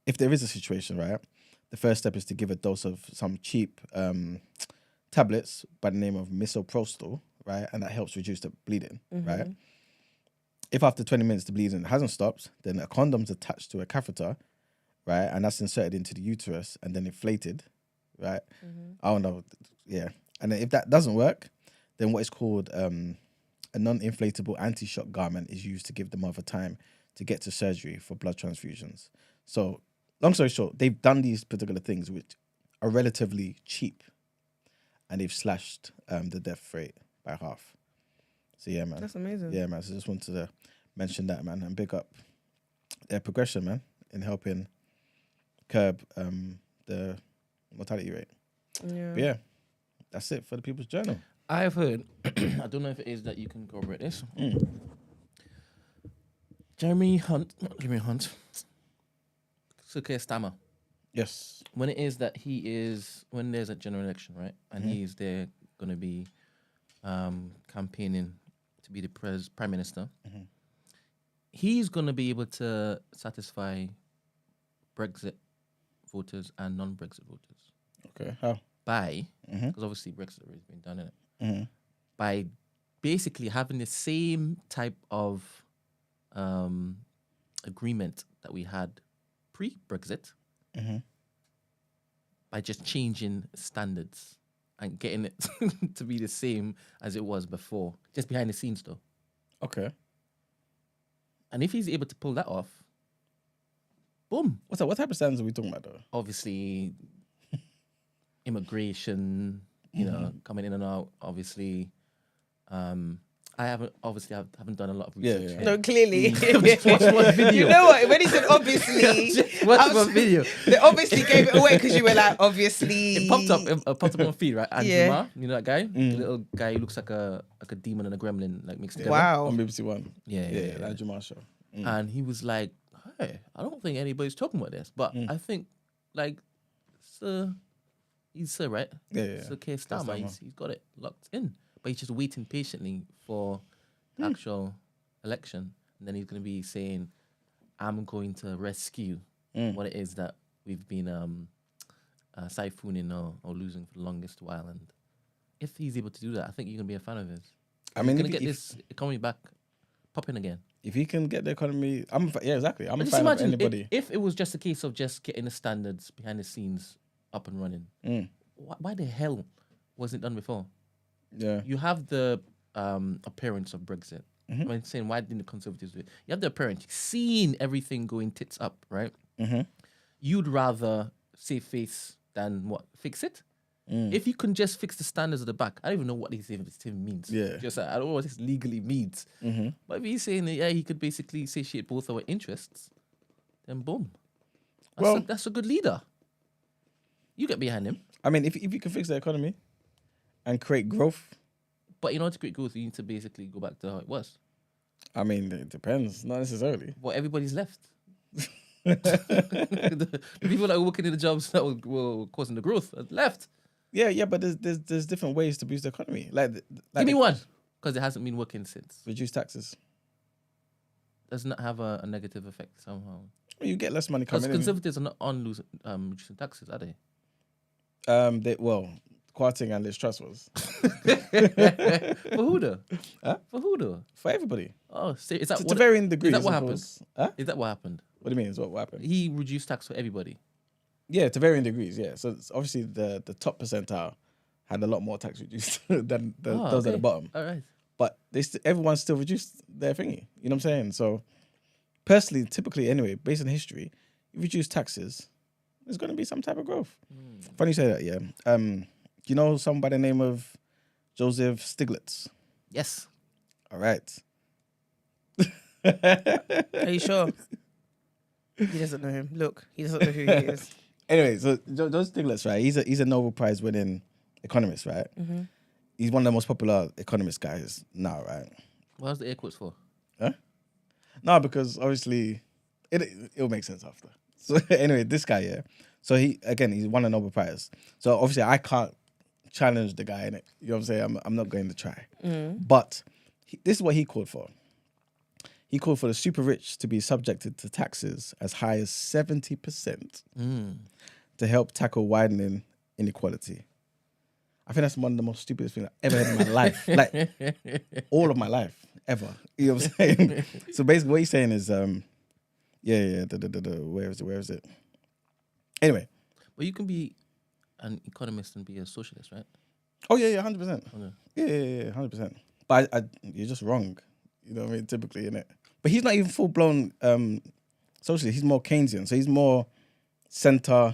if there is a situation, right, the first step is to give a dose of some cheap tablets by the name of misoprostol, right? And that helps reduce the bleeding, right? If after 20 minutes the bleeding hasn't stopped, then a condom's attached to a catheter, right? And that's inserted into the uterus and then inflated, right? I don't know, yeah. And then if that doesn't work, then what is called a non-inflatable anti-shock garment is used to give the mother time to get to surgery for blood transfusions. So, long story short, they've done these particular things which are relatively cheap, and they've slashed the death rate by half. So yeah, man. That's amazing. Yeah, man. So just wanted to mention that, man, and big up their progression, man, in helping curb the mortality rate. Yeah. But yeah, that's it for the People's Journal. I've heard, I don't know if it is that you can corroborate this. Jeremy Hunt, Suke Stammer. Yes. When it is that when there's a general election, right, and he's there going to be campaigning to be the prime minister, he's going to be able to satisfy Brexit voters and non-Brexit voters. Okay. How? By, because obviously Brexit has been done, in it, by basically having the same type of agreement that we had pre-Brexit, by just changing standards and getting it to be the same as it was before, just behind the scenes though. Okay. And if he's able to pull that off, boom. What type of standards are we talking about though? Obviously, immigration, you know, coming in and out. Obviously, I haven't done a lot of research. Yeah. here. No, clearly. Just watch one video. You know what? When he said obviously, Watch I was- one video. they obviously gave it away because you were like, obviously. It popped up on my feed, right? Andrew Yeah. Ma, you know that guy, the little guy who looks like a demon and a gremlin, like mixed together. Wow. On BBC One. Yeah. That Jamal show. And he was like, "Hey, I don't think anybody's talking about this, but I think like, he's right. Yeah. So Keir Starmer, Starmer. he's got it locked in, but he's just waiting patiently for the actual election, and then he's going to be saying, "I'm going to rescue what it is that we've been siphoning or losing for the longest while." And if he's able to do that, I think you're going to be a fan of his. I mean, he's going if to get this economy back popping again. If he can get the economy, exactly. I'm a But just fan of imagine anybody. if it was just a case of just getting the standards behind the scenes up and running. Why the hell wasn't it done before? Yeah. You have the appearance of Brexit. I'm saying, why didn't the Conservatives do it? You have the appearance, seeing everything going tits up, right? You'd rather save face than what? Fix it? If you can just fix the standards at the back, I don't even know what this even means. Yeah. Just I don't know what this legally means. But if he's saying that, he could basically satiate both our interests, then boom. That's a good leader. You get behind him. I mean, if you can fix the economy and create growth, But in order to create growth, you need to basically go back to how it was. I mean, it depends. Not necessarily. Well, everybody's left. the people that were working in the jobs that were causing the growth are left. Yeah, but there's different ways to boost the economy. Like Give me one, because it hasn't been working since. reduce taxes. Does not have a negative effect somehow. You get less money Because coming in. Conservatives are not on losing, reducing taxes, are they? Quarting and Liz Truss was For who though? Huh? For who though? for everybody Oh, is that to what, varying degrees. is that what of happened? course. Huh? Is that what happened? What do you mean? Is what happened? He reduced tax for everybody. Yeah, to varying degrees. Yeah, so it's obviously the top percentile had a lot more tax reduced than those at the bottom. All right. But everyone still reduced their thingy. You know what I'm saying? So personally, typically anyway, based on history, if you reduce taxes, there's going to be some type of growth. Funny you say that, yeah. Do you know someone by the name of Joseph Stiglitz? Yes. All right. Are you sure? He doesn't know him. Look, he doesn't know who he is. Anyway, so Joseph Stiglitz, right? He's a Nobel Prize winning economist, right? He's one of the most popular economist guys now, right? What was the air quotes for? No, because obviously it'll make sense after. So anyway, this guy, yeah. So he's won a Nobel Prize. So obviously I can't challenge the guy in it. You know what I'm saying? I'm not going to try. But this is what he called for. He called for the super rich to be subjected to taxes as high as 70% to help tackle widening inequality. I think that's one of the most stupidest things I've ever heard in my life. Like, all of my life, ever. You know what I'm saying? So basically what he's saying is, where is it? Anyway. Well, you can be an economist and be a socialist, right? Oh, yeah, 100%. Okay. Yeah, 100%. But you're just wrong. You know what I mean? Typically, innit? But he's not even full-blown socialist. He's more Keynesian. So he's more centery.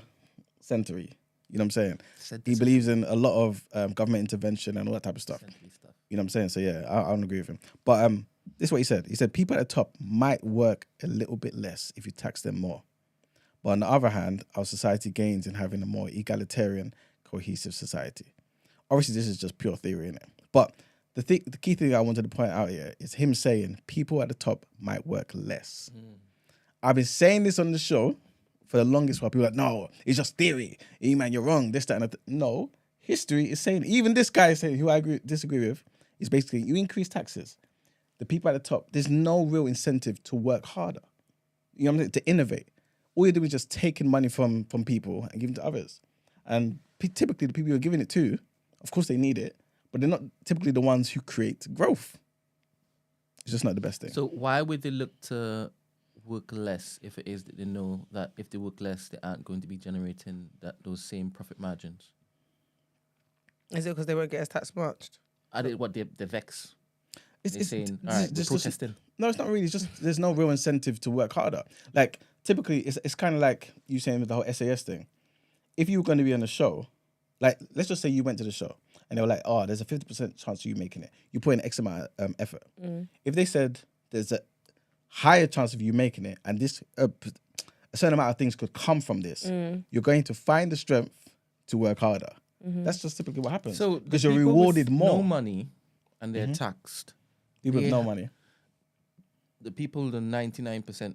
You know what I'm saying? He believes in a lot of government intervention and all that type of stuff. You know what I'm saying? So yeah, I don't agree with him. But this is what he said. He said people at the top might work a little bit less if you tax them more. But on the other hand, our society gains in having a more egalitarian, cohesive society. Obviously, this is just pure theory, innit? But the key thing I wanted to point out here is him saying people at the top might work less. I've been saying this on the show for the longest while. People are like, no, it's just theory. Hey, man, you're wrong. This, that, and that. No, history is saying, even this guy is saying, who I disagree with, is basically you increase taxes. The people at the top, there's no real incentive to work harder. You know what I'm saying? To innovate. All you're doing is just taking money from people and giving to others. And typically the people you're giving it to, of course they need it, but they're not typically the ones who create growth. It's just not the best thing. So why would they look to work less if it is that they know that if they work less, they aren't going to be generating those same profit margins? Is it because they won't get as tax marched? Are they what they're vex? It's saying, all right, we're protesting. No, it's not really. It's just there's no real incentive to work harder. Like typically, it's kind of like you saying with the whole SAS thing. If you were going to be on a show, like let's just say you went to the show and they were like, "Oh, there's a 50% chance of you making it. You put in X amount of effort." If they said there's a higher chance of you making it, and this a certain amount of things could come from this, you're going to find the strength to work harder. That's just typically what happens. So because the you're people rewarded with more. no money and they're taxed. People with Yeah. no money. The people, the 99%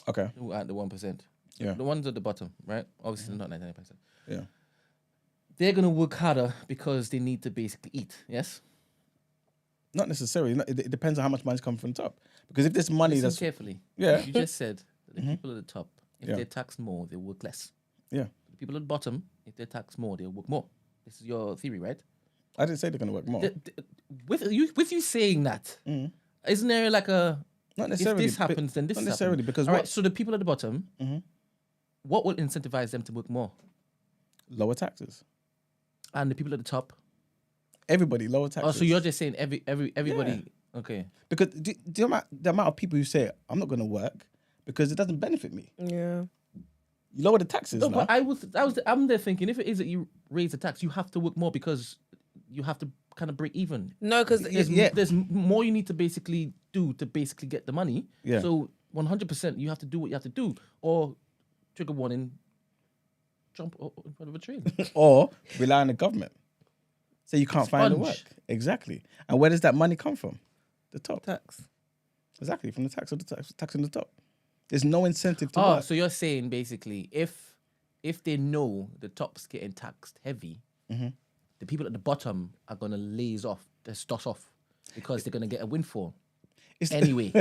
Okay. who are at the 1%. Yeah. The ones at the bottom, right? Obviously not 99%. Yeah. They're gonna work harder because they need to basically eat. Yes. Not necessarily. It depends on how much money's coming from the top. Because if there's money Listen that's carefully. Yeah. You just said that the people at the top, if Yeah. they're taxed more, they work less. yeah. The people at the bottom, if they're taxed more, they'll work more. This is your theory, right? I didn't say they're gonna work more. With you saying that, isn't there like a Not if necessarily. this happens, then this not is necessarily happening. because All right, what so the people at the bottom, what will incentivize them to work more? lower taxes. And the people at the top. Everybody lower taxes. Oh, so you're just saying everybody? Okay. because the amount of people who say I'm not gonna work because it doesn't benefit me. Yeah. You lower the taxes. No, now. but I'm there thinking if it is that you raise the tax, you have to work more because you have to kind of break even. No, because There's more you need to basically do to basically get the money. Yeah. So 100% you have to do what you have to do, or trigger warning, jump in front of a train. or rely on the government. So you can't find the Sponge. work. Exactly. And where does that money come from? The top. tax. Exactly. From the tax of the tax on the top. There's no incentive to Oh, work. so you're saying basically if they know the top's getting taxed heavy, the people at the bottom are gonna laze off, just dot off, because they're gonna get a windfall. It's Anyway,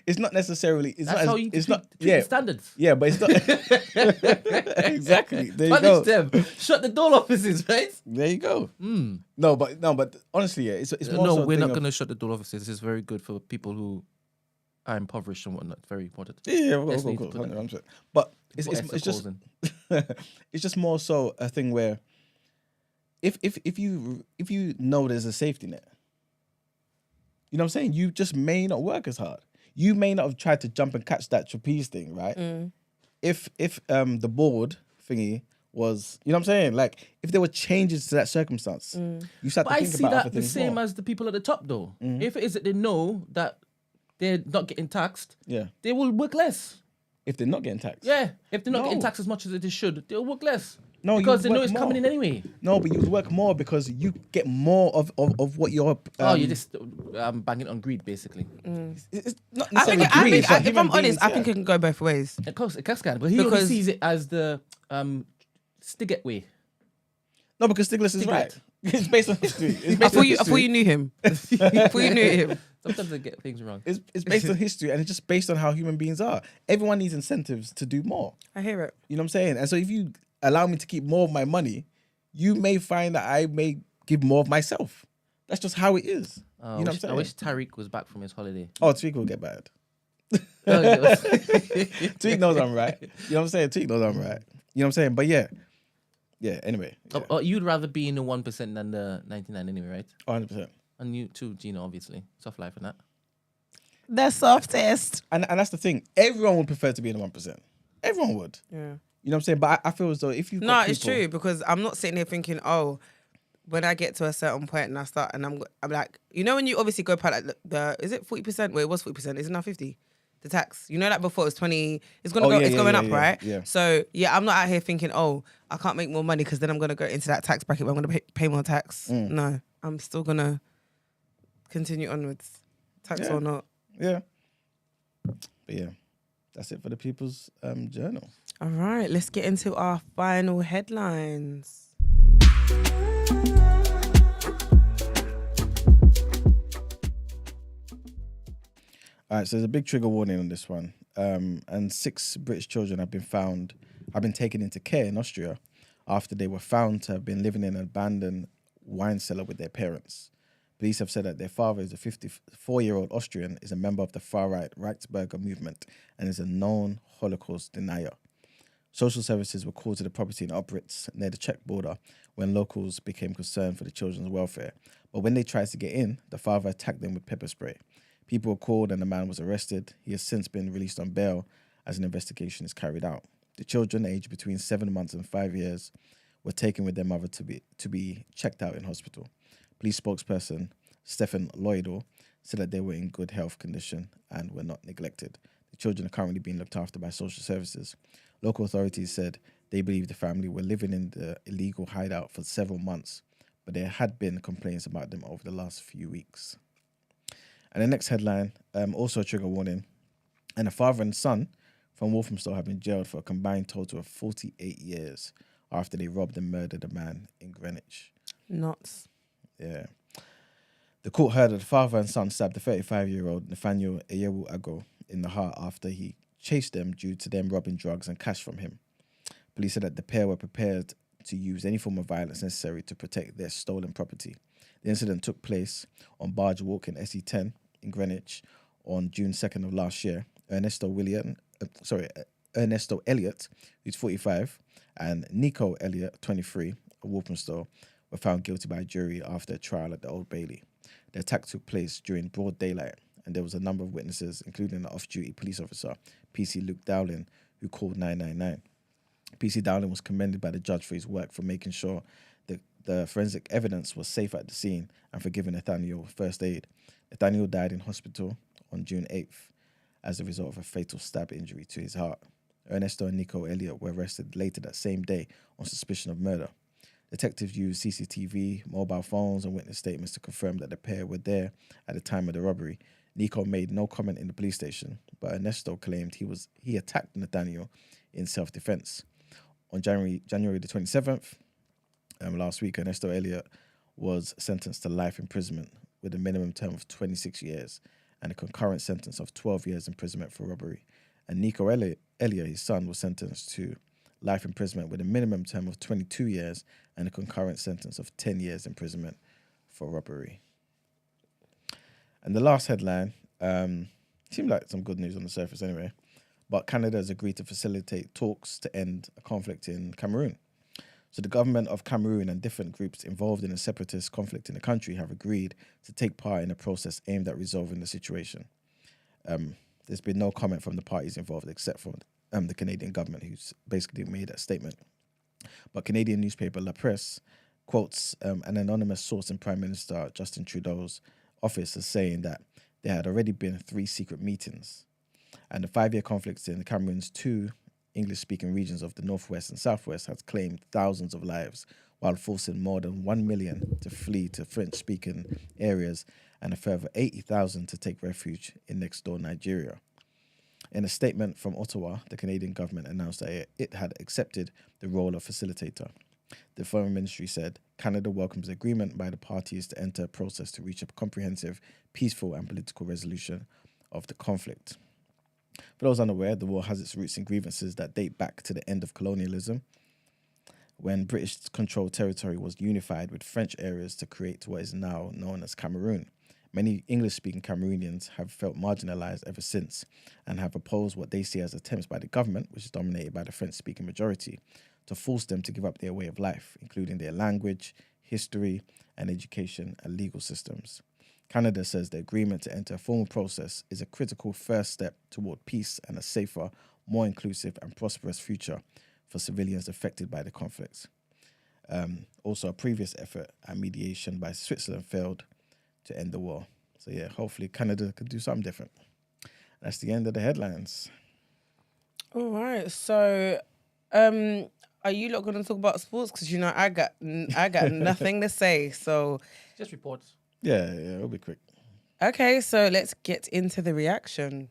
it's not necessarily. It's that's not. how As, you it's treat, not. treat Yeah. the standards. Yeah, but it's not. Exactly. There you go. Punish them. Shut the door offices, right? There you go. No, but honestly, yeah, it's more. No, so a we're thing not of- gonna shut the door offices. This is very good for people who are impoverished and whatnot. Very important. Yeah, Let's cool, need cool, to put that- 100%. But it's put extra just calls in. it's just more so a thing where if you know there's a safety net, you know what I'm saying, you just may not work as hard. You may not have tried to jump and catch that trapeze thing, right? If the board thingy was, you know what I'm saying, like if there were changes to that circumstance, you start But to I think see about that other the things same more. as the people at the top, though. If it is that they know that they're not getting taxed, Yeah, they will work less. if they're not getting taxed. Yeah, if they're not getting No. taxed as much as they should, they'll work less. No, because they you'd know work it's more. coming in anyway. No, but you would work more because you get more of what you're. You're just banging on greed, basically. It's not I think, necessarily greed, but if human I'm honest, beings, I think it can go both ways. Of course, it can, but he only Because- sees it as the Stiggett way. No, because Stiglitz is right. It's based on history. It's I based thought on you history. knew him. I thought you knew him. Sometimes I get things wrong. It's based on history, and it's just based on how human beings are. Everyone needs incentives to do more. I hear it. You know what I'm saying? And so if you allow me to keep more of my money, you may find that I may give more of myself. That's just how it is. You know what I'm saying? I wish Tariq was back from his holiday. Oh, Tweek will get bad. Oh, Tweek knows I'm right. You know what I'm saying? Tweek knows I'm right. You know what I'm saying? But yeah. Yeah, anyway. Yeah. You'd rather be in the 1% than the 99 anyway, right? 100%. And you too, Gina, obviously. Tough life and that. The softest. And that's the thing. Everyone would prefer to be in the 1%. Everyone would. Yeah. You know what I'm saying? But I feel as though if you No, it's true because I'm not sitting here thinking, oh, when I get to a certain point and I start and I'm like, you know, when you obviously go past like the is it 40%? Well, it was 40%. Is it now 50? The tax. You know, like before it was 20. It's gonna go. It's going up, right? Yeah. So yeah, I'm not out here thinking, oh, I can't make more money because then I'm gonna go into that tax bracket where I'm gonna pay more tax. No, I'm still gonna continue onwards, tax or not. Yeah. But yeah, that's it for the People's Journal. All right, let's get into our final headlines. All right, so there's a big trigger warning on this one. And 6 British children have been taken into care in Austria after they were found to have been living in an abandoned wine cellar with their parents. Police have said that their father is a 54-year-old Austrian, is a member of the far-right Reichsbürger movement, and is a known Holocaust denier. Social services were called to the property in Opritz near the Czech border when locals became concerned for the children's welfare. But when they tried to get in, the father attacked them with pepper spray. People were called and the man was arrested. He has since been released on bail as an investigation is carried out. The children, aged between 7 months and 5 years, were taken with their mother to be checked out in hospital. Police spokesperson Stephen Lloydell said that they were in good health condition and were not neglected. The children are currently being looked after by social services. Local authorities said they believe the family were living in the illegal hideout for several months, but there had been complaints about them over the last few weeks. And the next headline, also a trigger warning, and a father and son from Walthamstow have been jailed for a combined total of 48 years after they robbed and murdered a man in Greenwich. Nuts. Yeah. The court heard that the father and son stabbed the 35-year-old Nathaniel Eyewu Ago in the heart after he chased them due to them robbing drugs and cash from him. Police said that the pair were prepared to use any form of violence necessary to protect their stolen property. The incident took place on Barge Walk in SE10 in Greenwich on June 2nd of last year. Ernesto Elliott, who's 45, and Nico Elliott, 23, of Walthamstow, were found guilty by a jury after a trial at the Old Bailey. The attack took place during broad daylight, and there was a number of witnesses, including an off-duty police officer, PC Luke Dowling, who called 999. PC Dowling was commended by the judge for his work for making sure that the forensic evidence was safe at the scene and for giving Nathaniel first aid. Nathaniel died in hospital on June 8th as a result of a fatal stab injury to his heart. Ernesto and Nico Elliott were arrested later that same day on suspicion of murder. Detectives used CCTV, mobile phones, and witness statements to confirm that the pair were there at the time of the robbery. Nico made no comment in the police station, but Ernesto claimed he attacked Nathaniel in self-defense. On January the 27th, last week, Ernesto Elliott was sentenced to life imprisonment with a minimum term of 26 years and a concurrent sentence of 12 years imprisonment for robbery. And Nico Elliott, his son, was sentenced to life imprisonment with a minimum term of 22 years and a concurrent sentence of 10 years imprisonment for robbery. And the last headline seemed like some good news on the surface anyway, but Canada has agreed to facilitate talks to end a conflict in Cameroon. So the government of Cameroon and different groups involved in a separatist conflict in the country have agreed to take part in a process aimed at resolving the situation. There's been no comment from the parties involved except from the Canadian government, who's basically made that statement. But Canadian newspaper La Presse quotes an anonymous source in Prime Minister Justin Trudeau's office as saying that there had already been 3 secret meetings, and the 5-year conflicts in Cameroon's 2 English-speaking regions of the Northwest and Southwest has claimed thousands of lives, while forcing more than 1 million to flee to French-speaking areas and a further 80,000 to take refuge in next-door Nigeria. In a statement from Ottawa, the Canadian government announced that it had accepted the role of facilitator. The Foreign Ministry said, Canada welcomes the agreement by the parties to enter a process to reach a comprehensive, peaceful and political resolution of the conflict. For those unaware, the war has its roots in grievances that date back to the end of colonialism, when British-controlled territory was unified with French areas to create what is now known as Cameroon. Many English-speaking Cameroonians have felt marginalised ever since and have opposed what they see as attempts by the government, which is dominated by the French-speaking majority, to force them to give up their way of life, including their language, history, and education and legal systems. Canada says the agreement to enter a formal process is a critical first step toward peace and a safer, more inclusive and prosperous future for civilians affected by the conflict. Also, a previous effort at mediation by Switzerland failed to end the war. So yeah, hopefully Canada could do something different. That's the end of the headlines. All right. So, are you lot going to talk about sports? Because I got nothing to say. So Just reports. Yeah, it'll be quick. okay. So let's get into the reaction.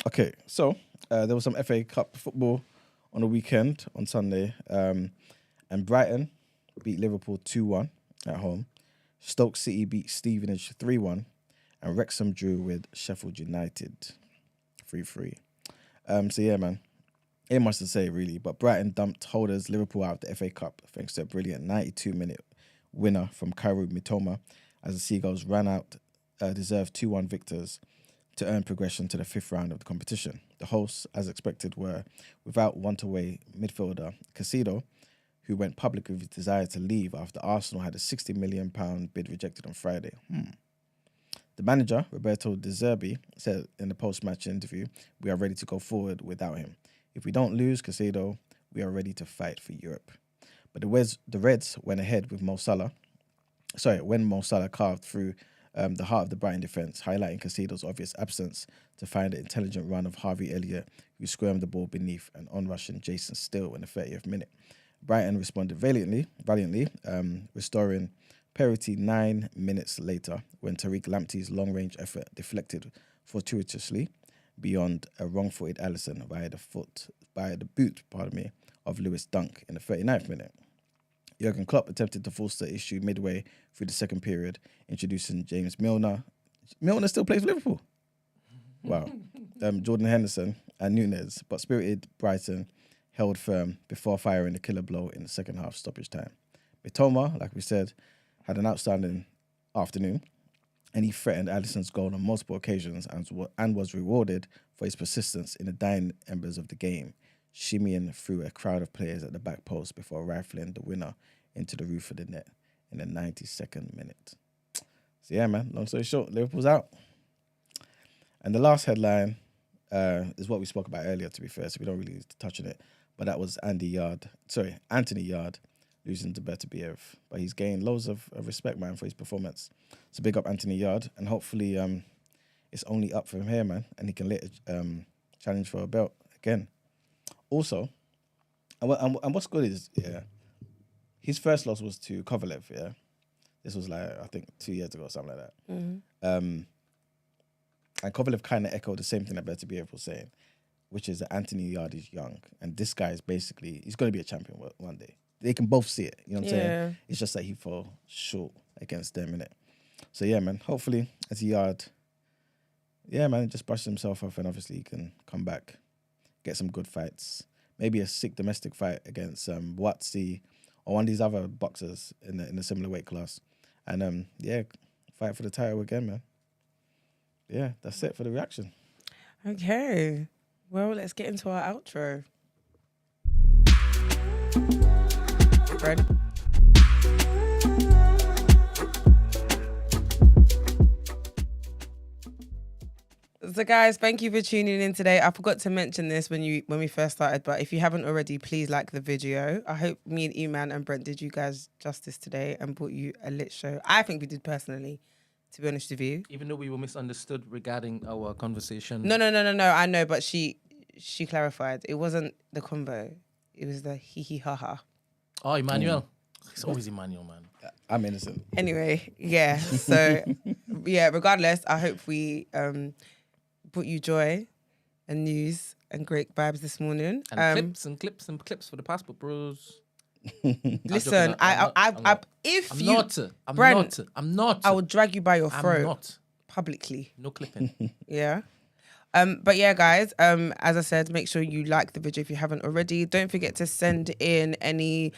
Okay, so there was some FA Cup football on the weekend, on Sunday, and Brighton beat Liverpool 2-1 at home. Stoke City beat Stevenage 3-1, and Wrexham drew with Sheffield United 3-3. So yeah, man, ain't much to say really, but Brighton dumped holders Liverpool out of the FA Cup thanks to a brilliant 92-minute winner from Kaoru Mitoma as the Seagulls ran out deserved 2-1 victors to earn progression to the 5th round of the competition. The hosts, as expected, were without one-away midfielder Caicedo, who went public with his desire to leave after Arsenal had a £60 million bid rejected on Friday. The manager, Roberto De Zerbi, said in the post-match interview, "We are ready to go forward without him. If we don't lose Caicedo, we are ready to fight for Europe." But the Reds went ahead with when Mo Salah carved through the heart of the Brighton defence, highlighting Caicedo's obvious absence to find the intelligent run of Harvey Elliott, who squirmed the ball beneath an on-rushing Jason Steele in the 30th minute. Brighton responded valiantly, restoring parity 9 minutes later when Tariq Lamptey's long-range effort deflected fortuitously beyond a wrong-footed Alisson by the boot of Lewis Dunk in the 39th minute. Jurgen Klopp attempted to force the issue midway through the second period, introducing James Milner. Milner still plays for Liverpool. Wow. Jordan Henderson and Nunez, but spirited Brighton held firm before firing the killer blow in the second half stoppage time. Mitoma, like we said, had an outstanding afternoon, and he threatened Alisson's goal on multiple occasions and was rewarded for his persistence in the dying embers of the game, shimmying through a crowd of players at the back post before rifling the winner into the roof of the net in the 92nd minute. So yeah, man, long story short, Liverpool's out. And the last headline is what we spoke about earlier, to be fair, so we don't really need to touch on it. But that was Anthony Yarde losing to Beterbiev. But he's gained loads of respect, man, for his performance. So big up Anthony Yarde, and hopefully it's only up from here, man, and he can later challenge for a belt again. Also, and what's good is, his first loss was to Kovalev, yeah? This was like, I think 2 years ago or something like that. Mm-hmm. And Kovalev kind of echoed the same thing that Beterbiev was saying, which is that Anthony Yarde is young, and this guy is basically, he's going to be a champion one day. They can both see it, you know what I'm saying? It's just that he fell short against them, innit? So yeah, man, hopefully as Yarde, just brushes himself off, and obviously he can come back, get some good fights. Maybe a sick domestic fight against Watsi or one of these other boxers in a similar weight class. And fight for the title again, man. Yeah, that's it for the reaction. Okay. Well, let's get into our outro. Ready? So guys, thank you for tuning in today. I forgot to mention this when we first started, but if you haven't already, please like the video. I hope me and Eman and Brent did you guys justice today and brought you a lit show. I think we did personally, to be honest with you. Even though we were misunderstood regarding our conversation. No. I know, but she clarified. It wasn't the combo. It was the hee ha ha. Oh, Emmanuel. It's always Emmanuel, man. I'm innocent. Anyway, yeah. So, regardless, I hope we brought you joy and news and great vibes this morning. And clips for the passport bros. Listen, I'm not. I will drag you by your throat. I'm not. Publicly. No clipping. Yeah. But yeah, guys, as I said, make sure you like the video if you haven't already. Don't forget to send in any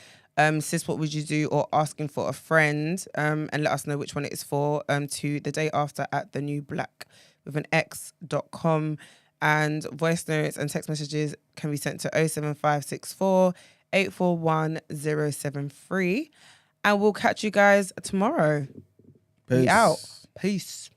sis, what would you do, or asking for a friend, and let us know which one it is for, to the day after at the new black with an x.com. And voice notes and text messages can be sent to 07564 841 073. And we'll catch you guys tomorrow. Peace. We out. Peace.